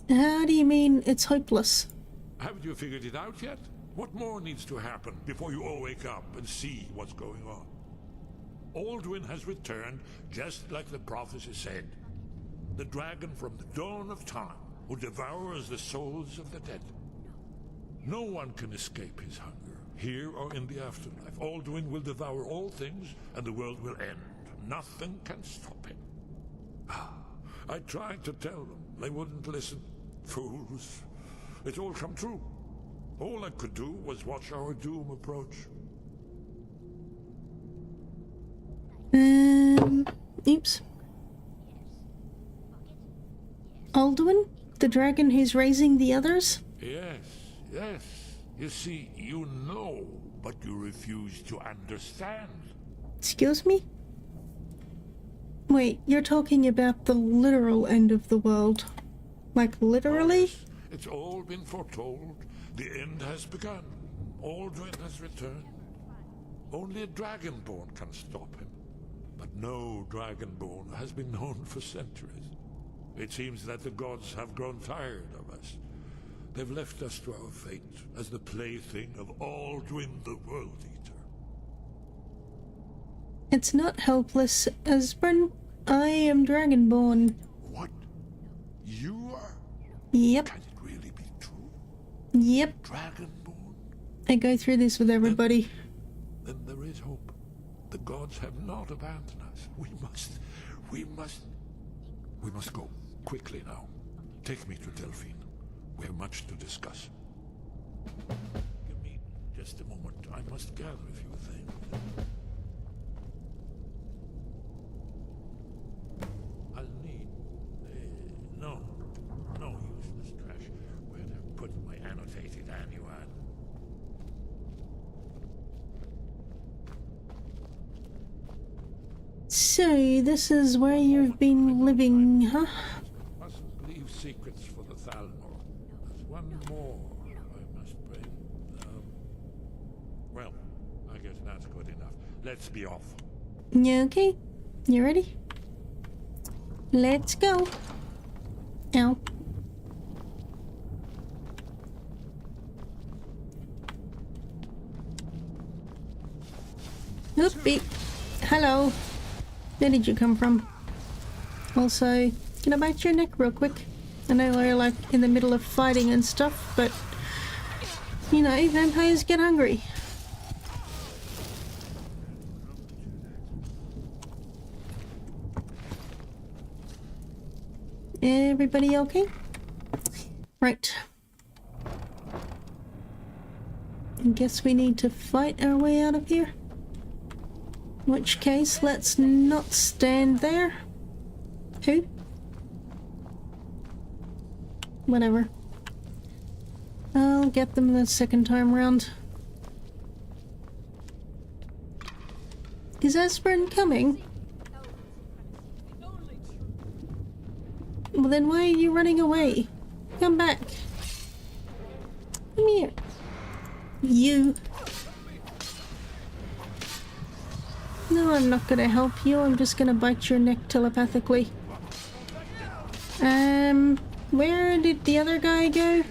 How do you mean it's hopeless? Haven't you figured it out yet? What more needs to happen before you all wake up and see what's going on? Alduin has returned just like the prophecy said. The dragon from the dawn of time who devours the souls of the dead. No one can escape his hunger, here or in the afterlife. Alduin will devour all things and the world will end. Nothing can stop him. I tried to tell them. They wouldn't listen. Fools. It's all come true. All I could do was watch our doom approach. Oops. Alduin? The dragon who's raising the others? Yes, yes. You see, you know, but you refuse to understand. Excuse me? Wait, you're talking about the literal end of the world. Like, literally? Yes, it's all been foretold. The end has begun. Alduin has returned. Only a dragonborn can stop him. But no dragonborn has been known for centuries. It seems that the gods have grown tired of us. They've left us to our fate as the plaything of Alduin the World Eater. It's not helpless, Esbern. I am dragonborn. What? You are? Yep. Can it really be true? Yep. Dragonborn? I go through this with everybody. Then there is hope. The gods have not abandoned us. We must go. Quickly now. Take me to Delphine. We have much to discuss. Give me just a moment. I must gather a few things. I'll need... no useless trash. Where to put my annotated annual? So, this is where you've been living, huh? Mustn't leave secrets for the Thalmor. There's one more I must bring. Well, I guess that's good enough. Let's be off. Yeah, okay. You ready? Let's go. Ow. Oopie. Hello. Where did you come from? Also, can I bite your neck real quick? I know we're like in the middle of fighting and stuff, but you know, vampires get hungry. Everybody okay? Right. I guess we need to fight our way out of here. In which case, let's not stand there. Who? Whatever. I'll get them the second time round. Is Esperin coming? Well then why are you running away? Come back. Come here. You. No, I'm not gonna help you. I'm just gonna bite your neck telepathically. Where did the other guy go?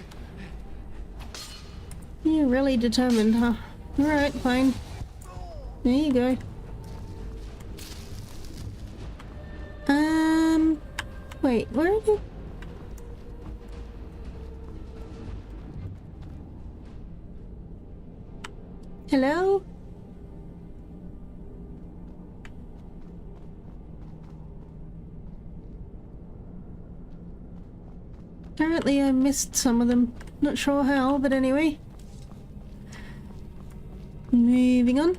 You're really determined, huh? Alright, fine. There you go. Wait, where are you? Hello? Apparently I missed some of them. Not sure how, but anyway. Moving on.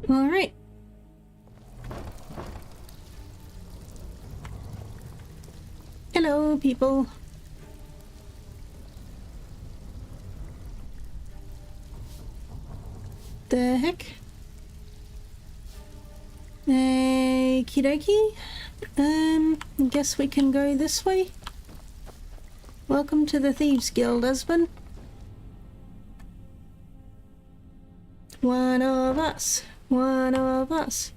All right. Hello, people. The heck? Okie dokie. Guess we can go this way. Welcome to the Thieves Guild, husband. One of us. One of us.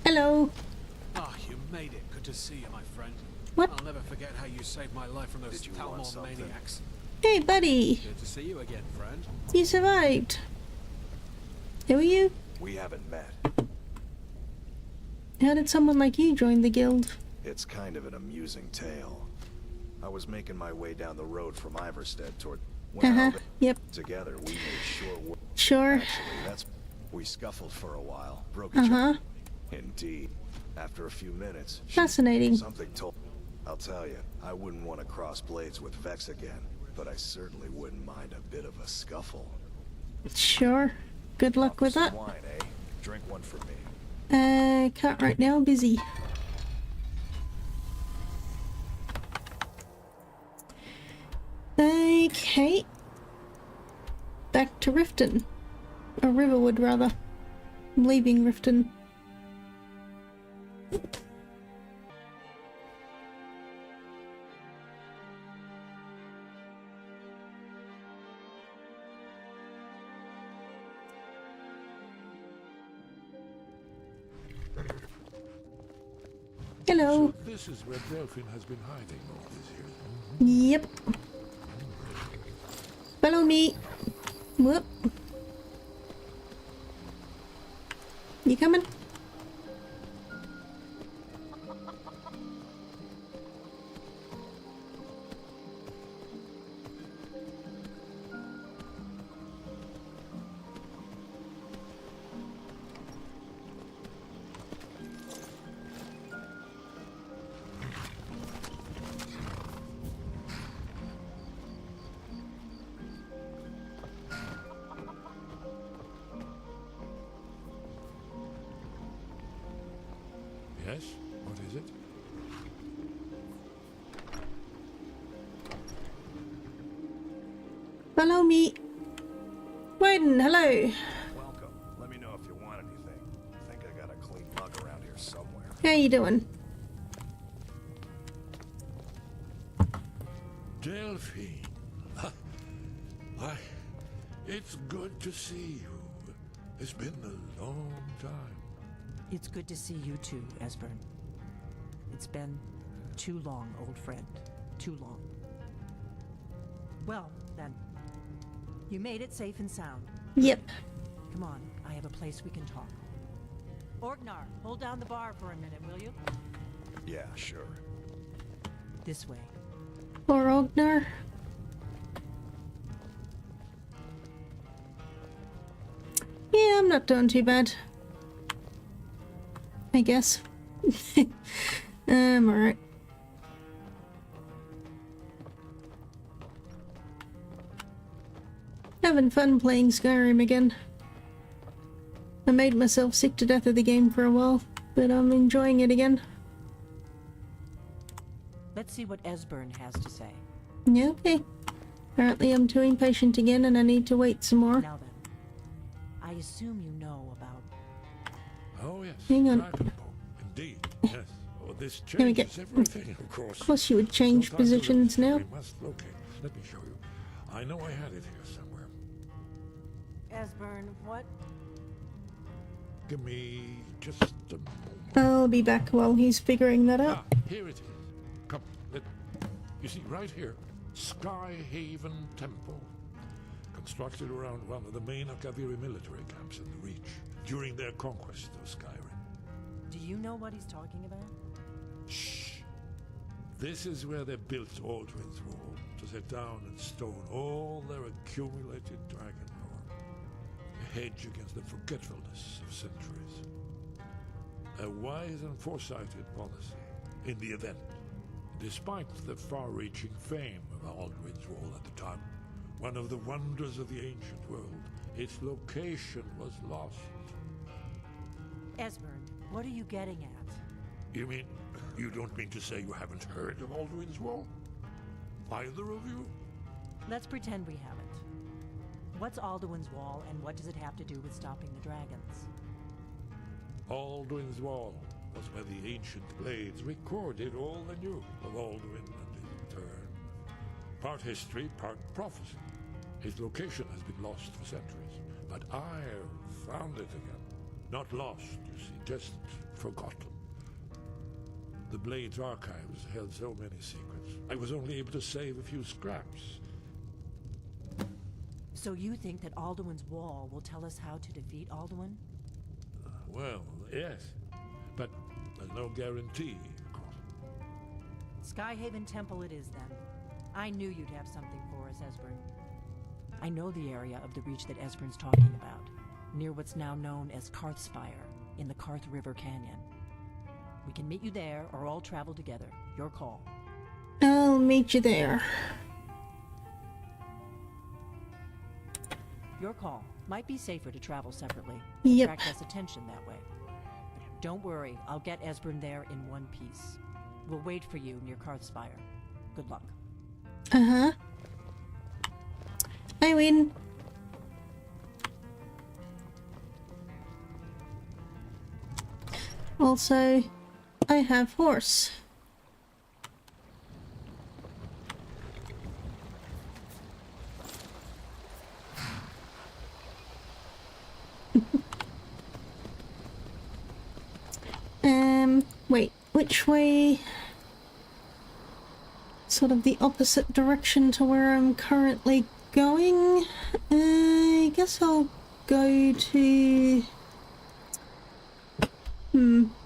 Hello. Ah, you made it. Good to see you, my friend. What? I'll never forget how you saved my life from those Talmor maniacs. Hey, buddy. Good to see you again, friend. You survived. Who are you? We haven't met. How did someone like you join the guild? It's kind of an amusing tale. I was making my way down the road from Iverstead toward... Yep. Together, we made sure... Sure. Actually, we scuffled for a while. Broke each other. Indeed. After a few minutes... Fascinating. Something told... I'll tell you, I wouldn't want to cross blades with Vex again, but I certainly wouldn't mind a bit of a scuffle. Sure. Good luck with that. Wine, eh? Drink one for me. Can't right now. Busy. Okay. Back to Riften. Or Riverwood, rather. I'm leaving Riften. Hello. So this is where Delphine has been hiding all these years. Yep. Follow me. Whoop. You coming? Yes? What is it? Follow me. Widen, hello. Welcome. Let me know if you want anything. I think I got a clean mug around here somewhere. How you doing? Delphine. Why, it's good to see you. It's been a long time. It's good to see you too, Esbern. It's been too long, old friend. Too long. Well, then. You made it safe and sound. Yep. Come on, I have a place we can talk. Orgnar, hold down the bar for a minute, will you? Yeah, sure. This way. Or Ognar. Yeah, I'm not doing too bad. I guess. I'm alright. Having fun playing Skyrim again. I made myself sick to death of the game for a while, but I'm enjoying it again. Let's see what Esbern has to say. Yeah, okay. Apparently I'm too impatient again and I need to wait some more. Now then, I assume you know about... Oh yes, Hang on. Dragon Ball. Indeed, yes. Oh, this Here we go. changes everything, of course. Of course you would change Sometimes positions now. we must locate. Let me show you. I know I had it here somewhere. Esbern, what? Give me just a moment. I'll be back while he's figuring that out. Here it is. Come, you see, right here, Skyhaven Temple. Constructed around one of the main Akaviri military camps in the Reach during their conquest of Skyrim. Do you know what he's talking about? Shh. This is where they built Aldrin's Wall to set down in stone all their accumulated dragon lore. A hedge against the forgetfulness of centuries. A wise and foresighted policy in the event. Despite the far-reaching fame of Aldrin's Wall at the time, one of the wonders of the ancient world, its location was lost. Esbern, what are you getting at? You mean, you don't mean to say you haven't heard of Aldrin's Wall? Either of you? Let's pretend we haven't. What's Alduin's Wall, and what does it have to do with stopping the dragons? Aldrin's Wall was where the ancient blades recorded all they knew of Alduin and his return. Part history, part prophecy. His location has been lost for centuries, but I have found it again. Not lost, you see, just forgotten. The Blade's archives held so many secrets. I was only able to save a few scraps. So you think that Alduin's Wall will tell us how to defeat Alduin? Well, yes, but there's no guarantee, of course. Skyhaven Temple it is, then. I knew you'd have something for us, Esbern. I know the area of the Reach that Esbern's talking about, near what's now known as Karthspire, in the Karth River Canyon. We can meet you there, or all travel together. Your call. I'll meet you there. Your call. Might be safer to travel separately. Yep. Attract less attention that way. But don't worry, I'll get Esbern there in one piece. We'll wait for you near Karthspire. Good luck. Uh-huh. I win. Also, I have horse. Wait, which way? Sort of the opposite direction to where I'm currently going. I guess I'll go to...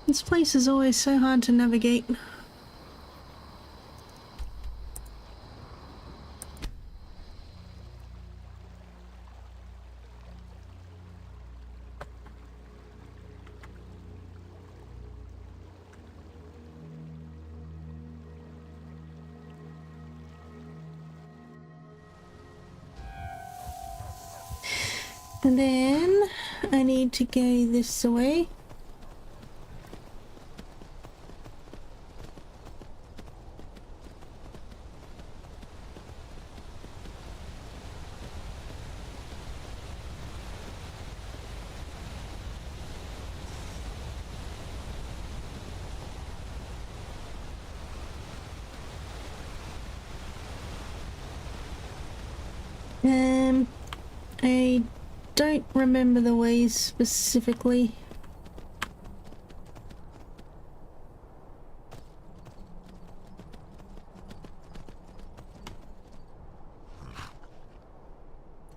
This place is always so hard to navigate. And then I need to go this way. I don't remember the ways specifically.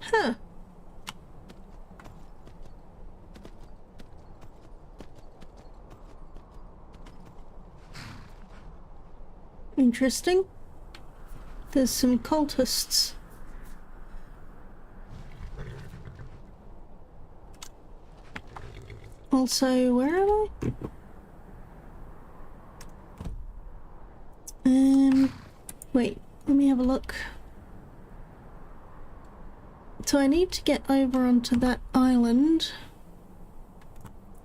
Huh. Interesting. There's some cultists. Also, where am I? Wait, let me have a look. So I need to get over onto that island,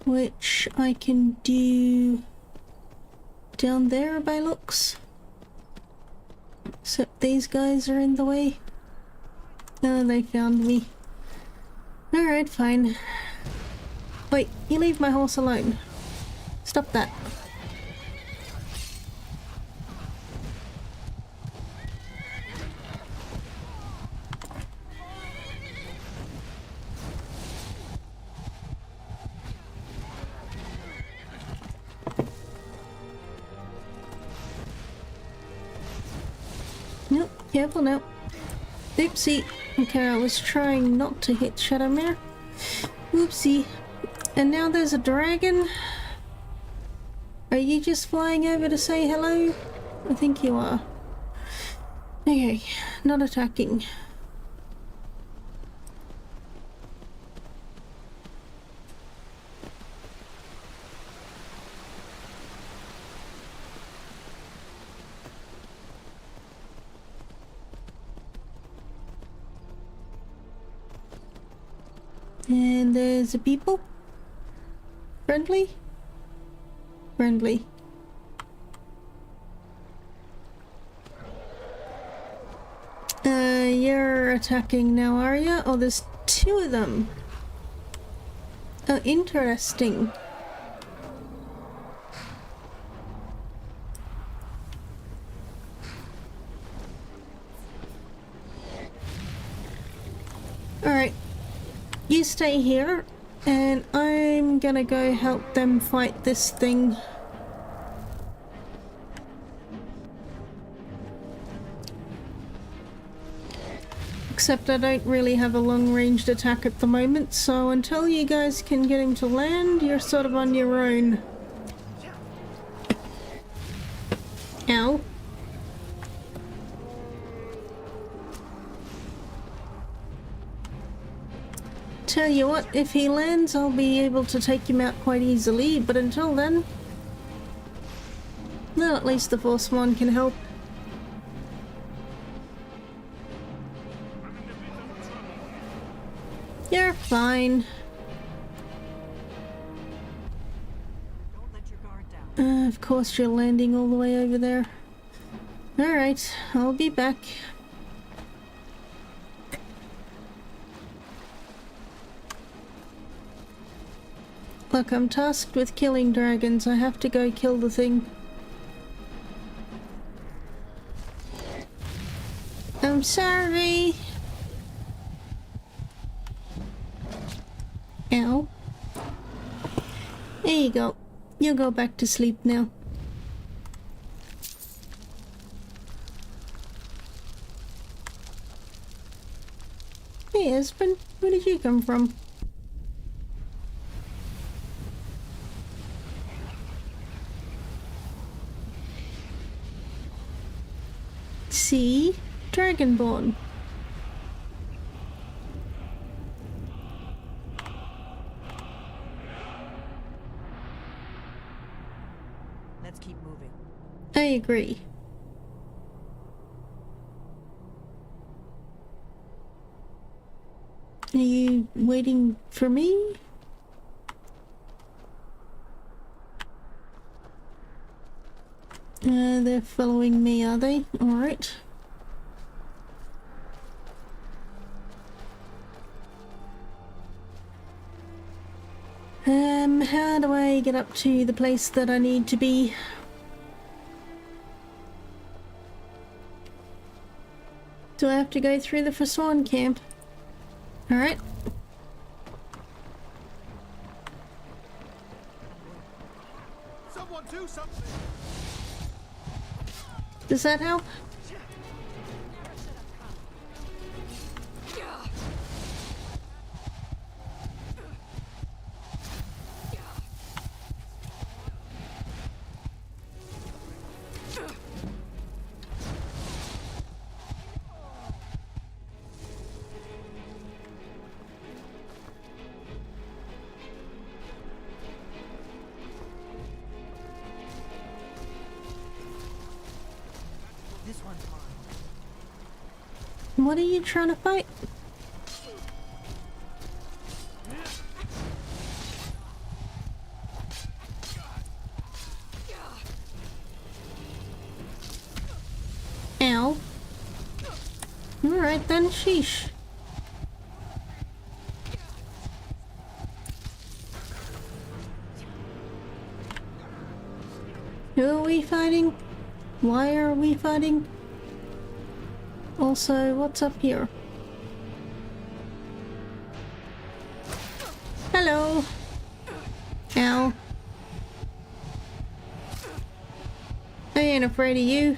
which I can do down there by looks. Except these guys are in the way. Oh, they found me. Alright, fine. Wait, you leave my horse alone. Stop that. Nope, careful now. Oopsie. Okay, I was trying not to hit Shadowmere. Oopsie. And now there's a dragon. Are you just flying over to say hello? I think you are. Okay, not attacking. And there's a people. Friendly? Friendly. You're attacking now, are you? Oh, there's two of them. Oh, interesting. Alright. You stay here, and I'm gonna go help them fight this thing. Except I don't really have a long-ranged attack at the moment, so until you guys can get him to land, you're sort of on your own. Ow. Tell you what, if he lands, I'll be able to take him out quite easily, but until then... well, at least the Force One can help. You're fine. Of course you're landing all the way over there. Alright, I'll be back. Look, I'm tasked with killing dragons. I have to go kill the thing. I'm sorry. Ow. There you go. You'll go back to sleep now. Hey, Espen, where did you come from? See? Dragonborn. Let's keep moving. I agree. Are you waiting for me? They're following me, are they? Alright. How do I get up to the place that I need to be? Do I have to go through the Forsworn camp? Alright. Someone do something. Does that help? What are you trying to fight? Ow. Alright then, sheesh. Who are we fighting? Why are we fighting? Also, what's up here? Hello! Ow. I ain't afraid of you.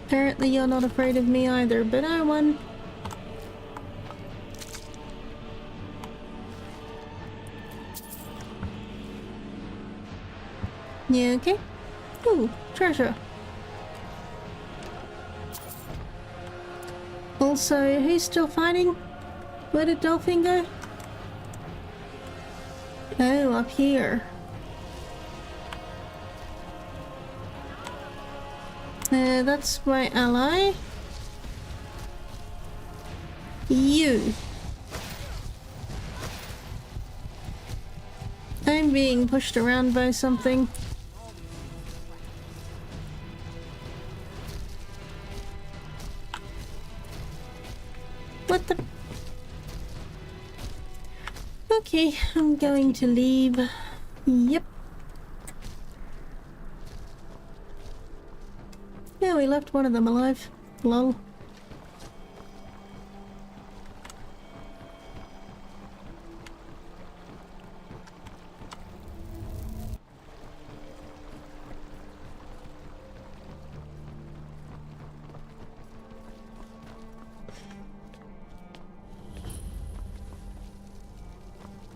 Apparently you're not afraid of me either, but I won. Yeah, okay. Ooh, treasure. Also, who's still fighting? Where did Dolphin go? Oh, up here. That's my ally. You. I'm being pushed around by something. What the? Okay, I'm going to leave. Yep. Yeah, we left one of them alive. Lol.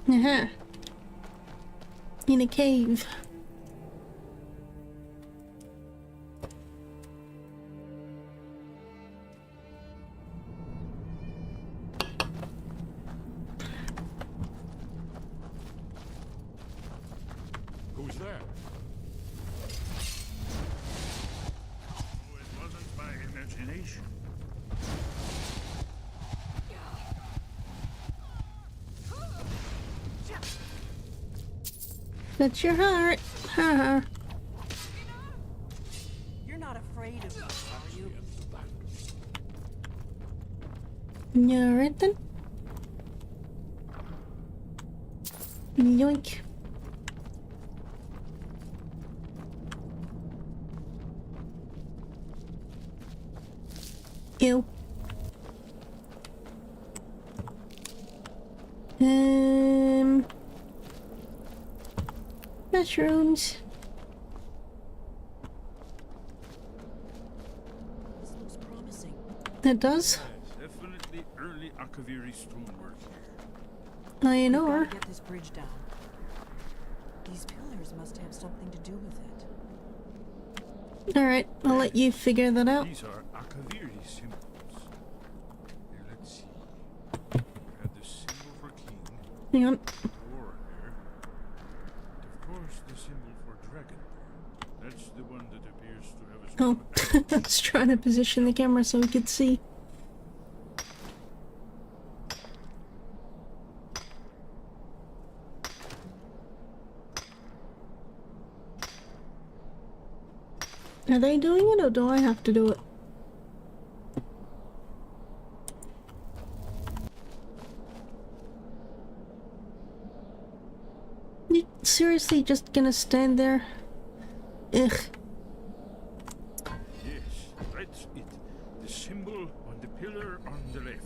Uh-huh. In a cave. Who's there? Oh, it wasn't my imagination. That's your heart. Haha. You're not afraid of me, are you? Yeah, alright then. Yoink. Ew. Mushrooms. This looks promising. It does. Definitely early Akaviri stonework here. Iron We've ore. gotta get this bridge down. These pillars must have something to do with it. Alright, I'll let you figure that out. These are Akaviri symbols. Here, let's see. We have the symbol for king, Hang on. warrior, and of course the symbol for dragonborn. That's the one that appears to have a Oh, I was trying to position the camera so we could see. Are they doing it or do I have to do it? You seriously just gonna stand there? Ugh. Yes, that's it. The symbol on the pillar on the left.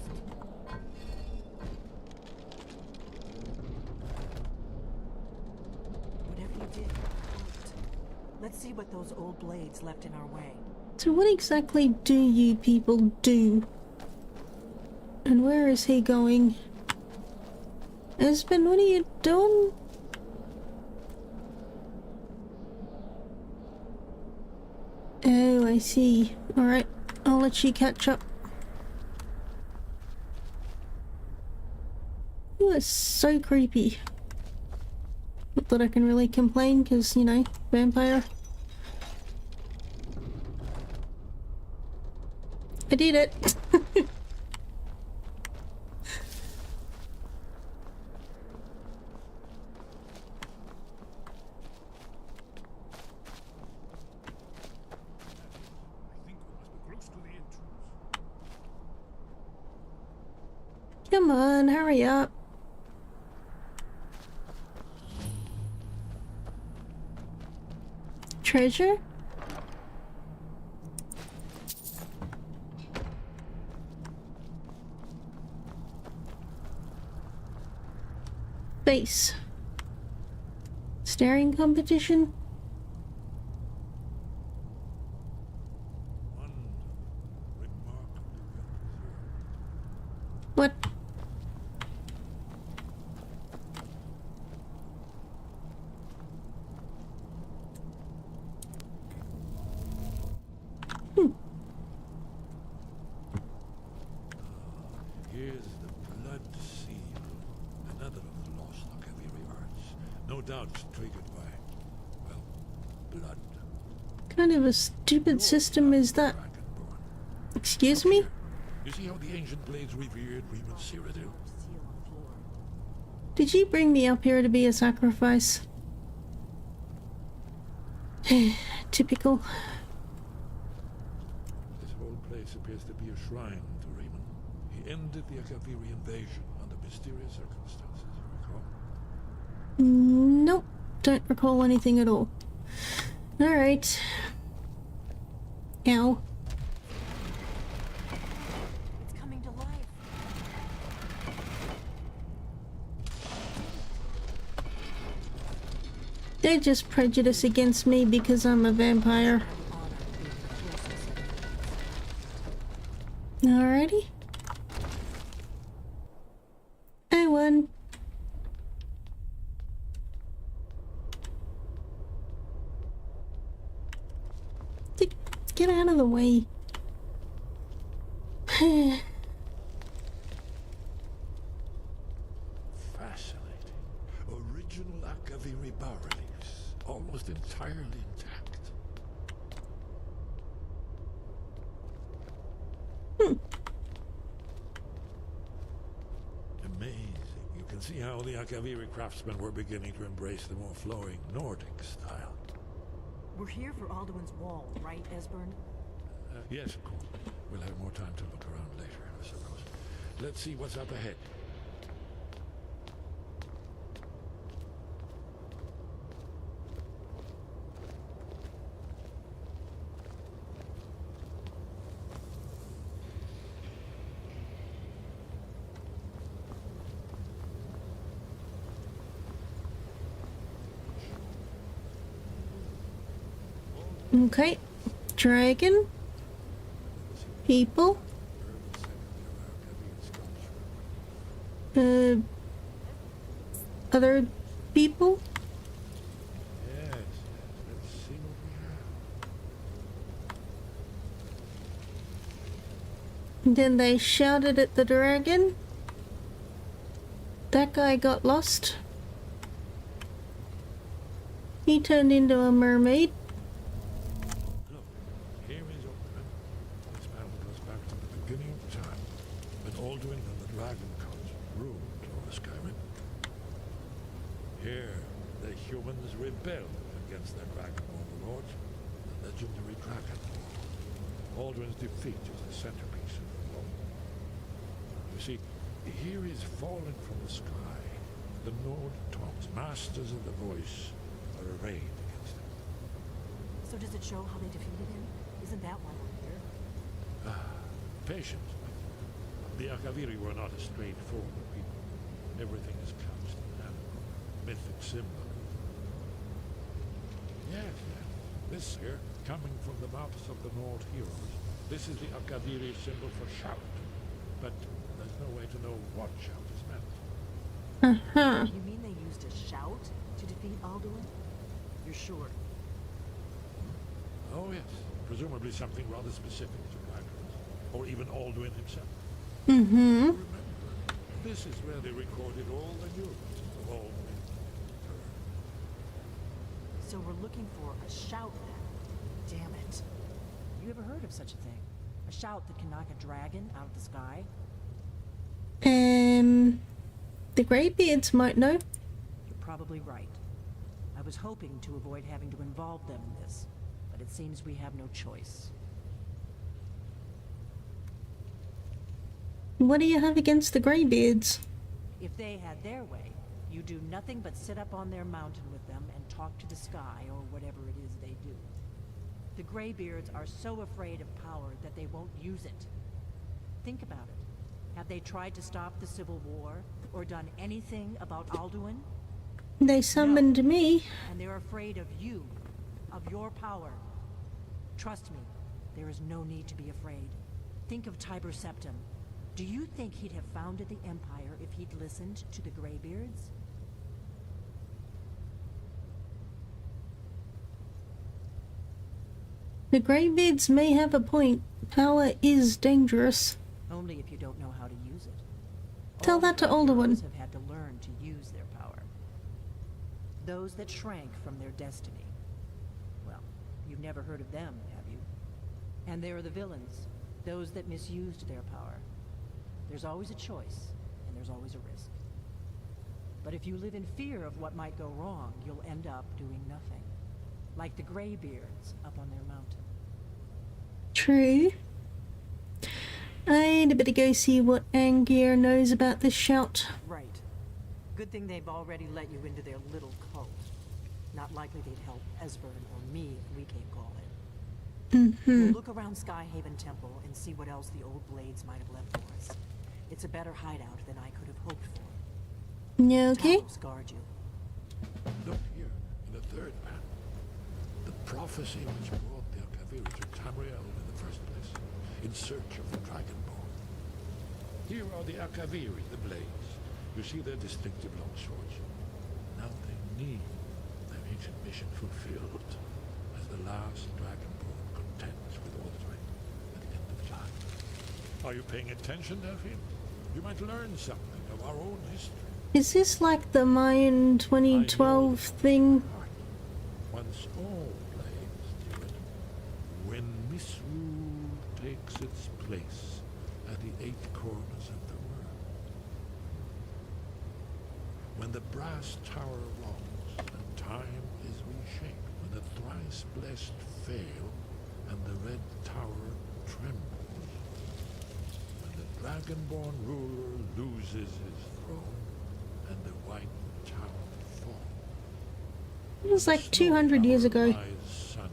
Whatever you did, it worked. Let's see what those old blades left in our way. So what exactly do you people do? And where is he going? Espen, what are you doing? Oh, I see. Alright, I'll let you catch up. You are so creepy. Not that I can really complain, because, you know, vampire. I did it. Come on, hurry up. Treasure? Base. Staring competition? What? Here's the blood seal, another of the lost Akaviri arts. No doubt triggered by, well, blood. What kind of a stupid system is that? Excuse me? You see how the ancient blades revered Reman Cyrodiil? Did you bring me up here to be a sacrifice? Typical. This whole place appears to be a shrine to Reman. He ended the Akaviri invasion under mysterious circumstances, you recall? Nope, don't recall anything at all. Alright. Ow. It's coming to life. They're just prejudiced against me because I'm a vampire. Alrighty. I won. Get out of the way. Fascinating. Original Akaviri bas-reliefs, almost entirely intact. Amazing. You can see how the Akaviri craftsmen were beginning to embrace the more flowing Nordic style. We're here for Alduin's wall, right, Esbern? Yes, of course. We'll have more time to look around later, I suppose. Let's see what's up ahead. Okay. Dragon. People. Other people? Yes, let's see what we have. And then they shouted at the dragon. That guy got lost. He turned into a mermaid. Look, here is Oberyn. This battle goes back to the beginning of time, when Alduin and the Dragon Cult ruled over Skyrim. Here, the humans rebelled against their dragon overlords, the legendary dragon. Alduin's defeat is the centerpiece of the war. You see, here is fallen from the sky. The Nord Tongs, masters of the voice, are arrayed against him. So does it show how they defeated him? Isn't that why we're here? Patience. The Akaviri were not a straightforward people. Everything is couched in a mythic symbol. Yes, yes. This here, coming from the mouths of the Nord heroes, this is the Akaviri symbol for shout. But there's no way to know what shout is meant. You mean they used a shout to defeat Alduin? You're sure? Oh yes, presumably something rather specific to dragons, or even Alduin himself. Mm-hmm. Remember, this is where they recorded all the news of Alduin. So we're looking for a shout then. Damn it. You ever heard of such a thing? A shout that can knock a dragon out of the sky? The Greybeards might know. You're probably right. I was hoping to avoid having to involve them in this, but it seems we have no choice. What do you have against the Greybeards? If they had their way, you do nothing but sit up on their mountain with them and talk to the sky or whatever it is they do. The Greybeards are so afraid of power that they won't use it. Think about it. Have they tried to stop the Civil War or done anything about Alduin? They summoned me. And they're afraid of you, of your power. Trust me, there is no need to be afraid. Think of Tiber Septim. Do you think he'd have founded the Empire if he'd listened to the Greybeards? The Greybeards may have a point. Power is dangerous. Only if you don't know how to use it. Tell that to Alduin. Have had to learn to use their power. Those that shrank from their destiny. Well, you've never heard of them, have you? And there are the villains, those that misused their power. There's always a choice, and there's always a risk. But if you live in fear of what might go wrong, you'll end up doing nothing. Like the Greybeards up on their mountain. True. I'd better go see what Angier knows about this shout. Right. Good thing they've already let you into their little cult. Not likely they'd help Esbern or me if we came calling. We'll look around Skyhaven Temple and see what else the old blades might have left for us. It's a better hideout than I could have hoped for. Yeah, okay. Talos guard you. Look here, in the third map. The prophecy which brought the Akaviri to Tamriel in the first place, in search of the Dragonborn. Here are the Akaviri, the blades. You see their distinctive long swords. Now they need their ancient mission fulfilled, as the last Dragonborn contends with Aldrin at the end of time. Are you paying attention, Delphine? You might learn something of our own history. Is this like the Mayan 2012 thing? Once all blades do it, when misrule takes its place at the 8 corners of the world. When the brass tower rocks and time is reshaped, when the thrice blessed fail and the red tower trembles, when the dragonborn ruler loses his throne and the white tower falls. It was like 200 years ago. Sundered,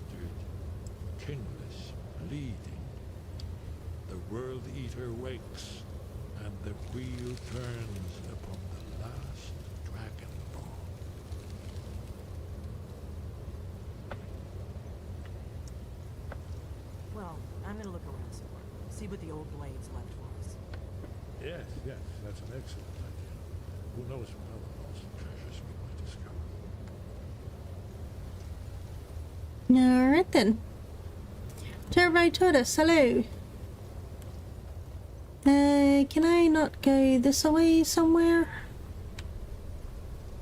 kingless, bleeding. The World Eater wakes, and the wheel turns upon the last Dragonborn. Well, I'm gonna look around some more. See what the old blades left for us. Yes, that's an excellent idea. Who knows what other lost treasures we might discover. Alright then. Turbo Tortoise, hello. Can I not go this way somewhere?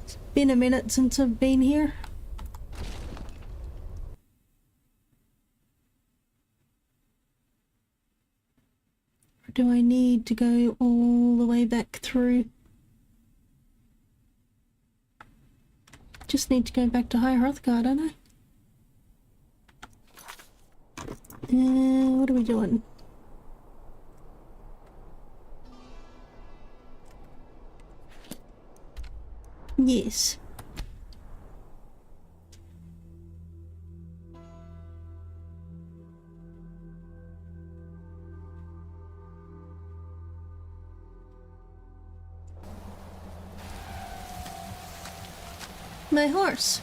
It's been a minute since I've been here. Or do I need to go all the way back through? Just need to go back to High Hrothgar, don't I? What are we doing? Yes. My horse.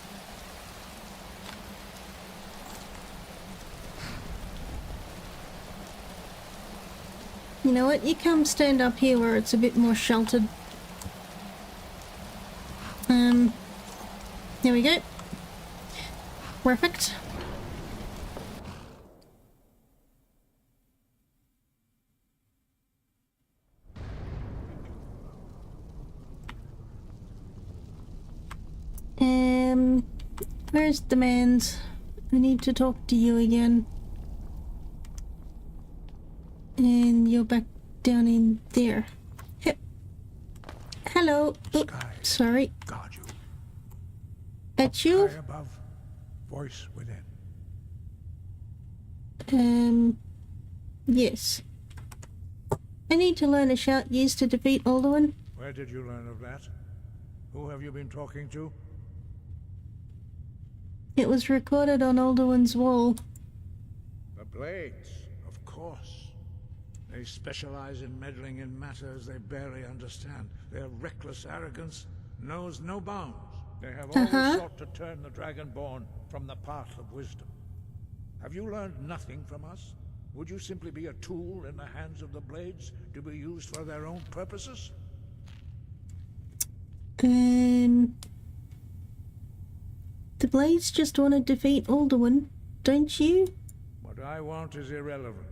You know what? You come stand up here where it's a bit more sheltered. There we go. Perfect. Where's the man's? I need to talk to you again. you're back down in there. Yep. Hello. Oh, sorry. Guard you. At you? High above, voice within. Yes. I need to learn a shout used to defeat Alduin. Where did you learn of that? Who have you been talking to? It was recorded on Alduin's wall. The Blades, of course. They specialize in meddling in matters they barely understand. Their reckless arrogance knows no bounds. They have always sought to turn the Dragonborn from the path of wisdom. Have you learned nothing from us? Would you simply be a tool in the hands of the Blades to be used for their own purposes? The Blades just want to defeat Alduin, don't you? What I want is irrelevant.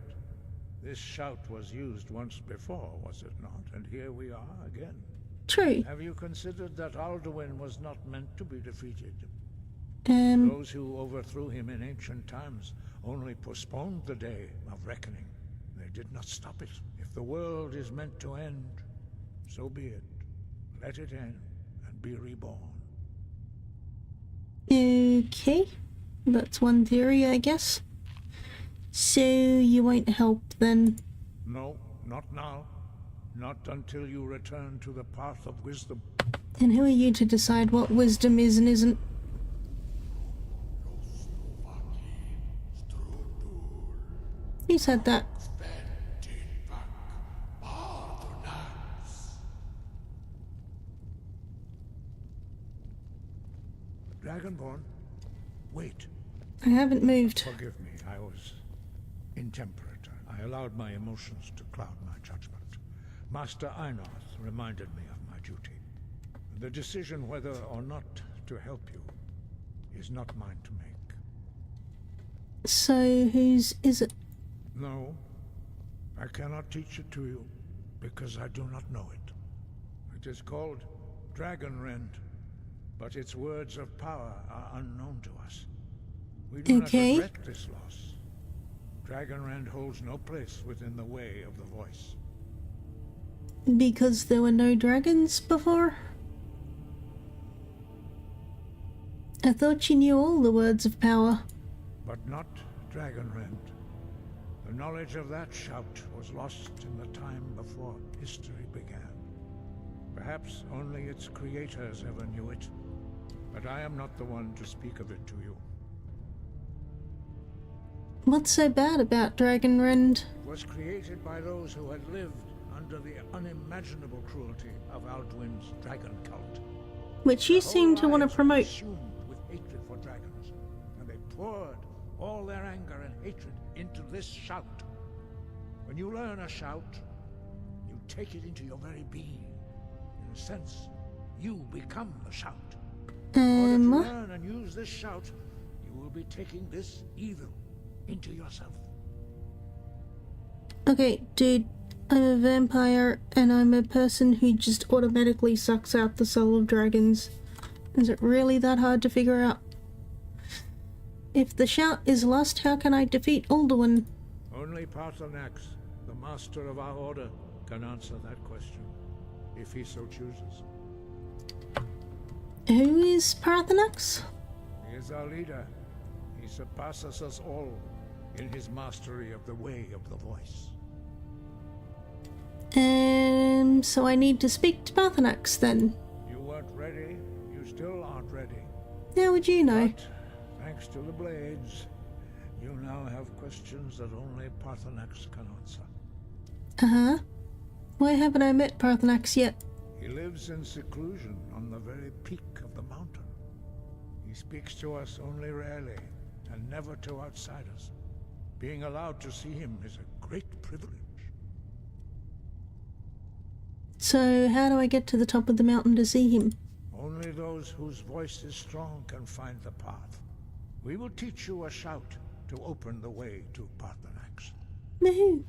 This shout was used once before, was it not? And here we are again. True. Have you considered that Alduin was not meant to be defeated? Those who overthrew him in ancient times only postponed the day of reckoning. They did not stop it. If the world is meant to end, so be it. Let it end and be reborn. Okay. That's one theory, I guess. So you won't help then? No, not now. Not until you return to the path of wisdom. And who are you to decide what wisdom is and isn't? Who said that? Dragonborn, wait. I haven't moved. Forgive me, I was intemperate. I allowed my emotions to cloud my judgment. Master Einoth reminded me of my duty. The decision whether or not to help you is not mine to make. So whose is it? No, I cannot teach it to you because I do not know it. It is called Dragonrend, but its words of power are unknown to us. We do not regret this loss. Dragonrend holds no place within the way of the voice. Because there were no dragons before? I thought you knew all the words of power. But not Dragonrend. The knowledge of that shout was lost in the time before history began. Perhaps only its creators ever knew it, but I am not the one to speak of it to you. What's so bad about Dragonrend? It was created by those who had lived under the unimaginable cruelty of Alduin's dragon cult. Which you seem to want to promote. Consumed with hatred for dragons, and they poured all their anger and hatred into this shout. When you learn a shout, you take it into your very being. In a sense, you become the shout. In order to learn and use this shout, you will be taking this evil into yourself. Okay, dude, I'm a vampire and I'm a person who just automatically sucks out the soul of dragons. Is it really that hard to figure out? If the shout is lost, how can I defeat Alduin? Only Paarthurnax, the master of our order, can answer that question, if he so chooses. Who is Paarthurnax? He is our leader. He surpasses us all in his mastery of the way of the voice. So I need to speak to Paarthurnax then? You weren't ready. You still aren't ready. How would you know? But, thanks to the Blades, you now have questions that only Paarthurnax can answer. Uh-huh. Why haven't I met Paarthurnax yet? He lives in seclusion on the very peak of the mountain. He speaks to us only rarely, and never to outsiders. Being allowed to see him is a great privilege. So how do I get to the top of the mountain to see him? Only those whose voice is strong can find the path. We will teach you a shout to open the way to Paarthurnax. Woohoo!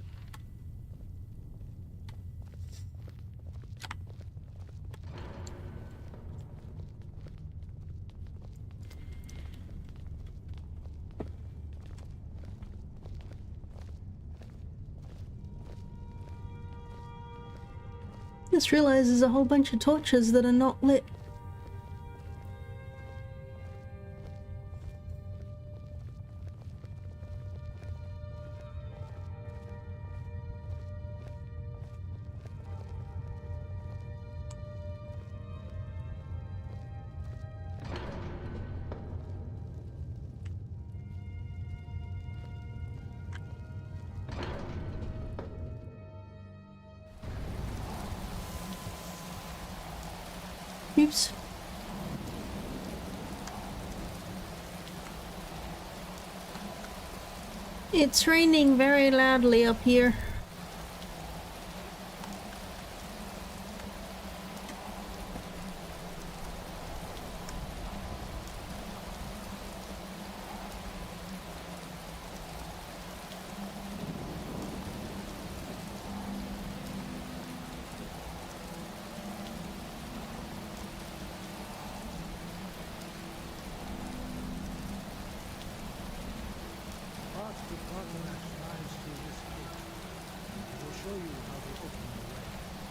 Just realized there's a whole bunch of torches that are not lit. Oops. It's raining very loudly up here.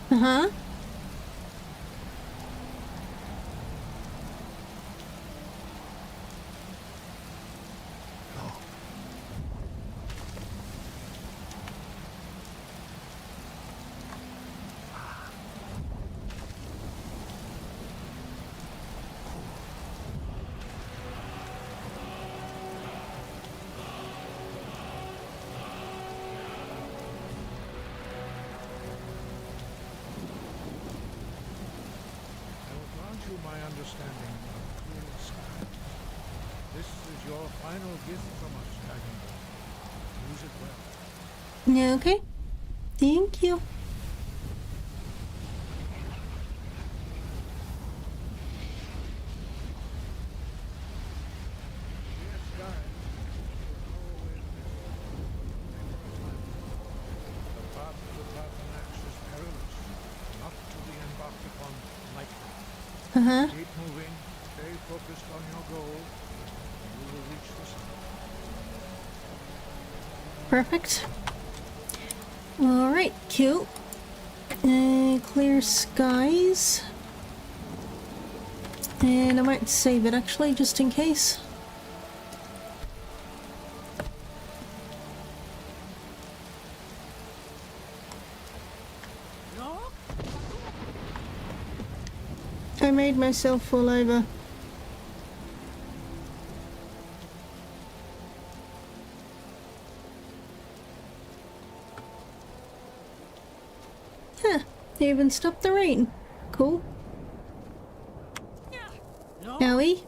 Uh-huh. My understanding of clear sky. This is your final gift from us, Dragonborn. Use it well. Yeah, okay. Thank you. The path to the Pathanax is perilous, not to be embarked upon lightly. Uh-huh. Keep moving, stay focused on your goal, and you will reach the summit. Perfect. Alright, cool. Clear skies. And I might save it actually, just in case. I made myself fall over. Huh, they even stopped the rain. Cool. Owie.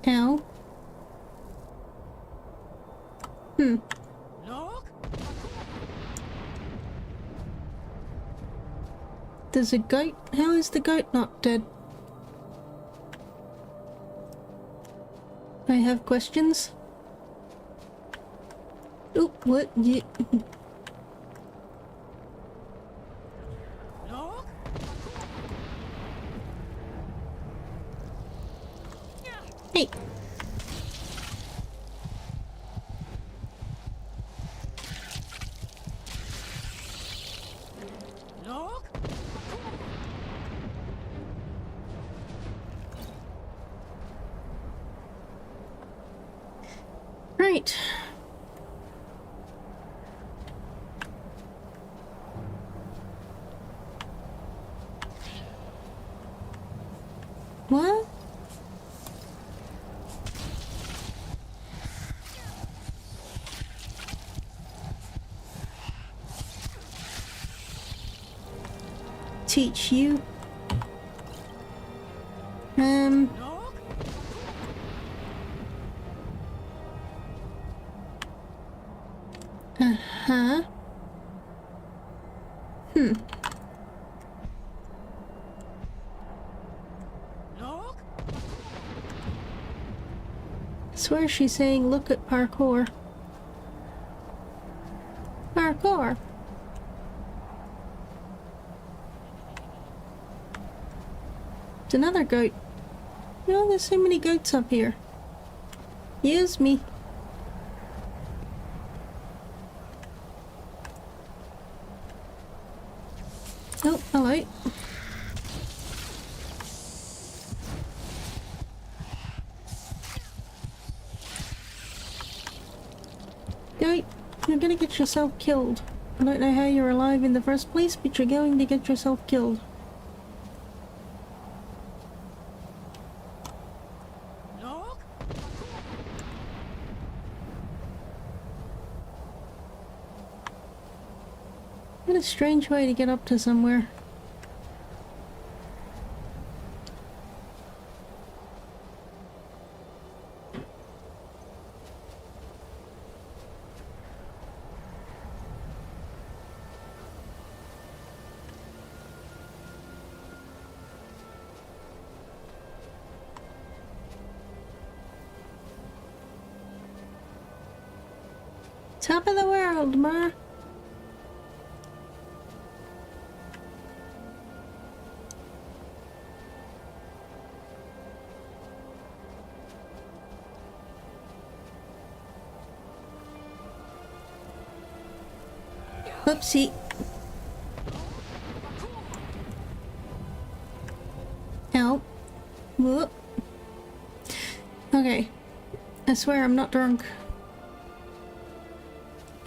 Ow. There's a goat? How is the goat not dead? I have questions. Oh, what? Yeah. Hey. Right. What? Teach you? Uh-huh. I swear she's saying look at parkour. Parkour. It's another goat. You know, there's so many goats up here. Use me. Oh, hello. Go. You're gonna get yourself killed. I don't know how you're alive in the first place, but you're going to get yourself killed. What a strange way to get up to somewhere. Top of the world, ma. Oopsie. Ow. Whoop. Okay. I swear I'm not drunk.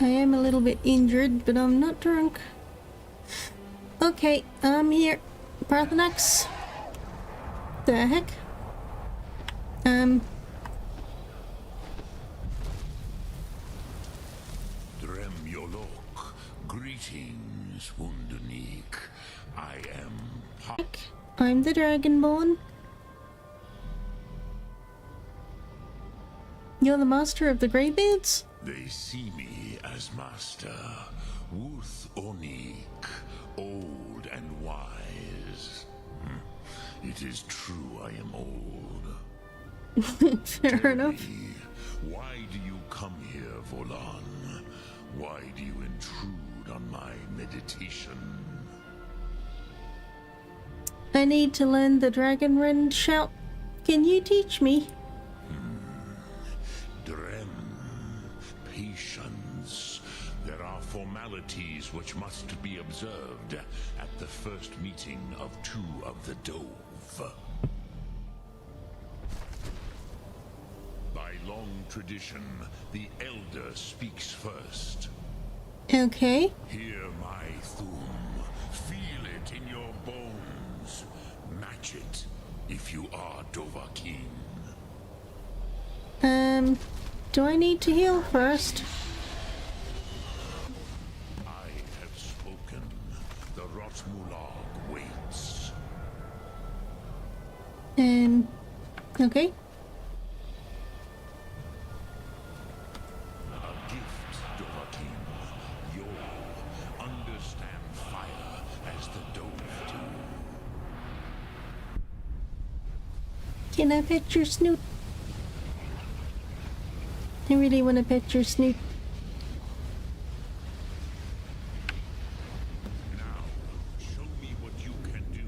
I am a little bit injured, but I'm not drunk. Okay, I'm here. Parthenax. The heck? Drem Yolok. Greetings, Wundernik. I am I'm the Dragonborn. You're the master of the Greybeards? They see me as master. Wuth Onik, old and wise. It is true I am old. Fair enough. Why do you come here, Volan? Why do you intrude on my meditation? I need to learn the Dragon Rend shout. Can you teach me? Drem. Patience. There are formalities which must be observed at the first meeting of two of the Dove. By long tradition, the Elder speaks first. Okay. Hear my thum. Feel it in your bones. Match it if you are Dovahkiin. Do I need to heal first? I have spoken. The Rotmulag waits. Okay. A gift, Dovahkiin. You'll understand fire as the Dove do. Can I pet your snoot? I really want to pet your snoot. Now, show me what you can do.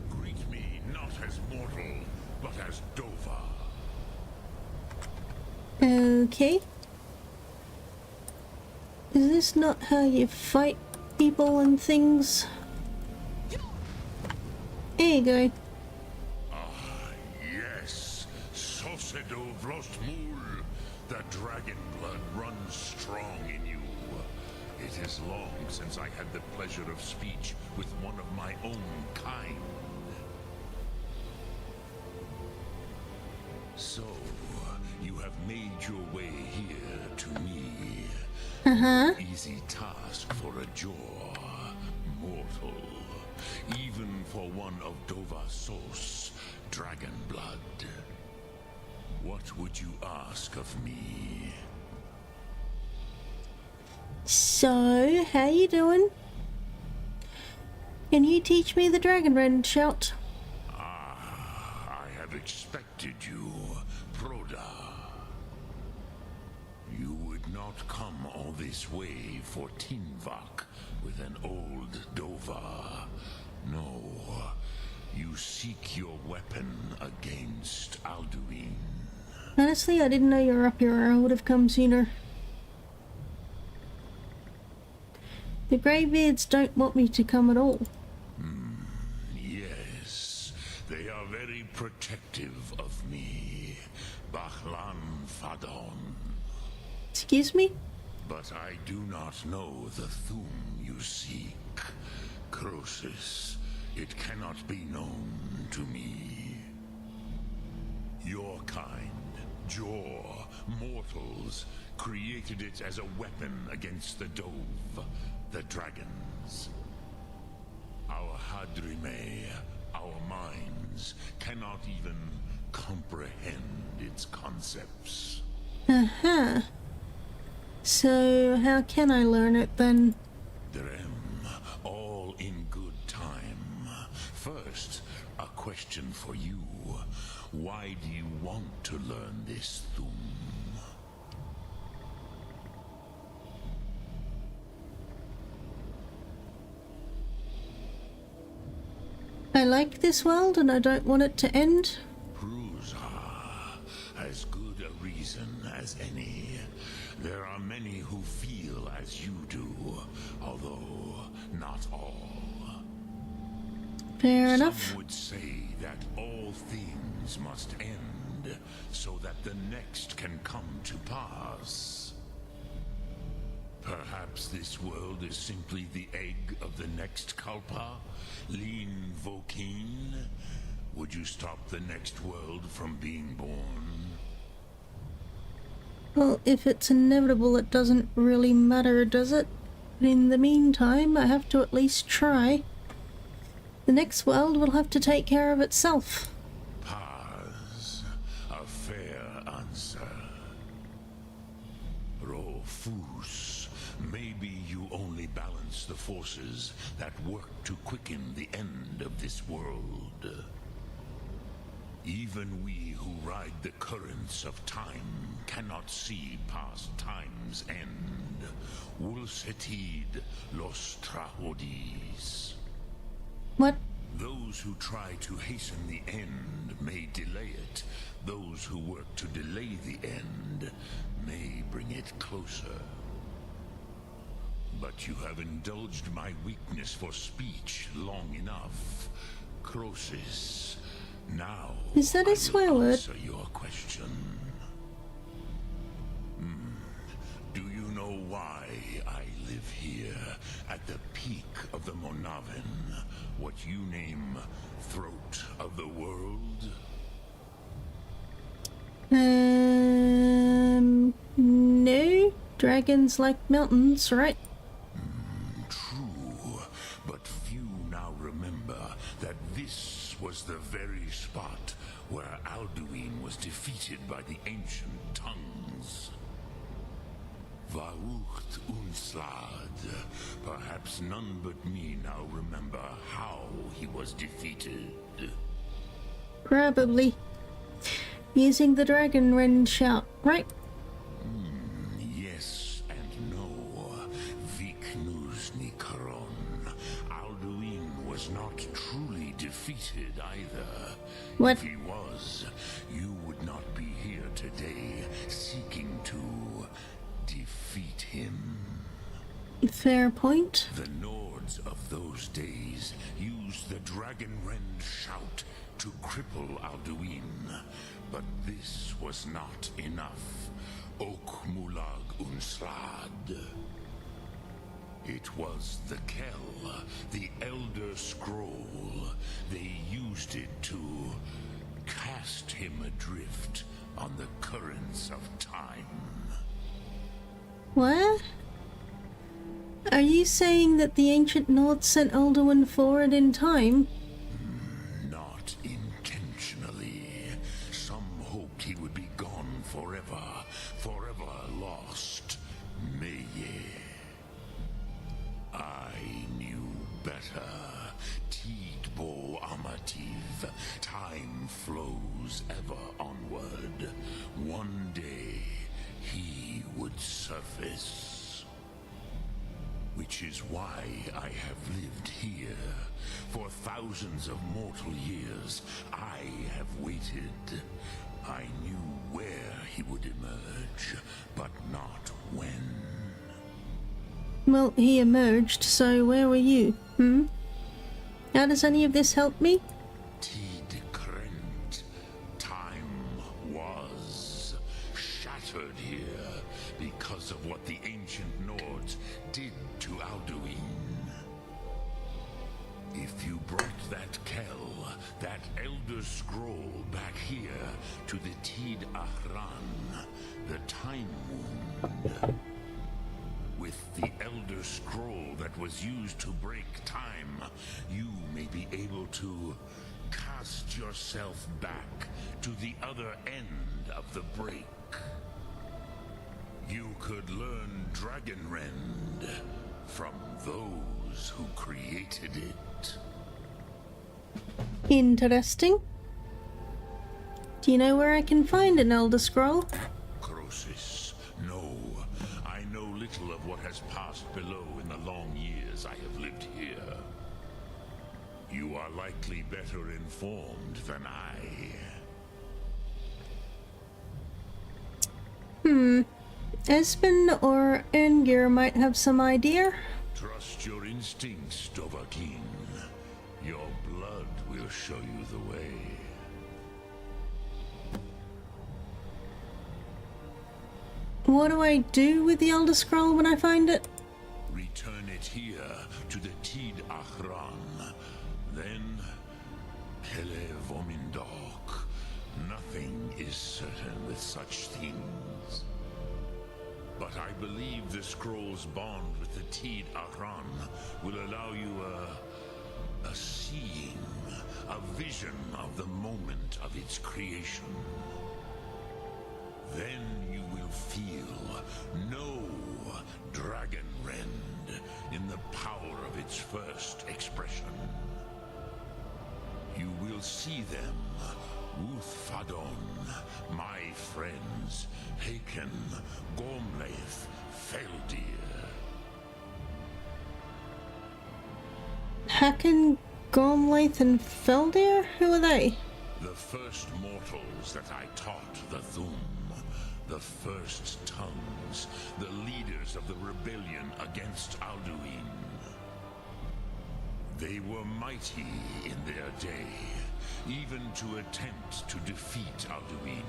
Greet me not as mortal, but as Dova. Okay. Is this not how you fight people and things? There you go. Yes, Sosedo Vrostmul. The dragon blood runs strong in you. It is long since I had the pleasure of speech with one of my own kind. So, you have made your way here to me. Easy task for a jaw. Mortal. Even for one of Dovahsos, dragon blood. What would you ask of me? So, how you doing? Can you teach me the Dragon Rend shout? I have expected you, Proda. You would not come all this way for Tinvak with an old Dova. No, you seek your weapon against Alduin. Honestly, I didn't know you were up here. I would have come sooner. The Greybeards don't want me to come at all. Yes, they are very protective of me. Bachlan Fadon. Excuse me? But I do not know the Thum you seek. Croesus, it cannot be known to me. Your kind, Jor, mortals, created it as a weapon against the Dove, the dragons. Our Hadrime, our minds, cannot even comprehend its concepts. Uh-huh. So, how can I learn it then? Drem, all in good time. First, a question for you. Why do you want to learn this Thum? I like this world and I don't want it to end. Pruzar, as good a reason as any. There are many who feel as you do, although not all. Fair enough. Some would say that all things must end, so that the next can come to pass. Perhaps this world is simply the egg of the next Kalpa, Lin Vokin. Would you stop the next world from being born? Well, if it's inevitable, it doesn't really matter, does it? But in the meantime, I have to at least try. The next world will have to take care of itself. Paz, a fair answer. Rofus, maybe you only balance the forces that work to quicken the end of this world. Even we who ride the currents of time cannot see past time's end. Wulsetid los trahodis. What? Those who try to hasten the end may delay it. Those who work to delay the end may bring it closer. But you have indulged my weakness for speech long enough. Croesus, now is that a swear word? Answer your question. Do you know why I live here, at the peak of the Monavin, what you name throat of the world? No. Dragons like mountains, right? True, but few now remember that this was the very spot where Alduin was defeated by the ancient tongues. Vaucht Unslad. Perhaps none but me now remember how he was defeated. Probably. Using the dragon wren shout, right? Yes and no. Viknus Nikaron. Alduin was not truly defeated either. What? If he was, you would not be here today seeking to defeat him. Fair point. The Nords of those days used the dragon wren shout to cripple Alduin, but this was not enough. Ok Mulag Unslad. It was the Kell, the Elder Scroll. They used it to cast him adrift on the currents of time. What? Are you saying that the ancient North sent Alduin forward in time? Not intentionally. Some hoped he would be gone forever, forever lost. Meye. I knew better. Tidbo Amativ. Time flows ever onward. One day, he would surface. Which is why I have lived here. For thousands of mortal years, I have waited. I knew where he would emerge, but not when. Well, he emerged, so where were you? How does any of this help me? Time was shattered here because of what the ancient Nords did to Alduin. If you brought that Kell, that Elder Scroll back here to the Tid Ahran, the Time Wound, with the Elder Scroll that was used to break time, you may be able to cast yourself back to the other end of the break. You could learn Dragonrend from those who created it. Interesting. Do you know where I can find an Elder Scroll? Croesus, no. I know little of what has passed below in the long years I have lived here. You are likely better informed than I. Espen or Engir might have some idea. Trust your instincts, Dovahkiin. Your blood will show you the way. What do I do with the Elder Scroll when I find it? Return it here to the Tid Ahran. Then, Hele Vomindok. Nothing is certain with such things. But I believe the scroll's bond with the Tid Ahran will allow you a seeing, a vision of the moment of its creation. Then you will feel, know Dragonrend in the power of its first expression. You will see them, Uthfadon, my friends, Haken, Gormlaith, Feldir. Haken, Gormlaith, and Feldir? Who are they? The first mortals that I taught the Thum. The first tongues, the leaders of the rebellion against Alduin. They were mighty in their day, even to attempt to defeat Alduin.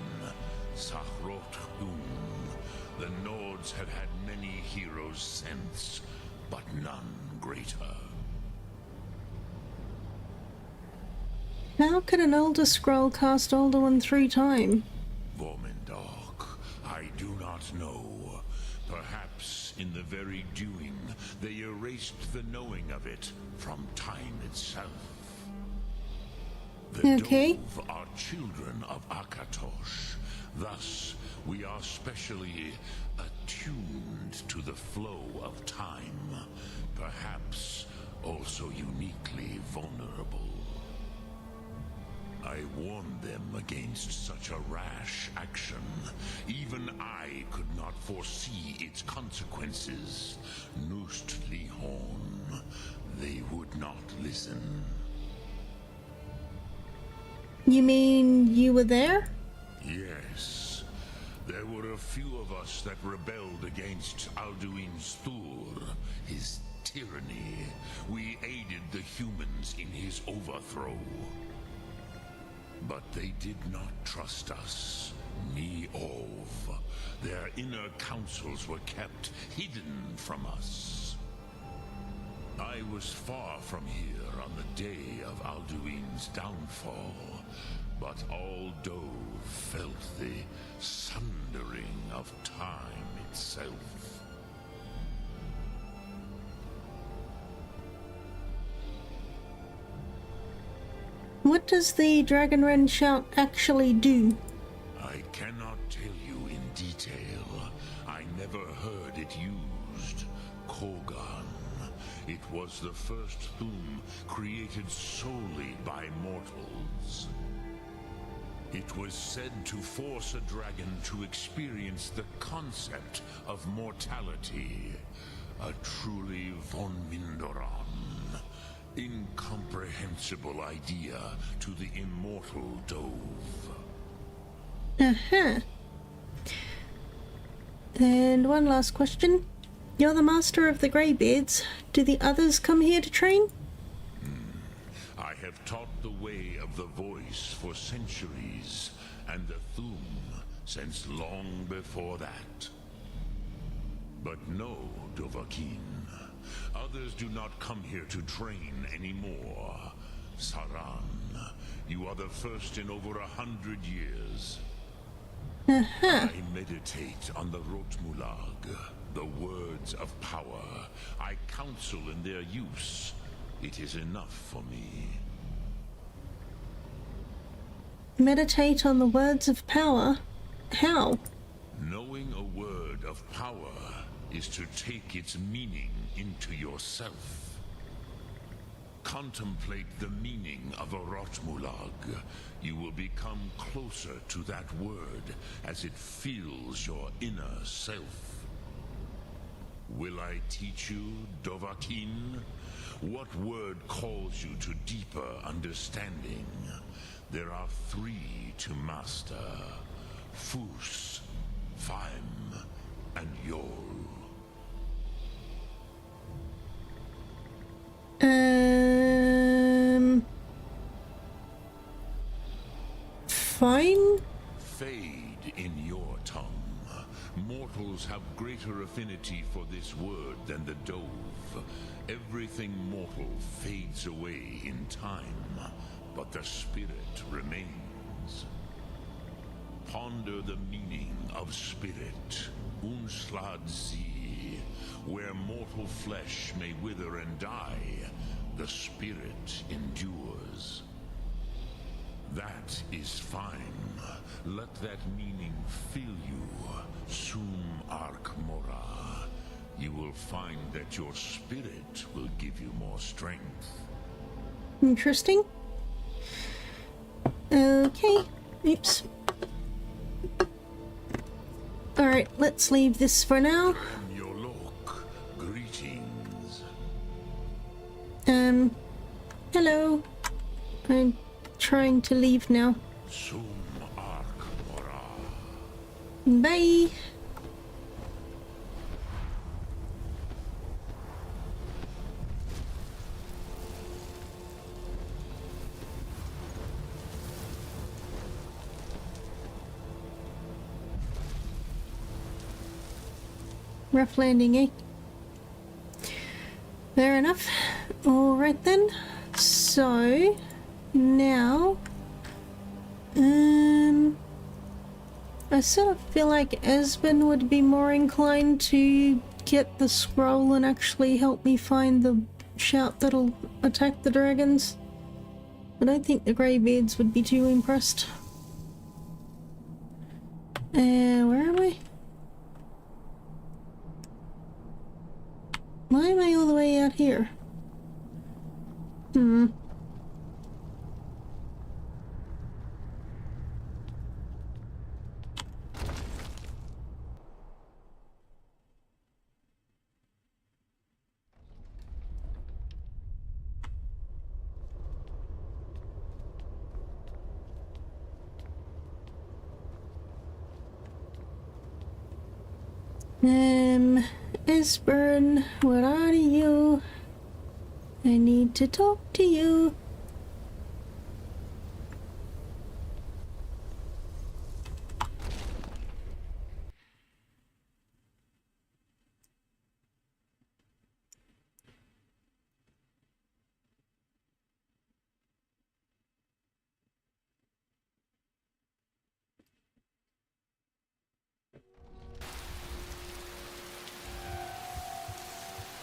Sahrot Hum. The Nords had had many heroes since, but none greater. How could an Elder Scroll cast Alduin through time? I do not know. Perhaps in the very doing, they erased the knowing of it from time itself. The Dove are children of Akatosh. Thus, we are specially attuned to the flow of time. Perhaps also uniquely vulnerable. I warned them against such a rash action. Even I could not foresee its consequences. Nust Lihorn. They would not listen. You mean you were there? Yes. There were a few of us that rebelled against Alduin Thur, his tyranny. We aided the humans in his overthrow. But they did not trust us, me Ov. Their inner councils were kept hidden from us. I was far from here on the day of Alduin's downfall, but all Dove felt the sundering of time itself. What does the Dragonrend shout actually do? I cannot tell you in detail. I never heard it used. Kogan. It was the first Thum created solely by mortals. It was said to force a dragon to experience the concept of mortality. A truly von Mindoran. Incomprehensible idea to the immortal Dove. Uh-huh. And one last question. You're the master of the Greybeards. Do the others come here to train? I have taught the way of the voice for centuries, and the Thum since long before that. But no, Dovahkiin. Others do not come here to train anymore. Saran, you are the first in over 100 years. I meditate on the Rotmulag, the words of power. I counsel in their use. It is enough for me. Meditate on the words of power? How? Knowing a word of power is to take its meaning into yourself. Contemplate the meaning of a Rotmulag. You will become closer to that word as it fills your inner self. Will I teach you, Dovahkiin? What word calls you to deeper understanding? There are 3 to master. Fus, Faim, and Yol. Fine? Fade in your tongue. Mortals have greater affinity for this word than the Dove. Everything mortal fades away in time, but the spirit remains. Ponder the meaning of spirit, Unslad Zi. Where mortal flesh may wither and die, the spirit endures. That is fine. Let that meaning fill you, Sum Ark Mora. You will find that your spirit will give you more strength. Interesting. Okay. Oops. Alright, let's leave this for now. Yolok, greetings. Hello. I'm trying to leave now. Sum Ark Mora. Bye. Rough landing, eh? Fair enough. Alright then. So, now... I sort of feel like Esben would be more inclined to get the scroll and actually help me find the shout that'll attack the dragons. I don't think the Greybeards would be too impressed. Where am I? Why am I all the way out here? Esbern, where are you? I need to talk to you.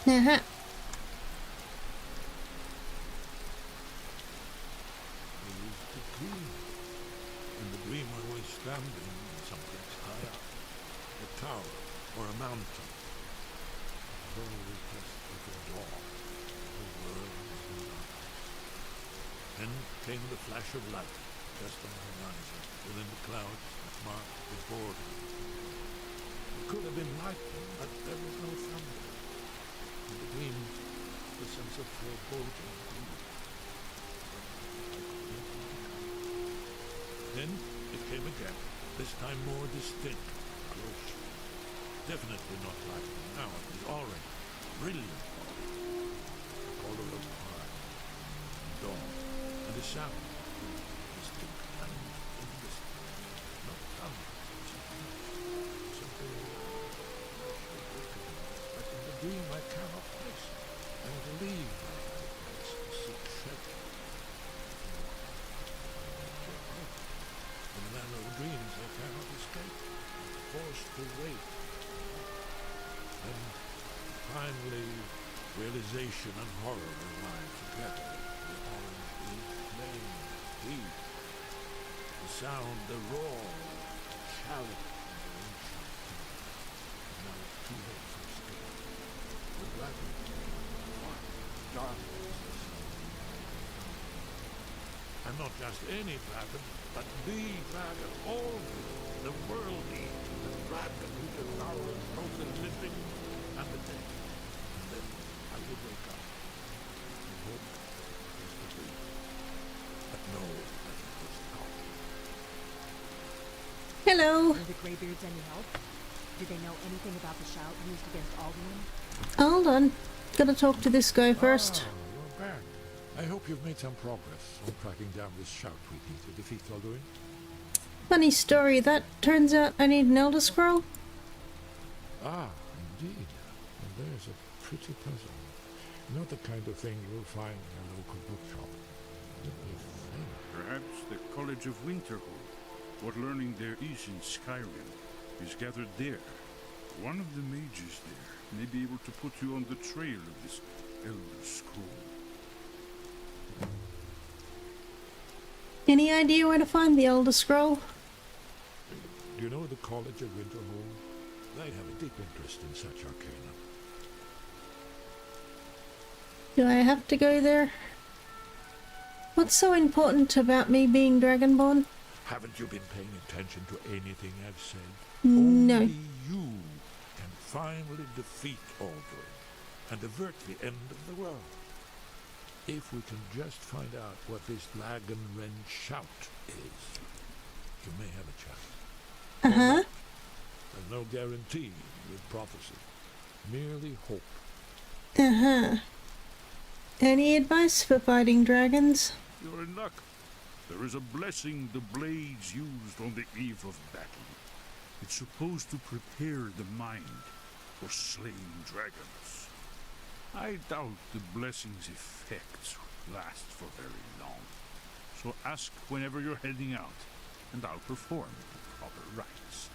Aha. In the dream I was standing someplace high up, a tower or a mountain. Always just like a dawn, the world was alive. Then came the flash of light, just on the horizon, within the clouds that marked the border. It could have been lightning, but there was no thunder. In the dream, the sense of foreboding grew. Then it came again, this time more distinct, closer. Definitely not like it now. It is orange. Brilliant orange. The color of heart. Dawn. And the sound. Distinct and invisible. Not sound. Something. But in the dream I cannot place it. I want to leave my place to seek shelter. In the land of dreams I cannot escape. I'm forced to wait. And finally, realization and horror align together. The orange is flame, heat, the sound, the roar, the challenge of the ancient king. And now it's too late to escape. The dragon, fire, darkness, the sun. I'm not just any dragon, but the dragon, all the world needs. The dragon who devours both the living and the dead. And then I would wake up. And hope it was the dream. But know that it was not. Hello. Were the Greybeards any help? Did they know anything about the shout used against Alduin? Hold on. Gotta talk to this guy first. You're back. I hope you've made some progress on tracking down this shout we need to defeat Alduin. Funny story, that turns out I need an Elder Scroll. Ah, indeed. And there's a pretty puzzle. Not the kind of thing you'll find in a local bookshop. Let me think. Perhaps the College of Winterhold. What learning there is in Skyrim is gathered there. One of the mages there may be able to put you on the trail of this Elder Scroll. Any idea where to find the Elder Scroll? Do you know the College of Winterhold? They have a deep interest in such arcana. Do I have to go there? What's so important about me being Dragonborn? Haven't you been paying attention to anything I've said? No. Only you can finally defeat Alduin and avert the end of the world. If we can just find out what this Lagenren shout is, you may have a chance. Uh-huh. There's no guarantee with prophecy, merely hope. Uh-huh. Any advice for fighting dragons? You're in luck. There is a blessing the blades used on the eve of battle. It's supposed to prepare the mind for slaying dragons. I doubt the blessing's effects last for very long. So ask whenever you're heading out, and I'll perform the proper rites.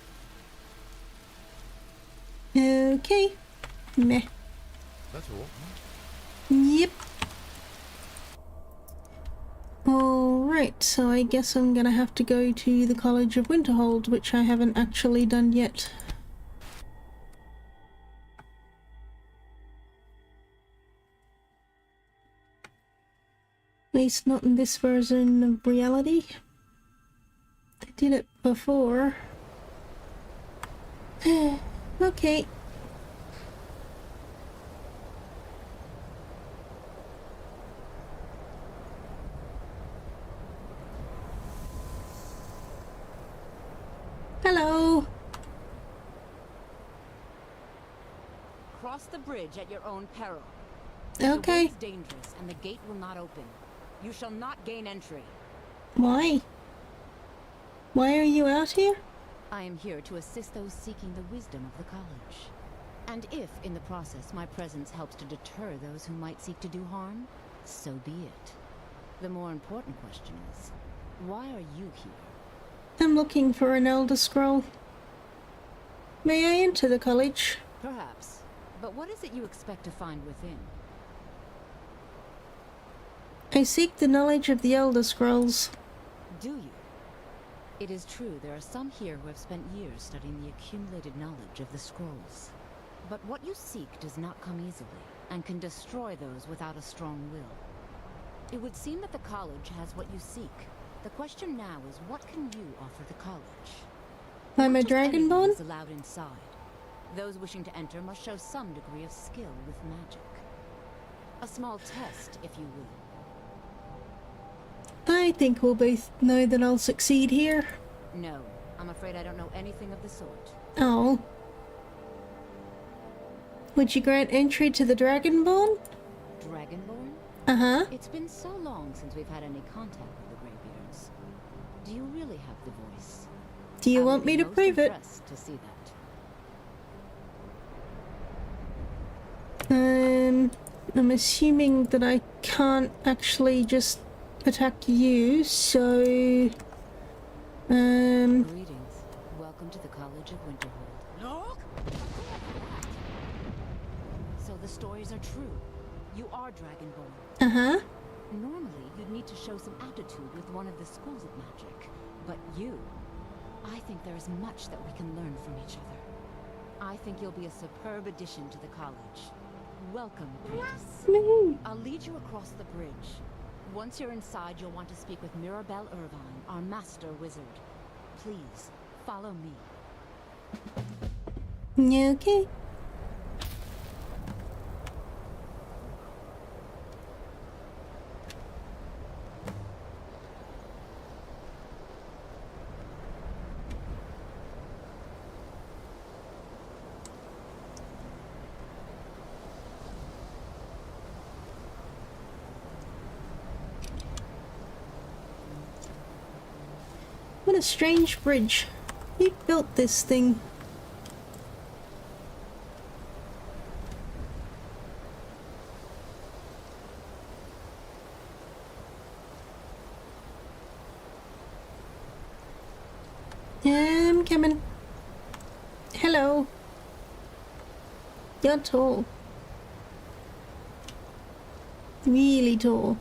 Okay. Meh. That's all. Yep. Alright, so I guess I'm gonna have to go to the College of Winterhold, which I haven't actually done yet. At least not in this version of reality. I did it before. Okay. Hello. Cross the bridge at your own peril. Okay. The way is dangerous, and the gate will not open. You shall not gain entry. Why? Why are you out here? I am here to assist those seeking the wisdom of the college. And if, in the process, my presence helps to deter those who might seek to do harm, so be it. The more important question is, why are you here? I'm looking for an Elder Scroll. May I enter the college? Perhaps. But what is it you expect to find within? I seek the knowledge of the Elder Scrolls. Do you? It is true there are some here who have spent years studying the accumulated knowledge of the scrolls. But what you seek does not come easily, and can destroy those without a strong will. It would seem that the college has what you seek. The question now is, what can you offer the college? I'm a Not just anyone Dragonborn? is allowed inside. Those wishing to enter must show some degree of skill with magic. A small test, if you will. I think we'll both know that I'll succeed here. No, I'm afraid I don't know anything of the sort. Oh. Would you grant entry to the Dragonborn? Dragonborn? Uh-huh. It's been so long since we've had any contact with the Greybeards. Do you really have the voice? Do you want me to prove it? To see that. I'm assuming that I can't actually just attack you, so... Greetings. Welcome to the College of Winterhold. Look! So the stories are true. You are Dragonborn. Uh-huh. Normally, you'd need to show some aptitude with one of the schools of magic. But you... I think there is much that we can learn from each other. I think you'll be a superb addition to the college. Welcome, apprentice. I'll lead you across the bridge. Once you're inside, you'll want to speak with Mirabelle Irvine, our master wizard. Please, follow me. Okay. What a strange bridge. Who built this thing? I'm coming. Hello. You're tall. Really tall.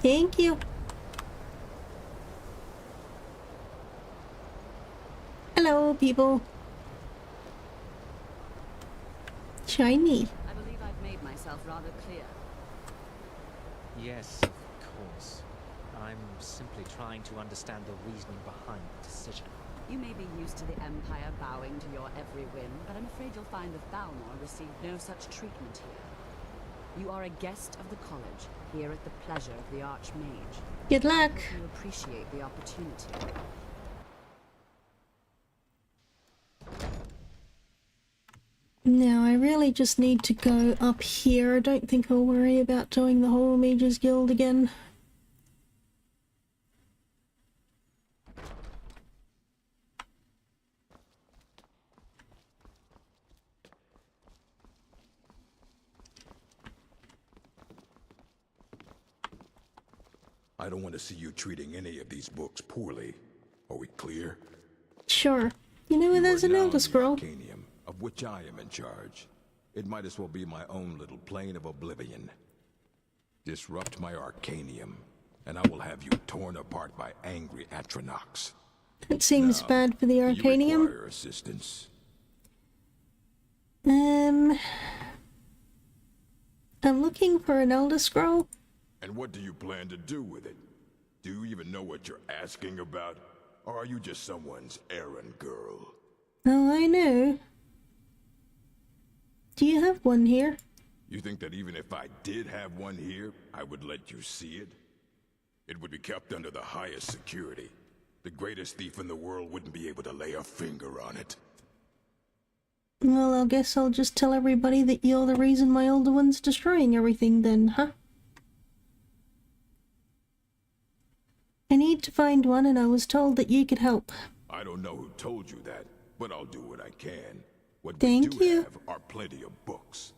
Thank you. Hello, people. Shiny. I believe I've made myself rather clear. Yes, of course. I'm simply trying to understand the reasoning behind the decision. You may be used to the Empire bowing to your every whim, but I'm afraid you'll find the Thalmor received no such treatment here. You are a guest of the college, here at the pleasure of the Archmage. Good luck. I hope you appreciate the opportunity. Now, I really just need to go up here. I don't think I'll worry about doing the whole Mages Guild again. I don't want to see you treating any of these books poorly. Are we clear? Sure. You know where there's an Elder Scroll? Arcanium, of which I am in charge. It might as well be my own little plane of oblivion. Disrupt my Arcanium, and I will have you torn apart by angry Atronachs. It seems now, bad for the Arcanium. You require assistance. I'm looking for an Elder Scroll. And what do you plan to do with it? Do you even know what you're asking about? Or are you just someone's errand girl? Oh, I know. Do you have one here? You think that even if I did have one here, I would let you see it? It would be kept under the highest security. The greatest thief in the world wouldn't be able to lay a finger on it. Well, I guess I'll just tell everybody that you're the reason my older one's destroying everything then, huh? I need to find one, and I was told that you could help. I don't know who told you that, but I'll do what I can. What Thank we do you. have are plenty of books.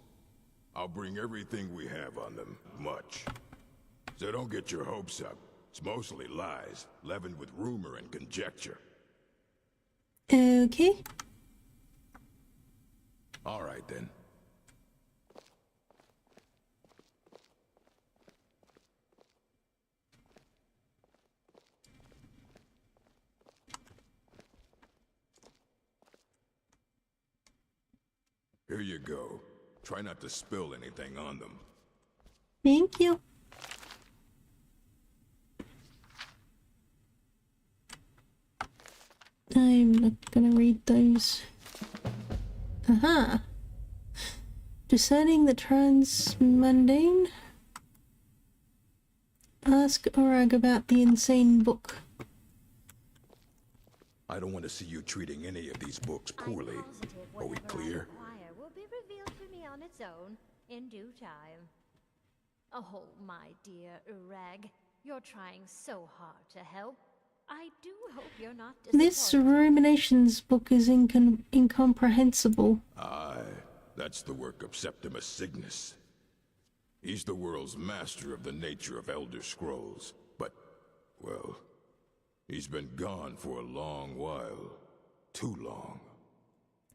I'll bring everything we have on them, much. So don't get your hopes up. It's mostly lies, leavened with rumor and conjecture. Okay. All right, then. Here you go. Try not to spill anything on them. Thank you. I'm not gonna read those. Aha! Discerning the transmundane. Ask Urag about the insane book. I don't want to see you treating any of these books poorly. Are we clear? Will be revealed to me on its own in due time. Oh, my dear Urag, you're trying so hard to help. I do hope you're not disappointed. This Ruminations book is incomprehensible. Aye, that's the work of Septimus Cygnus. He's the world's master of the nature of Elder Scrolls, but, well, he's been gone for a long while. Too long.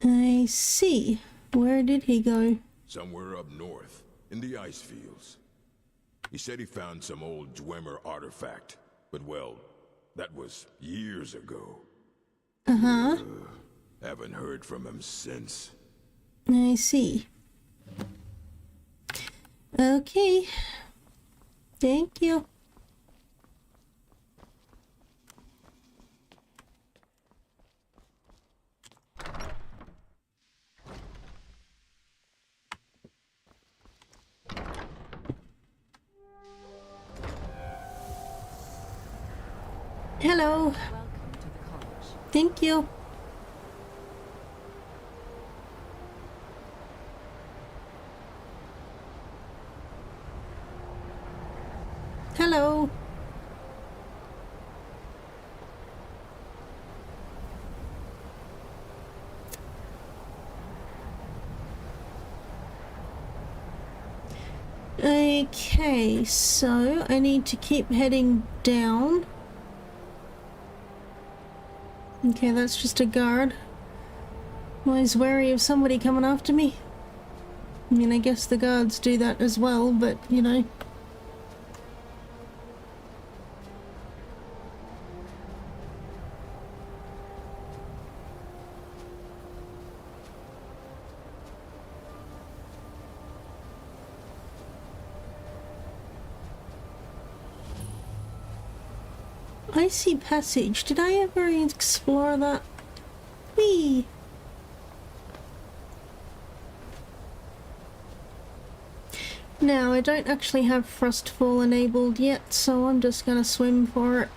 I see. Where did he go? Somewhere up north, in the ice fields. He said he found some old Dwemer artifact, but well, that was years ago. Uh-huh. Haven't heard from him since. I see. Okay. Thank you. Hello. Welcome to the college. Thank you. Hello. Okay, so I need to keep heading down. Okay, that's just a guard. Always wary of somebody coming after me. I mean, I guess the guards do that as well, but, you know. Icy Passage. Did I ever explore that? Whee! Now, I don't actually have Frostfall enabled yet, so I'm just gonna swim for it.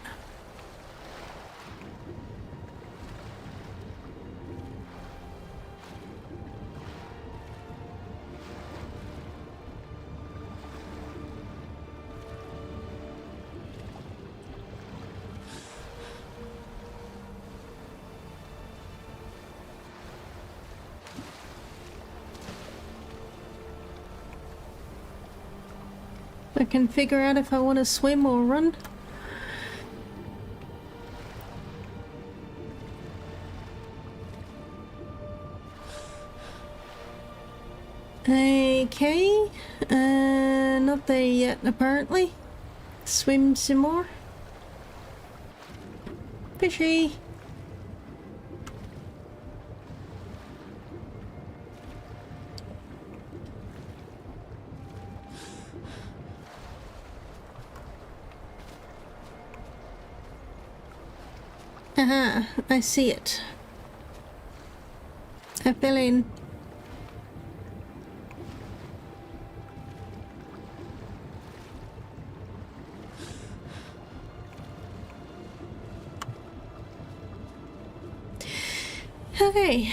I can figure out if I want to swim or run. Okay, not there yet apparently. Swim some more. Fishy. Aha, I see it. I fell in. Okay.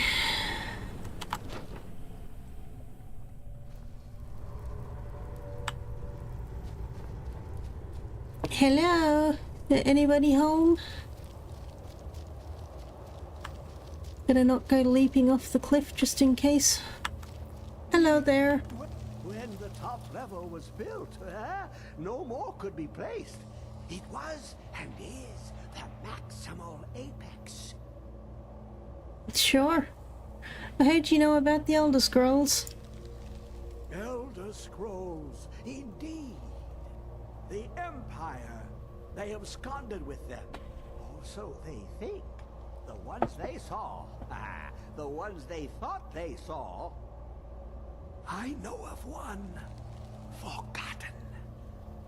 Hello? Anybody home? Better not go leaping off the cliff just in case. Hello there. When the top level was built, no more could be placed. It was and is the maximal apex. Sure. I heard you know about the Elder Scrolls. Elder Scrolls, indeed. The Empire. They absconded with them. Or so they think. The ones they saw. The ones they thought they saw. I know of one. Forgotten.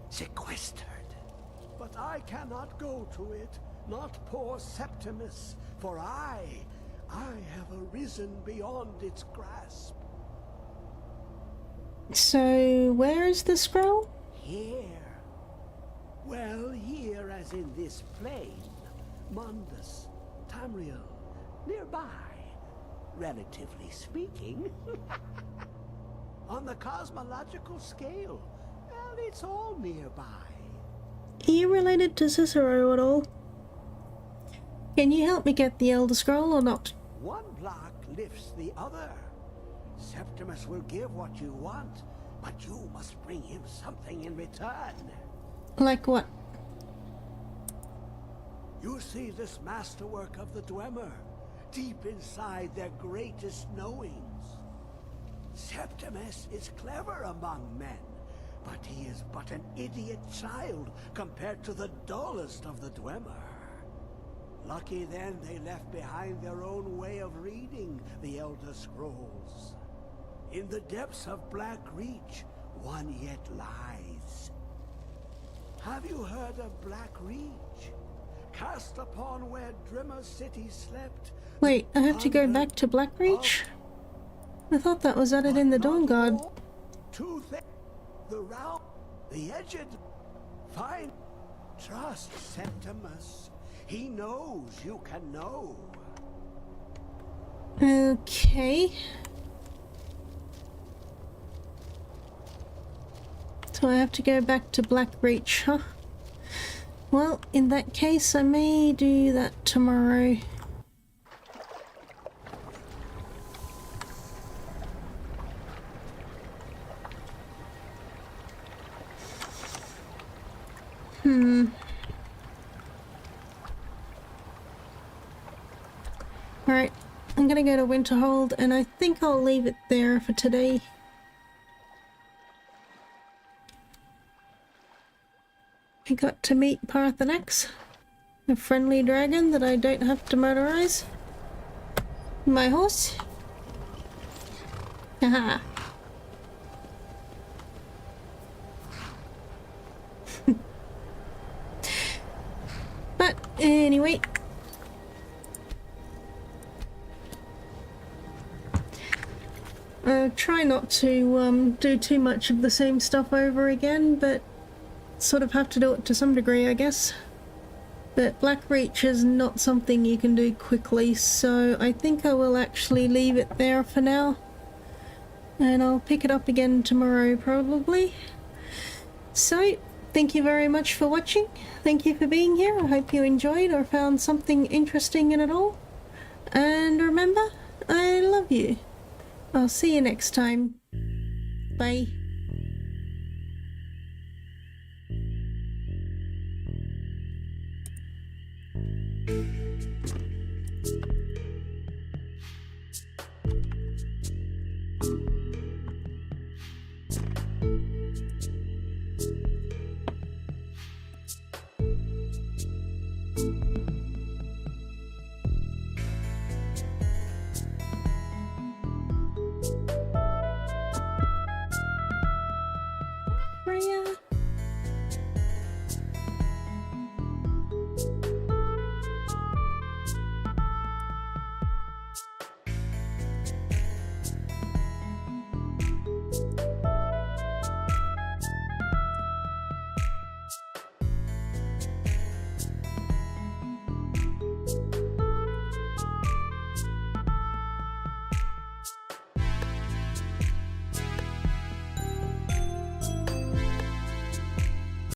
Sequestered. But I cannot go to it. Not poor Septimus. For I have arisen beyond its grasp. So, where is the scroll? Here. Well, here as in this plain, Mundus, Tamriel, nearby, relatively speaking. On the cosmological scale, well, it's all nearby. Are you related to Cicero at all? Can you help me get the Elder Scroll or not? One block lifts the other. Septimus will give what you want, but you must bring him something in return. Like what? You see this masterwork of the Dwemer, deep inside their greatest knowings. Septimus is clever among men, but he is but an idiot child compared to the dullest of the Dwemer. Lucky then they left behind their own way of reading the Elder Scrolls. In the depths of Black Reach, one yet lies. Have you heard of Black Reach? Cast upon where Drimmer City slept. Wait, I have to go back to Blackreach? I thought that was added in the Dawn Guard. The round, the edged, fine. Trust Septimus. He knows you can know. Okay. So I have to go back to Blackreach, huh? Well, in that case, I may do that tomorrow. Alright, I'm gonna go to Winterhold, and I think I'll leave it there for today. I got to meet Parthenax, a friendly dragon that I don't have to motorize. My horse. Haha. But anyway, try not to do too much of the same stuff over again, but sort of have to do it to some degree, I guess. But Blackreach is not something you can do quickly, so I think I will actually leave it there for now. And I'll pick it up again tomorrow, probably. So, thank you very much for watching. Thank you for being here. I hope you enjoyed or found something interesting in it all. And remember, I love you. I'll see you next time. Bye. Freya.